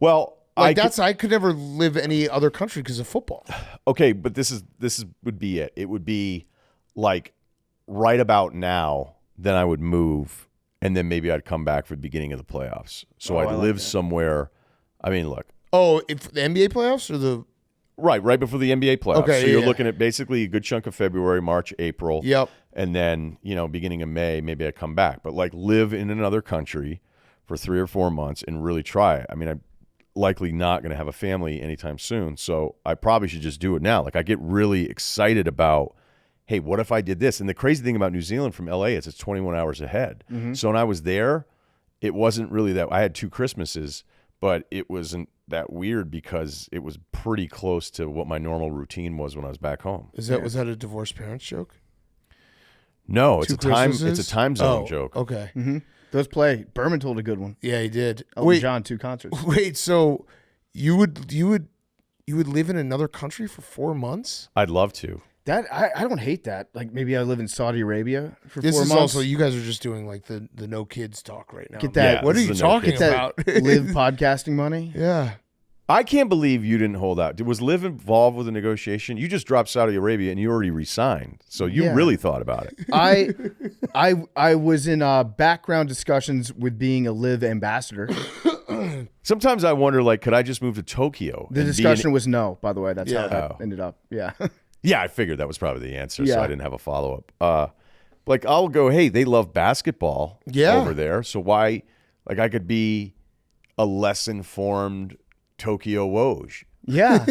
Well, Like I could never live any other country because of football. okay, but this would be it. It would be like right about now, then I would move, and then maybe I'd come back for the beginning of the playoffs. So I'd I like live that. somewhere. I mean, look, Oh, if the NBA playoffs or the right before the NBA playoffs. Okay, so you're yeah. looking at basically a good chunk of February, March, April. Yep. And then, beginning of May, maybe I come back. But like live in another country for 3 or 4 months and really try it. I mean, I'm likely not going to have a family anytime soon. So I probably should just do it now. Like I get really excited about, hey, what if I did this? And the crazy thing about New Zealand from LA is it's 21 hours ahead. So when I was there, it wasn't really that. I had 2 Christmases, but it wasn't that weird because it was pretty close to what my normal routine was when I was back home. was that a divorced parents joke? No, it's 2 a time. It's Christmases? a time zone Oh, joke. Okay. Those play. Berman told a good one. Yeah, he did. Elton Wait, John, 2 concerts. wait. So you would live in another country for 4 months? I'd love to. That I don't hate that. Like maybe I live in Saudi Arabia for This 4 is months. also you guys are just doing like the no kids talk right now. Get that- Yeah, What are this you is the no talking kids. Get about? that live podcasting money. Yeah. I can't believe you didn't hold out. Was Liv involved with the negotiation? You just dropped Saudi Arabia and you already resigned. So you Yeah. really thought about it. I was in background discussions with being a live ambassador. Sometimes I wonder, like, could I just move to Tokyo? The and be discussion was no, by the way. That's how Yeah. that Oh. ended up. Yeah. Yeah, I figured that was probably the answer, so Yeah. I didn't have a follow-up. Like, I'll go, hey, they love basketball Yeah. over there, so why, like, I could be a less informed Tokyo Woj. Yeah.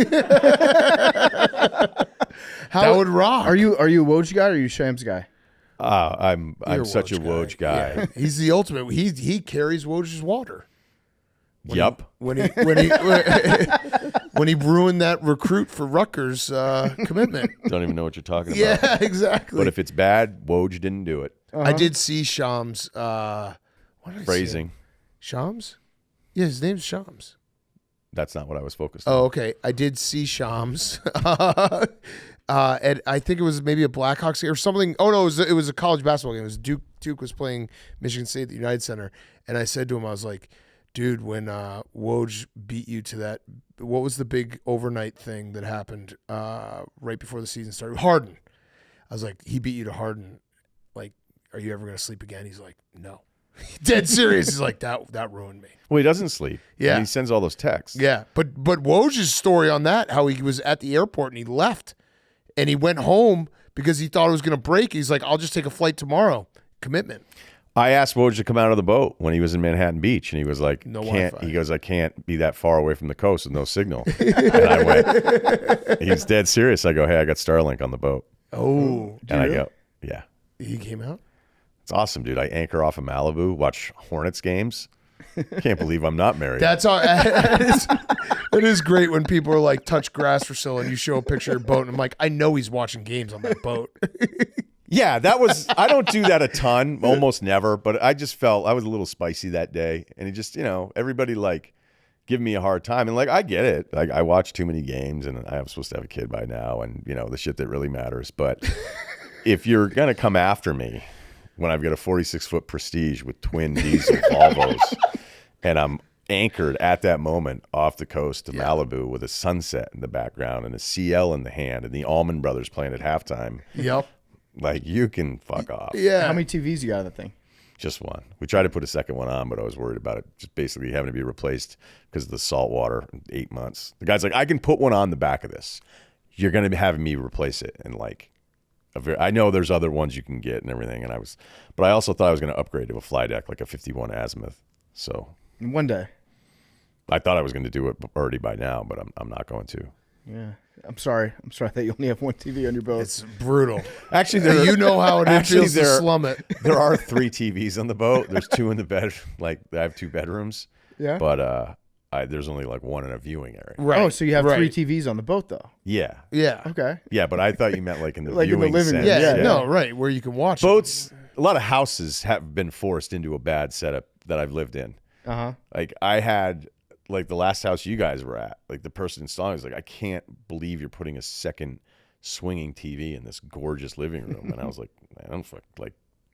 That would rock. Are you a Woj guy or are you a Shams guy? I'm You're such a Woj guy. Yeah. He's the ultimate. He carries Woj's water. Yup. When he when he ruined that recruit for Rutgers commitment. Don't even know what you're talking about. Yeah, exactly. But if it's bad, Woj didn't do it. I did see Shams. What did I see? Phrasing. Shams? Yeah, his name's Shams. That's not what I was focused on. Oh, okay. I did see Shams. And I think it was maybe a Blackhawks game or something. Oh no, it was a college basketball game. It was Duke was playing Michigan State at the United Center, and I said to him, I was like, dude, when Woj beat you to that, what was the big overnight thing that happened right before the season started? Harden. I was like, he beat you to Harden. Like, are you ever gonna sleep again? He's like, no. Dead serious. He's like, that ruined me. Well, he doesn't sleep. Yeah. And he sends all those texts. Yeah, but Woj's story on that, how he was at the airport and he left, and he went home because he thought it was going to break. He's like, I'll just take a flight tomorrow. Commitment. I asked Woj to come out of the boat when he was in Manhattan Beach, and he was like, No can't. Wi-Fi. He goes, I can't be that far away from the coast with no signal. And I went, he's dead serious. I go, hey, I got Starlink on the boat. Oh. And I go, yeah. He came out? It's awesome, dude. I anchor off of Malibu, watch Hornets games. Can't believe I'm not married. That's all. It is great when people are like, touch grass for Scylla, and you show a picture of your boat, and I'm like, I know he's watching games on that boat. Yeah, that was. I don't do that a ton, almost never. But I just felt I was a little spicy that day, and it just, everybody like giving me a hard time, and like I get it. Like I watch too many games, and I'm supposed to have a kid by now, and the shit that really matters. But if you're gonna come after me when I've got a 46-foot Prestige with twin diesel Volvos, and I'm anchored at that moment off the coast of Malibu with a sunset in the background and a CL in the hand, and the Allman Brothers playing at halftime. Yep. Like, you can fuck off. Yeah. How many TVs you got on that thing? Just one. We tried to put a second one on, but I was worried about it just basically having to be replaced because of the salt water in 8 months. The guy's like, I can put one on the back of this. You're going to be having me replace it. And like, I know there's other ones you can get and everything. But I also thought I was going to upgrade to a fly deck, like a 51 azimuth. So One day. I thought I was going to do it already by now, but I'm not going to. Yeah. I'm sorry that you only have one TV on your boat. It's brutal. Actually, you know how it feels to slum it. There are 3 TVs on the boat. There's 2 in the bed. Like, I have 2 bedrooms. Yeah. But there's only like 1 in a viewing area. Right. Oh, so you have 3 TVs on the boat, though? Yeah. Yeah. Okay. Yeah, but I thought you meant like in the Like in the viewing living sense. room. Yeah. No, right. Where you can watch Boats, a lot of houses have been forced into a bad setup that I've lived in. Uh-huh. Like, I had, like, the last house you guys were at, like, the person installing was like, I can't believe you're putting a second swinging TV in this gorgeous living room. And I was like, I don't fuck, like,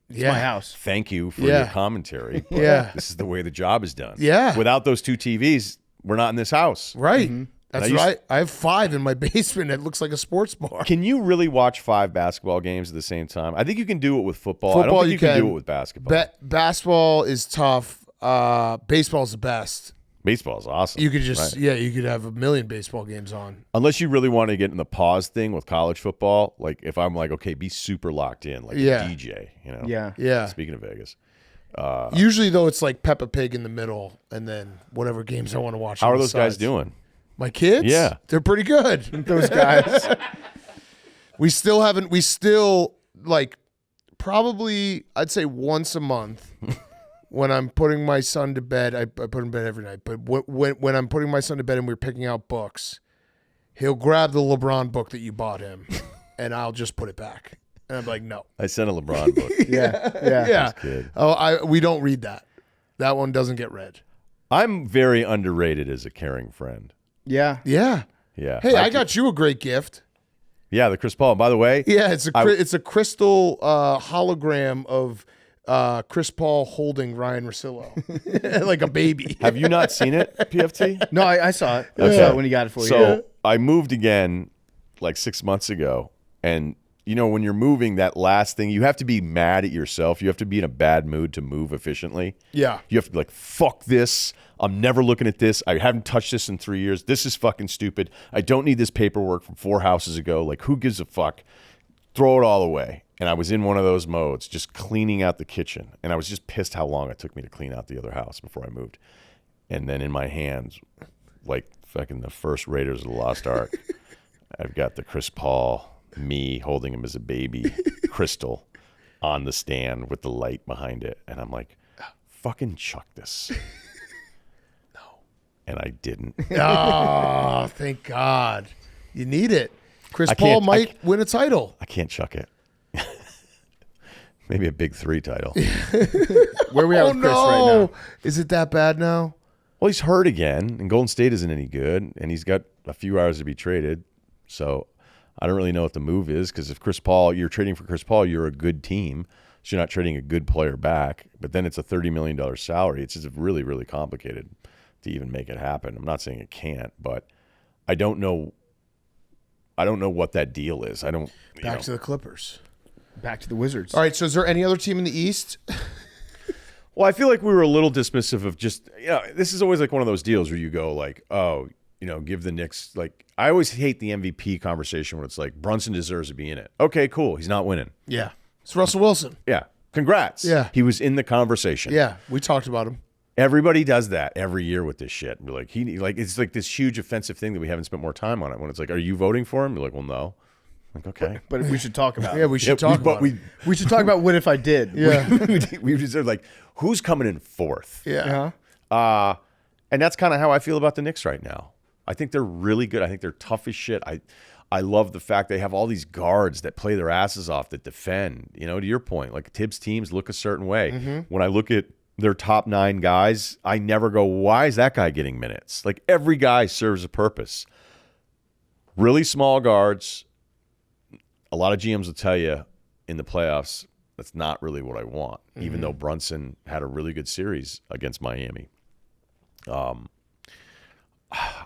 It's my house. thank you for your commentary. But this is the way the job is done. Yeah. Without those 2 TVs, we're not in this house. Right. Mm-hmm. That's right. I have 5 in my basement. It looks like a sports bar. Can you really watch 5 basketball games at the same time? I think you can do it with football. I don't think you can do it with basketball. Basketball is tough. Baseball's the best. Baseball is awesome. You could just, right? you could have a million baseball games on. Unless you really want to get in the pause thing with college football. Like, if I'm like, okay, be super locked in, like a DJ, Yeah. Yeah. Speaking of Vegas. Usually, though, it's like Peppa Pig in the middle, and then whatever games I want to watch. How on are the those guys sides. doing? My kids? Yeah. They're pretty good. Those guys. we still, like, probably, I'd say once a month. When I'm putting my son to bed, I put him in bed every night. But when I'm putting my son to bed and we're picking out books, he'll grab the LeBron book that you bought him, and I'll just put it back. And I'm like, no. I sent a LeBron book. Yeah. Kid. Oh, we don't read that. That one doesn't get read. I'm very underrated as a caring friend. Yeah. Yeah. Yeah. Hey, I got you a great gift. Yeah, the Chris Paul. By the way. Yeah, it's a crystal hologram of Chris Paul holding Ryen Russillo like a baby. Have you not seen it, PFT? No, I saw it. Okay. I saw it when you got it for you. So I moved again like 6 months ago, and when you're moving, that last thing, you have to be mad at yourself. You have to be in a bad mood to move efficiently. Yeah. You have to be like, fuck this. I'm never looking at this. I haven't touched this in 3 years. This is fucking stupid. I don't need this paperwork from 4 houses ago. Like, who gives a fuck? Throw it all away. And I was in one of those modes, just cleaning out the kitchen. And I was just pissed how long it took me to clean out the other house before I moved. And then in my hands, like fucking the first Raiders of the Lost Ark, I've got the Chris Paul, me holding him as a baby, crystal on the stand with the light behind it. And I'm like, fucking chuck this. No. And I didn't. Oh, thank God. You need it. Chris Paul might win a title. I can't chuck it. Maybe a big 3 title. Where are we at with Chris right now? Is it that bad now? Well, he's hurt again, and Golden State isn't any good, and he's got a few hours to be traded. So I don't really know what the move is, because if you're trading for Chris Paul, you're a good team. So you're not trading a good player back. But then it's a $30 million salary. It's just really, really complicated to even make it happen. I'm not saying it can't, but I don't know what that deal is. I don't. Back to the Clippers. Back to the Wizards. All right, so is there any other team in the East? Well, I feel like we were a little dismissive of just, this is always like one of those deals where you go like, oh, give the Knicks, like, I always hate the MVP conversation when it's like Brunson deserves to be in it. Okay, cool. He's not winning. Yeah. It's Russell Wilson. Yeah. Congrats. Yeah. He was in the conversation. Yeah. We talked about him. Everybody does that every year with this shit. We're like, it's like this huge offensive thing that we haven't spent more time on it. When it's like, are you voting for him? You're like, well, no. Like, okay. But we should talk about it. Yeah, we should talk about it. We should talk about what if I did. Yeah. we just are like, who's coming in fourth? Yeah. And that's kind of how I feel about the Knicks right now. I think they're really good. I think they're tough as shit. I love the fact they have all these guards that play their asses off, that defend. To your point, like Tibbs teams look a certain way. Mm-hmm. When I look at their top 9 guys, I never go, why is that guy getting minutes? Like, every guy serves a purpose. Really small guards. A lot of GMs will tell you in the playoffs, that's not really what I want, even though Brunson had a really good series against Miami.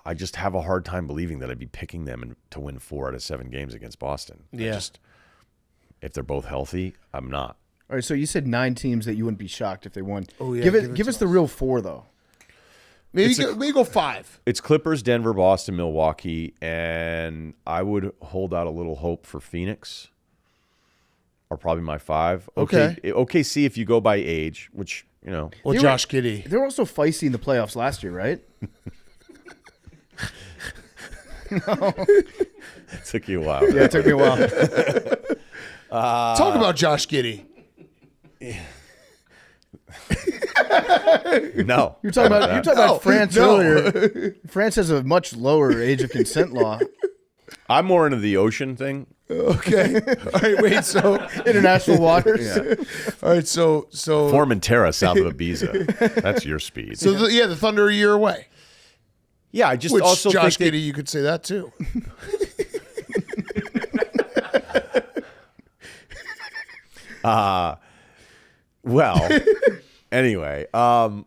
I just have a hard time believing that I'd be picking them to win 4 out of 7 games against Boston. Yeah. If they're both healthy, I'm not. All right, so you said 9 teams that you wouldn't be shocked if they won. Oh, yeah. Give us the real 4, though. Maybe go 5. It's Clippers, Denver, Boston, Milwaukee, and I would hold out a little hope for Phoenix. Are probably my 5. Okay. OKC if you go by age, which, Well, Josh Giddey. They were also feisty in the playoffs last year, right? No. It took you a while. Yeah, it took me a while. Talk about Josh Giddey. No. You're talking about France earlier. France has a much lower age of consent law. I'm more into the ocean thing. Okay. All right, wait, so international waters. Yeah. All right, so Formentera south of Ibiza. That's your speed. So the Thunder a year away. Yeah, I just Which also Josh think Giddey, you could say that too. Well, anyway, so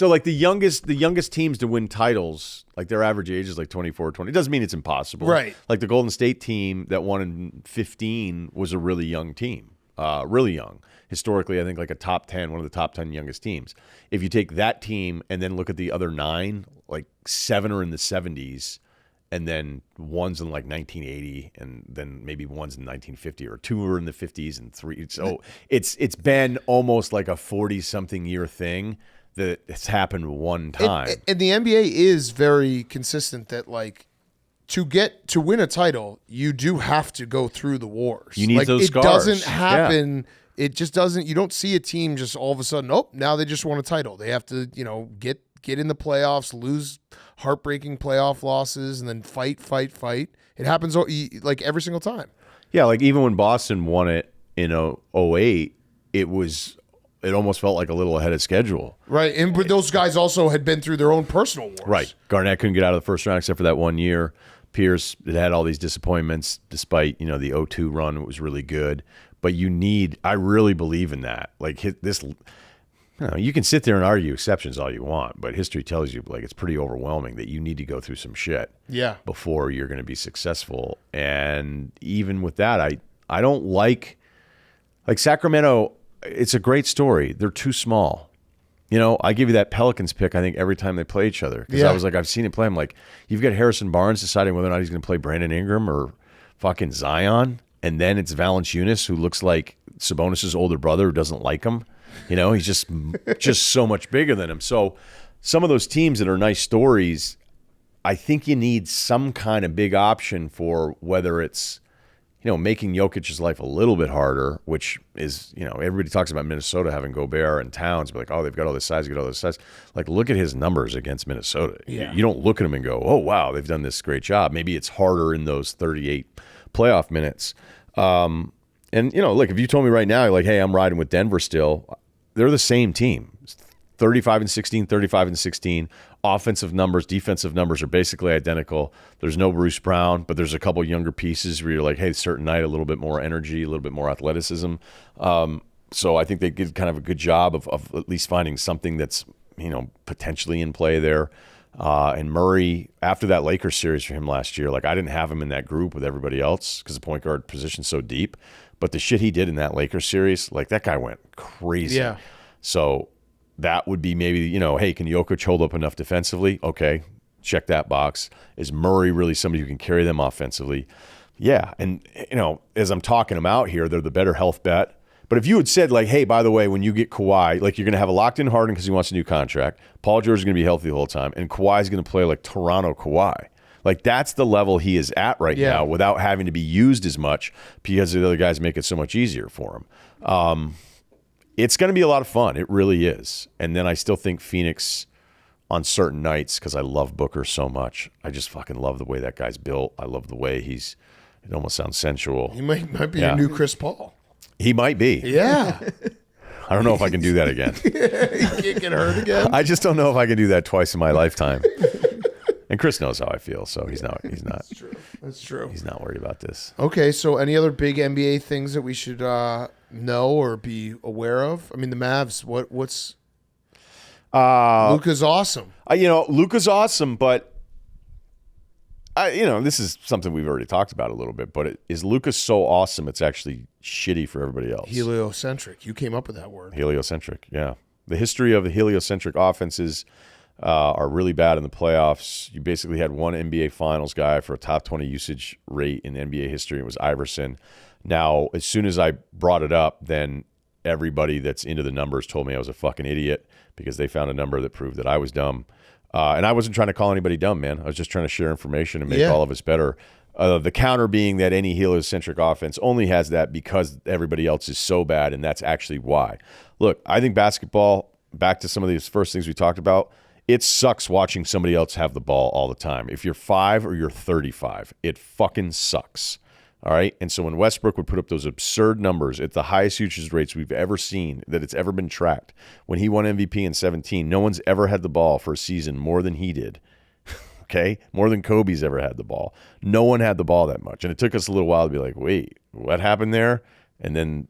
like the youngest teams to win titles, like their average age is like 24, 20. It doesn't mean it's impossible. Right. Like the Golden State team that won in 15 was a really young team, really young. Historically, I think like a top 10, one of the top 10 youngest teams. If you take that team and then look at the other 9, like 7 are in the 70s, and then one's in like 1980, and then maybe one's in 1950, or 2 are in the 50s and 3. So it's been almost like a 40-something year thing that it's happened one time. And the NBA is very consistent that like to win a title, you do have to go through the wars. You need like, those scars. It doesn't happen. Yeah. It just doesn't. You don't see a team just all of a sudden. Oh, now they just won a title. They have to, get in the playoffs, lose heartbreaking playoff losses, and then fight. It happens like every single time. Yeah, like even when Boston won it in 2008, it almost felt like a little ahead of schedule. Right, but those guys also had been through their own personal wars. Right. Garnett couldn't get out of the first round except for that one year. Pierce had all these disappointments despite, the 0-2 run. It was really good. But I really believe in that. Like this, you can sit there and argue exceptions all you want, but history tells you like it's pretty overwhelming that you need to go through some shit before you're going to be successful. And even with that, I don't like Sacramento. It's a great story. They're too small. I give you that Pelicans pick, I think, every time they play each other. Because I was like, I've seen it play. I'm like, you've got Harrison Barnes deciding whether or not he's going to play Brandon Ingram or fucking Zion. And then it's Valanciunas, who looks like Sabonis' older brother who doesn't like him. He's just so much bigger than him. So some of those teams that are nice stories, I think you need some kind of big option for whether it's, making Jokic's life a little bit harder, which is, everybody talks about Minnesota having Gobert and Towns, but like, oh, they've got all this size, Like, look at his numbers against Minnesota. Yeah. You don't look at him and go, oh, wow, they've done this great job. Maybe it's harder in those 38 playoff minutes. And, look, if you told me right now, like, hey, I'm riding with Denver still, they're the same team. 35-16, 35-16. Offensive numbers, defensive numbers are basically identical. There's no Bruce Brown, but there's a couple younger pieces where you're like, hey, certain night, a little bit more energy, a little bit more athleticism. So I think they did kind of a good job of at least finding something that's, potentially in play there. And Murray, after that Lakers series for him last year, like I didn't have him in that group with everybody else because the point guard position's so deep. But the shit he did in that Lakers series, like that guy went crazy. Yeah. So that would be maybe, hey, can Jokic hold up enough defensively? Okay, Check that box. Is Murray really somebody who can carry them offensively? Yeah. And, as I'm talking them out here, they're the better health bet. But if you had said, like, hey, by the way, when you get Kawhi, like, you're going to have a locked-in Harden because he wants a new contract. Paul George is going to be healthy the whole time. And Kawhi's going to play like Toronto Kawhi. Like, that's the level he is at right now without having to be used as much because the other guys make it so much easier for him. It's going to be a lot of fun. It really is. And then I still think Phoenix on certain nights, because I love Booker so much. I just fucking love the way that guy's built. I love the way it almost sounds sensual. He might be your new Chris Paul. He might be. Yeah. I don't know if I can do that again. He can't get hurt again. I just don't know if I can do that twice in my lifetime. And Chris knows how I feel, so he's not. That's true. He's not worried about this. Okay, so any other big NBA things that we should know or be aware of? I mean, the Mavs. What's Luka's awesome. Luka's awesome, but this is something we've already talked about a little bit. But is Luka so awesome? It's actually shitty for everybody else. Heliocentric. You came up with that word. Heliocentric. Yeah. The history of the heliocentric offenses are really bad in the playoffs. You basically had one NBA Finals guy for a top 20 usage rate in NBA history. It was Iverson. Now, as soon as I brought it up, then everybody that's into the numbers told me I was a fucking idiot because they found a number that proved that I was dumb. And I wasn't trying to call anybody dumb, man. I was just trying to share information and make all of us better. The counter being that any heliocentric offense only has that because everybody else is so bad, and that's actually why. Look, I think basketball, back to some of these first things we talked about, it sucks watching somebody else have the ball all the time. If you're 5 or you're 35, it fucking sucks. All right? And so when Westbrook would put up those absurd numbers at the highest usage rates we've ever seen, that it's ever been tracked, when he won MVP in 2017, no one's ever had the ball for a season more than he did. Okay? More than Kobe's ever had the ball. No one had the ball that much. And it took us a little while to be like, wait, what happened there? And then,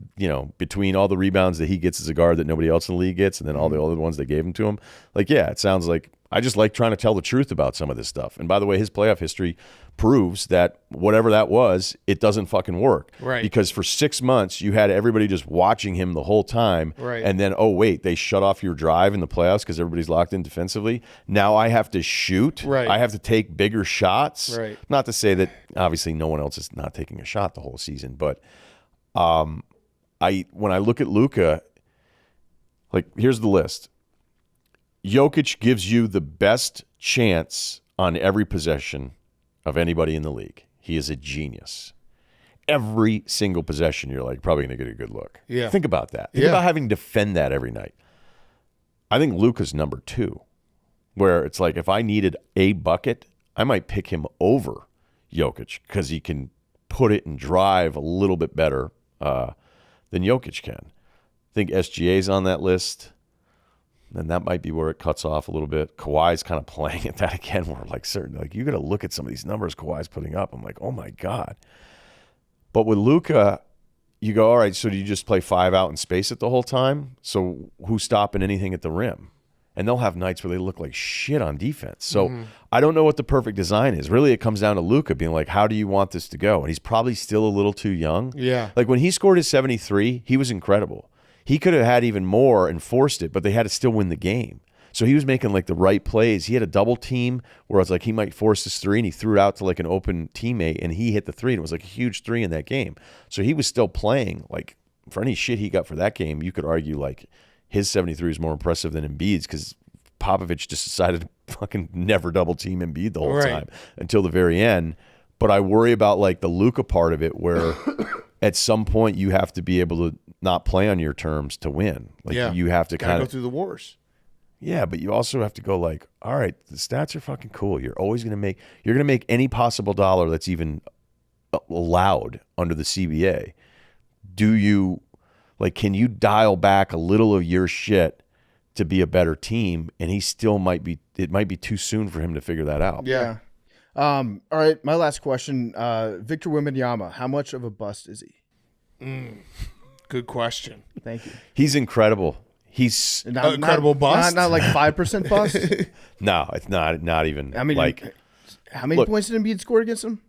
between all the rebounds that he gets as a guard that nobody else in the league gets, and then all the other ones they gave him to him, it sounds like I just like trying to tell the truth about some of this stuff. And by the way, his playoff history proves that whatever that was, it doesn't fucking work. Right. Because for 6 months, you had everybody just watching him the whole time. Right. And then, oh, wait, they shut off your drive in the playoffs because everybody's locked in defensively. Now I have to shoot. Right. I have to take bigger shots. Right. Not to say that, obviously, no one else is not taking a shot the whole season, but when I look at Luka, here's the list. Jokic gives you the best chance on every possession of anybody in the league. He is a genius. Every single possession, you're probably going to get a good look. Yeah. Think about that. Think about having to defend that every night. I think Luka's number 2, where it's if I needed a bucket, I might pick him over Jokic because he can put it and drive a little bit better than Jokic can. I think SGA's on that list. Then that might be where it cuts off a little bit. Kawhi's kind of playing at that again, where you got to look at some of these numbers Kawhi's putting up. I'm like, oh my God. But with Luka, you go, all right, so do you just play 5 out in space it the whole time? So who's stopping anything at the rim? And they'll have nights where they look like shit on defense. So I don't know what the perfect design is. Really, it comes down to Luka being like, how do you want this to go? And he's probably still a little too young. Yeah. When he scored his 73, he was incredible. He could have had even more and forced it, but they had to still win the game. So he was making the right plays. He had a double team where it's he might force this 3, and he threw it out to an open teammate, and he hit the 3, and it was a huge 3 in that game. So he was still playing. For any shit he got for that game, you could argue his 73 is more impressive than Embiid's because Popovich just decided to fucking never double team Embiid the whole time until the very end. But I worry about the Luka part of it where at some point you have to be able to not play on your terms to win. You have to kind of go through the wars. Yeah, but you also have to go all right, the stats are fucking cool. You're always going to make any possible dollar that's even allowed under the CBA. Do you can you dial back a little of your shit to be a better team? And he still might be too soon for him to figure that out. Yeah. All right, my last question. Victor Wembanyama, how much of a bust is he? Good question. Thank you. He's incredible. He's incredible bust? Not 5% bust? No, it's not even. I mean, how many points did Embiid score against him?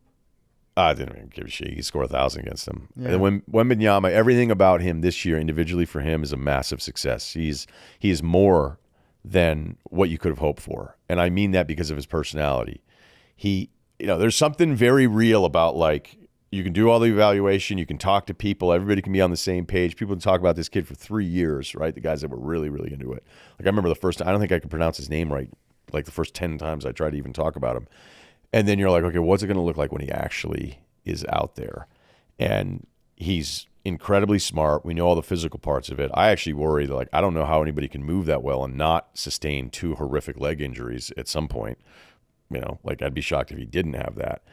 I didn't even give a shit. He scored 1,000 against them. Yeah. And when Wembanyama, everything about him this year individually for him is a massive success. He is more than what you could have hoped for. And I mean that because of his personality. There's something very real about, like, you can do all the evaluation, you can talk to people, everybody can be on the same page. People can talk about this kid for 3 years, right? The guys that were really, really into it. Like, I remember the first time, I don't think I could pronounce his name right, like the first 10 times I tried to even talk about him. And then you're like, okay, what's it going to look like when he actually is out there? And he's incredibly smart. We know all the physical parts of it. I actually worry that, like, I don't know how anybody can move that well and not sustain 2 horrific leg injuries at some point. Like, I'd be shocked if he didn't have that.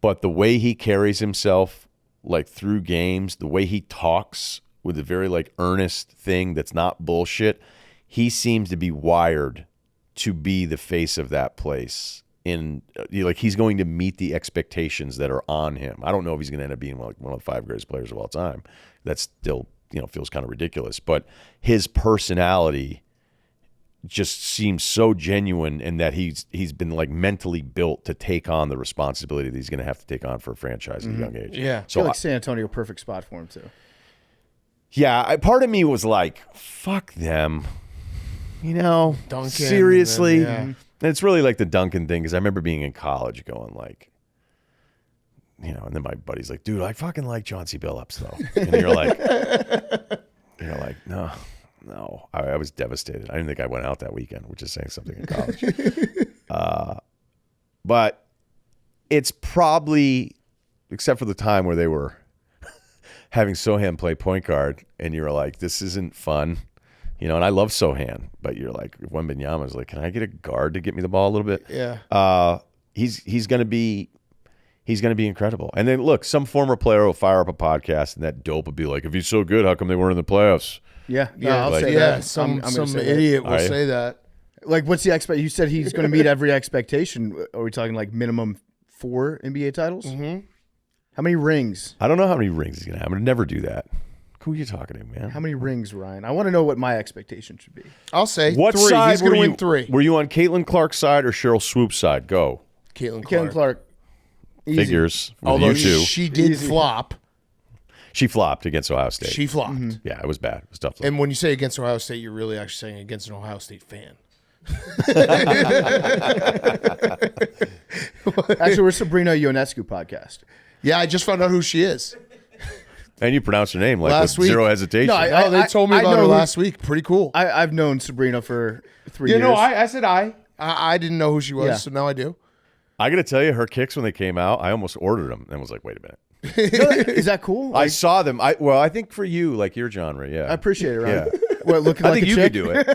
But the way he carries himself, like, through games, the way he talks with a very, like, earnest thing that's not bullshit, he seems to be wired to be the face of that place. Like, he's going to meet the expectations that are on him. I don't know if he's going to end up being like one of the 5 greatest players of all time. That still, feels kind of ridiculous. But his personality just seems so genuine, and that he's been, like, mentally built to take on the responsibility that he's going to have to take on for a franchise at a young age. Yeah. So I feel like San Antonio, perfect spot for him too. Yeah, part of me was like, fuck them. Duncan, seriously. and it's really like the Duncan thing, because I remember being in college going, like, and then my buddy's like, dude, I fucking like Chauncey Billups though. And you're like, no. I was devastated. I didn't think I went out that weekend, which is saying something in college. But it's probably, except for the time where they were having Sohan play point guard, and you were like, this isn't fun. And I love Sohan, but you're like, Wembanyama's like, can I get a guard to get me the ball a little bit? Yeah. He's going to be incredible. And then look, some former player will fire up a podcast, and that dope will be like, if he's so good, how come they weren't in the playoffs? Yeah, I'll say say that. that. Some say idiot that. will say that. Like, what's the expect? You said he's going to meet every expectation. Are we talking like minimum 4 NBA titles? Mm-hmm. How many rings? I don't know how many rings he's going to have. I'm going to never do that. Who are you talking to, man? How many rings, Ryan? I want to know what my expectation should be. I'll say what 3. side He's going to were win you? 3. Were you on Caitlin Clark's side or Cheryl Swoop's side? Go. Caitlin Clark. Easy. Figures. With Although you two. she did Easy. flop. She flopped against Ohio State. She flopped. Mm-hmm. Yeah, it was bad. It was tough. And when you say against Ohio State, you're really actually saying against an Ohio State fan. Actually, we're Sabrina Ionescu podcast. Yeah, I just found out who she is. And you pronounced her name like Last with zero week. hesitation. No, They told me I about her know who- last week. Pretty cool. I've known Sabrina for 3 years. I said I didn't know who she was, Yeah. so now I do. I got to tell you, her kicks when they came out, I almost ordered them and was like, wait a minute. Is that cool? I saw them. I think for you, like your genre, yeah. I appreciate it, Ryan. Yeah. What, looking I like think a you chick? could do it.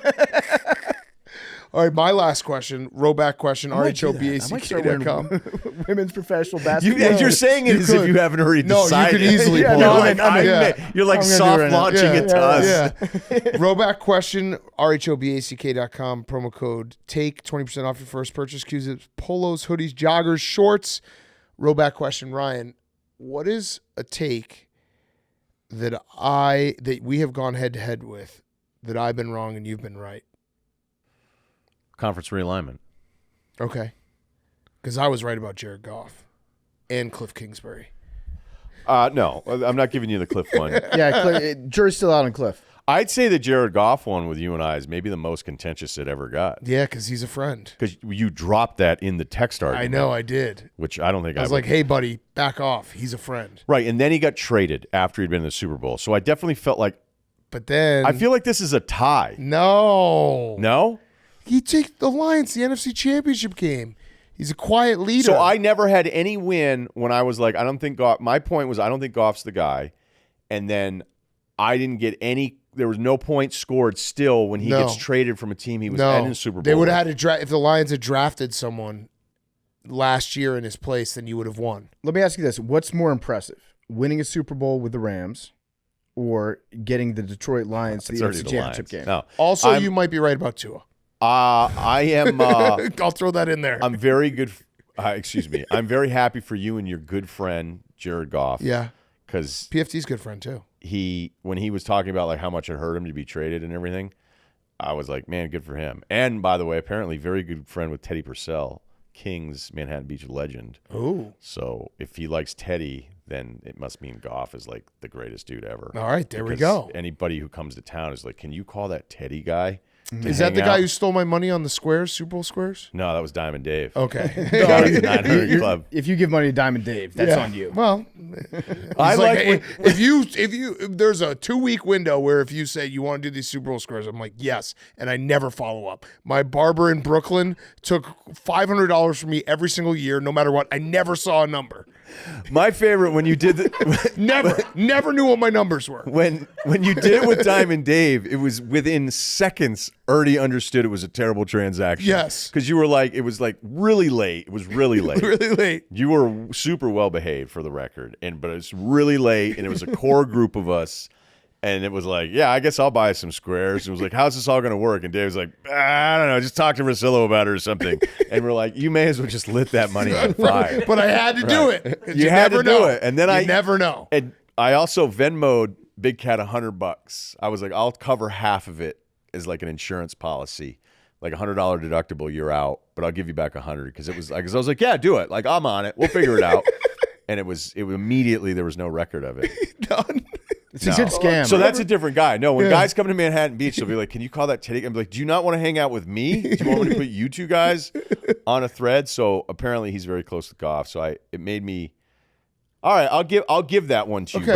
All right, my last question, Rhoback question, I might do that. I might start wearing RHOBACK.com. women's professional You, basketball. as you're saying it You as if could. you haven't already No, you decided. could easily Yeah, pull no, it You're off. like, Yeah. you're like I'm gonna do it soft right now. launching Yeah, it to us. Yeah. Rhoback question, RHOBACK.com, promo code TAKE, 20% off your first purchase. Q-zips, polos, hoodies, joggers, shorts. Rhoback question, Ryan, what is a take that we have gone head to head with that I've been wrong and you've been right? Conference realignment. Okay. Because I was right about Jared Goff and Cliff Kingsbury. No, I'm not giving you the Cliff one. Yeah, jury's still out on Cliff. I'd say the Jared Goff one with you and I is maybe the most contentious it ever got. Yeah, because he's a friend. Because you dropped that in the text argument. I know, I did. Which I don't think I was would. like, hey, buddy, back off. He's a friend. Right, and then he got traded after he'd been in the Super Bowl. So I definitely felt like, But then. I feel like this is a tie. No. No? He took the Lions to the NFC Championship game. He's a quiet leader. So I never had any win when I was like, I don't think Goff. My point was, I don't think Goff's the guy. And then I didn't get any. There was no points scored still when he gets traded from a team he was in the Super Bowl. They would have had to if the Lions had drafted someone last year in his place, then you would have won. Let me ask you this. What's more impressive, winning a Super Bowl with the Rams or getting the Detroit Lions to the NFC Championship game? No. Also, you might be right about Tua. I am. I'll throw that in there. I'm very good. Excuse me. I'm very happy for you and your good friend Jared Goff. Yeah, because PFT's a good friend too. When he was talking about like how much it hurt him to be traded and everything, I was like, man, good for him. And by the way, apparently very good friend with Teddy Purcell, Kings Manhattan Beach legend. Oh, so if he likes Teddy, then it must mean Goff is like the greatest dude ever. All right, there we go. Anybody who comes to town is like, can you call that Teddy guy? Is that the guy who stole my money on the squares, Super Bowl squares? No, that was Diamond Dave. Okay. Shout out to 900 Club. If you give money to Diamond Dave, that's on you. Well, I like hey, if there's a 2-week window where if you say you want to do these Super Bowl squares, I'm like, yes, and I never follow up. My barber in Brooklyn took $500 from me every single year, no matter what. I never saw a number. My favorite when you did never knew what my numbers were. When you did it with Diamond Dave, it was within seconds already understood it was a terrible transaction. Yes. Because you were like, it was like really late. It was really late. Really late. You were super well behaved for the record. But it's really late and it was a core group of us. And it was like, yeah, I guess I'll buy some squares. And it was like, how's this all going to work? And Dave was like, I don't know, just talk to Russillo about it or something. And we're like, you may as well just lit that money on fire. But I had to do it. You had to do it. And then you never know. And I also Venmo'd Big Cat $100. I was like, I'll cover half of it as like an insurance policy, like $100 deductible. You're out, but I'll give you back $100 because it was like, I was like, yeah, do it. Like I'm on it. We'll figure it out. And it was immediately there was no record of it. Done. It's a good scam. So that's a different guy. No, when guys come to Manhattan Beach, they'll be like, can you call that Teddy? I'm like, do you not want to hang out with me? Do you want me to put you two guys on a thread? So apparently he's very close to Goff. So it made me, all right, I'll give that one to you. Okay.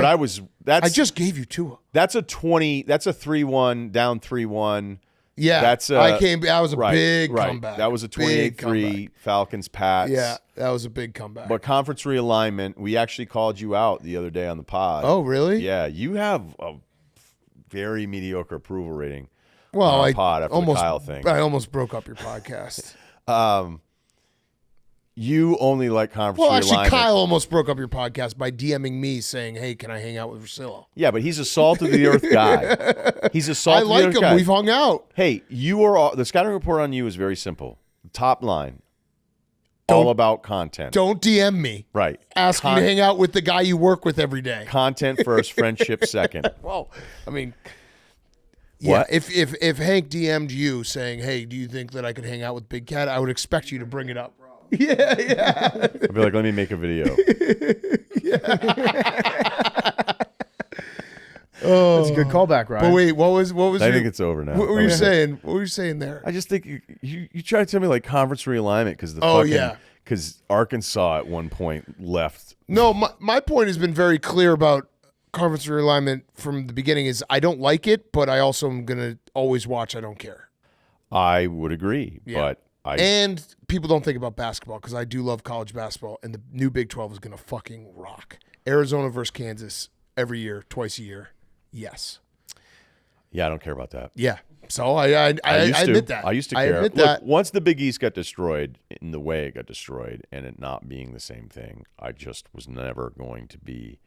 But I just gave you two. That's a 3-1, down 3-1. Yeah, I was a right, big right. comeback. That was a 28-3 Falcons Pats. Yeah, that was a big comeback. But conference realignment, we actually called you out the other day on the pod. Oh, really? Yeah, you have a very mediocre approval rating. Well, on our I pod after almost the Kyle thing. I almost broke up your podcast. You only like conference Well, realignment. actually, Kyle almost broke up your podcast by DMing me saying, "Hey, can I hang out with Russillo?" Yeah, but he's a salt of the earth guy. He's a salt I of the like earth him. guy. We've hung out. Hey, the scouting report on you is very simple. Top line, all about content. Don't DM me. Right. Ask me to hang out with the guy you work with every day. Content first, friendship second. Well, I mean, What? yeah. If Hank DM'd you saying, "Hey, do you think that I could hang out with Big Cat?" I would expect you to bring it up. Yeah. I'd be like, let me make a video. Oh, That's a good callback, Ryan. But wait, what was? I think it's over now. What were you saying? What were you saying there? I just think you try to tell me like conference realignment because because Arkansas at one point left. No, my point has been very clear about conference realignment from the beginning. Is I don't like it, but I also am gonna always watch. I don't care. I would agree, but and people don't think about basketball because I do love college basketball, and the new Big 12 is gonna fucking rock. Arizona versus Kansas every year, twice a year. Yes. Yeah, I don't care about that. Yeah. So I admit that. I used to I care. admit Look, that. once the Big East got destroyed in the way it got destroyed and it not being the same thing, I just was never going to be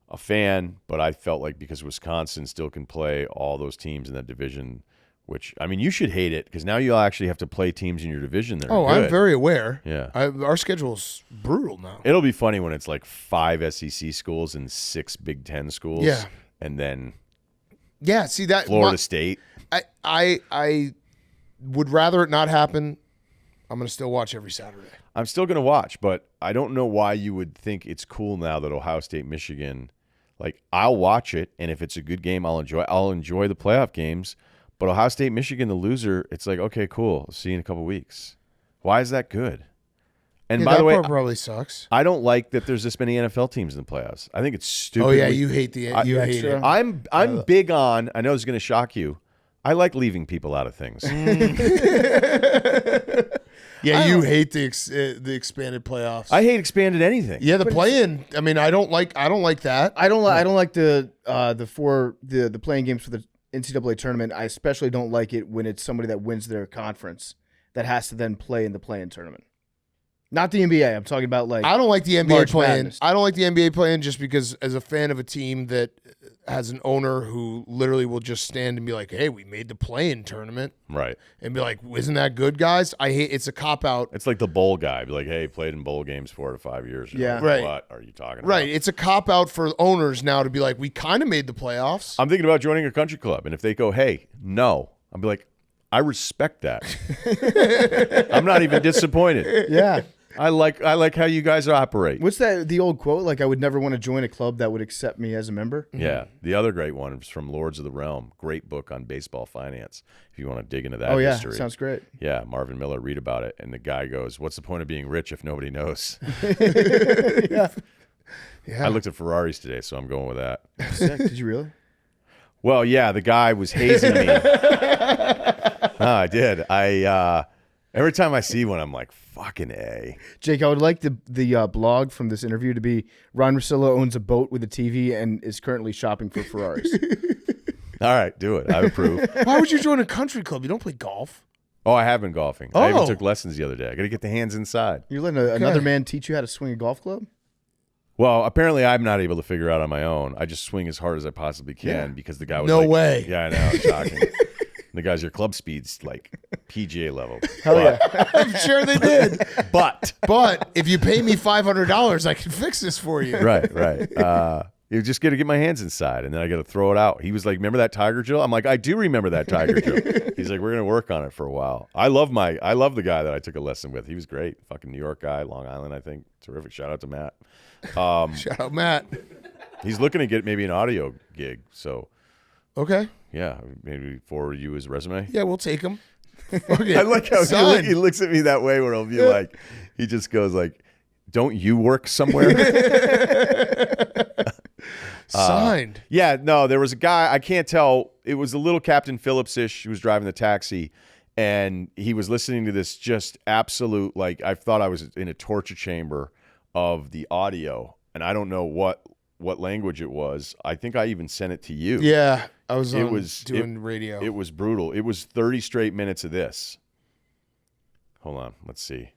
a fan. But I felt like because Wisconsin still can play all those teams in that division, which, I mean, you should hate it because now you'll actually have to play teams in your division that are good. I'm very aware. Yeah. Our schedule's brutal now. It'll be funny when it's like 5 SEC schools and 6 Big Ten schools. Yeah. And then Yeah, see that Florida State. I would rather it not happen. I'm going to still watch every Saturday. I'm still going to watch, but I don't know why you would think it's cool now that Ohio State, Michigan, like I'll watch it, and if it's a good game, I'll enjoy the playoff games. But Ohio State, Michigan, the loser, it's like, okay, cool. See you in a couple weeks. Why is that good? And by the way, part probably sucks. I don't like that there's this many NFL teams in the playoffs. I think it's stupid. Oh yeah, you hate hate it. I'm big on. I know it's going to shock you. I like leaving people out of things. Yeah, you hate the expanded playoffs. I hate expanded anything. Yeah, the play-in. I mean, I don't like that. I don't like the playing games for the NCAA tournament. I especially don't like it when it's somebody that wins their conference that has to then play in the play-in tournament. Not the NBA. I'm talking about like I don't like the NBA March play-in. Madness. I don't like the NBA play-in just because as a fan of a team that has an owner who literally will just stand and be like, "Hey, we made the play-in tournament." Right. And be like, "Isn't that good, guys?" I hate it's a cop-out. It's like the bowl guy. Be like, hey, played in bowl games 4 to 5 years. You're Yeah. like, Right. What are you talking about? Right. It's a cop-out for owners now to be like, "We kind of made the playoffs." I'm thinking about joining a country club. And if they go, hey, no, I'll be like, I respect that. I'm not even disappointed. Yeah. I like how you guys operate. What's the old quote? Like, I would never want to join a club that would accept me as a member. Yeah. The other great one is from Lords of the Realm. Great book on baseball finance. If you want to dig into that history. Sounds great. Yeah, Marvin Miller, read about it. And the guy goes, what's the point of being rich if nobody knows? Yeah. I looked at Ferraris today, so I'm going with that. Sick. Did you really? Well, yeah, the guy was hazing me. I did. Every time I see one, I'm like, fucking A. Jake, I would like the blog from this interview to be Ryen Russillo owns a boat with a TV and is currently shopping for Ferraris. All right, do it. I approve. Why would you join a country club? You don't play golf. Oh, I have been golfing. I even took lessons the other day. I got to get the hands inside. You're letting another man teach you how to swing a golf club? Well, apparently I'm not able to figure out on my own. I just swing as hard as I possibly can because the guy was No like, way. Yeah, I know. It's shocking. The guys, your club speed's like PGA level. Hell yeah. I'm sure they did. But if you pay me $500, I can fix this for you. Right. You just got to get my hands inside, and then I got to throw it out. He was like, remember that tiger drill? I'm like, I do remember that tiger drill. He's like, we're going to work on it for a while. I love the guy that I took a lesson with. He was great. Fucking New York guy, Long Island, I think. Terrific. Shout out to Matt. Shout out, Matt. He's looking to get maybe an audio gig. So, Okay. yeah, maybe forward you his resume. Yeah, we'll take him. I like how he looks at me that way where he'll be like, he just goes like, don't you work somewhere? Signed. Yeah, no, there was a guy, I can't tell. It was a little Captain Phillips-ish who was driving the taxi, and he was listening to this just absolute, like, I thought I was in a torture chamber of the audio, and I don't know what language it was. I think I even sent it to you. Yeah, I was doing radio. It was brutal. It was 30 straight minutes of this. Hold on, let's see.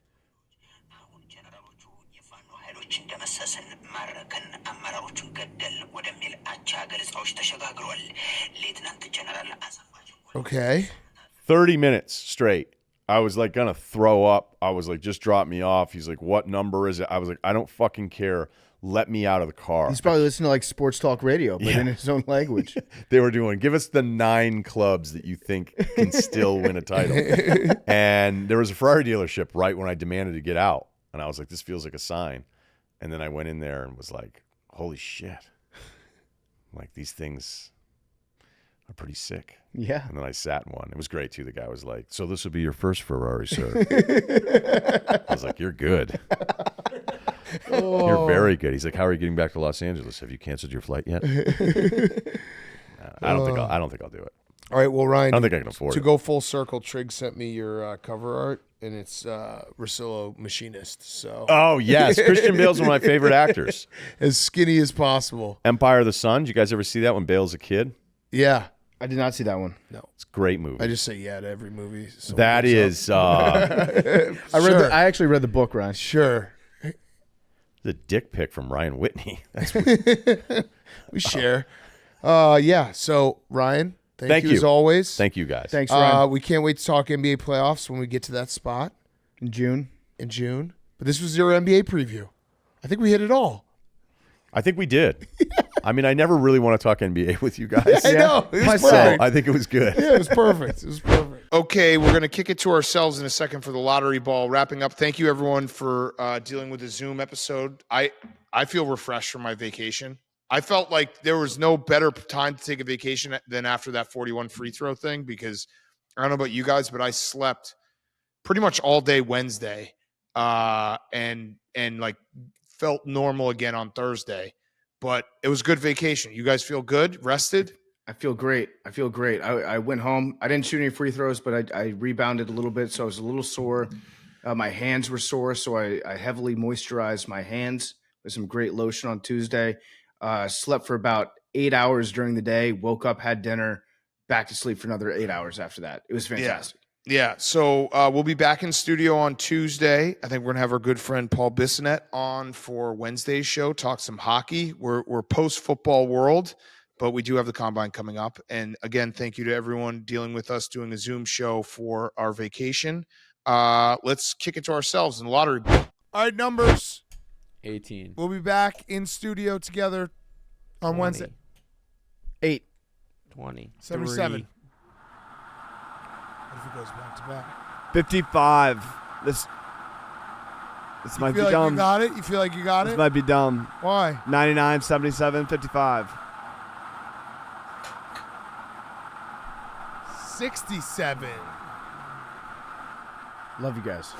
Okay. 30 minutes straight. I was like gonna throw up. I was like, just drop me off. He's like, what number is it? I was like, I don't fucking care. Let me out of the car. He's probably listening to like sports talk radio, but in his own language. They were doing, give us the 9 clubs that you think can still win a title. And there was a Ferrari dealership right when I demanded to get out. And I was like, this feels like a sign. And then I went in there and was like, holy shit. Like, these things are pretty sick. Yeah. And then I sat in one. It was great, too. The guy was like, so this will be your first Ferrari, sir. I was like, you're good. You're very good. He's like, how are you getting back to Los Angeles? Have you canceled your flight yet? I don't think I'll do it. All right, well, Ryan, I don't think I can afford to it. go full circle, Trig sent me your cover art, and it's Russillo Machinist. So. Oh, yes. Christian Bale's one of my favorite actors. As skinny as possible. Empire of the Sun. Did you guys ever see that when Bale's a kid? Yeah. I did not see that one. No. It's a great movie. I just say yeah to every movie. That is... I actually read the book, Ryan. Sure. The dick pic from Ryan Whitney. That's we share. Yeah. So, Ryan, thank you as always. Thank you, guys. Thanks, Ryan. We can't wait to talk NBA playoffs when we get to that spot. In June. But this was your NBA preview. I think we hit it all. I think we did. I mean, I never really want to talk NBA with you guys. I know. It was So perfect. I think it was good. Yeah, it was perfect. It was perfect. Okay, we're going to kick it to ourselves in a second for the lottery ball. Wrapping up, thank you everyone for dealing with the Zoom episode. I feel refreshed from my vacation. I felt like there was no better time to take a vacation than after that 41 free throw thing, because I don't know about you guys, but I slept pretty much all day Wednesday and like felt normal again on Thursday. But it was a good vacation. You guys feel good? Rested? I feel great. I went home. I didn't shoot any free throws, but I rebounded a little bit, so I was a little sore. My hands were sore, so I heavily moisturized my hands with some great lotion on Tuesday. Slept for about 8 hours during the day, woke up, had dinner, back to sleep for another 8 hours after that. It was fantastic. Yeah. So we'll be back in studio on Tuesday. I think we're going to have our good friend Paul Bissonette on for Wednesday's show, talk some hockey. We're post-football world, but we do have the Combine coming up. And again, thank you to everyone dealing with us doing a Zoom show for our vacation. Let's kick it to ourselves in the lottery. All right, numbers. 18. We'll be back in studio together on 20. Wednesday. 8. 20. 77. What if it goes back to back? 55. This This You might feel be like dumb. you got it? You feel like you got This it? might be dumb. Why? 99, 77, 55. 67. Love you guys.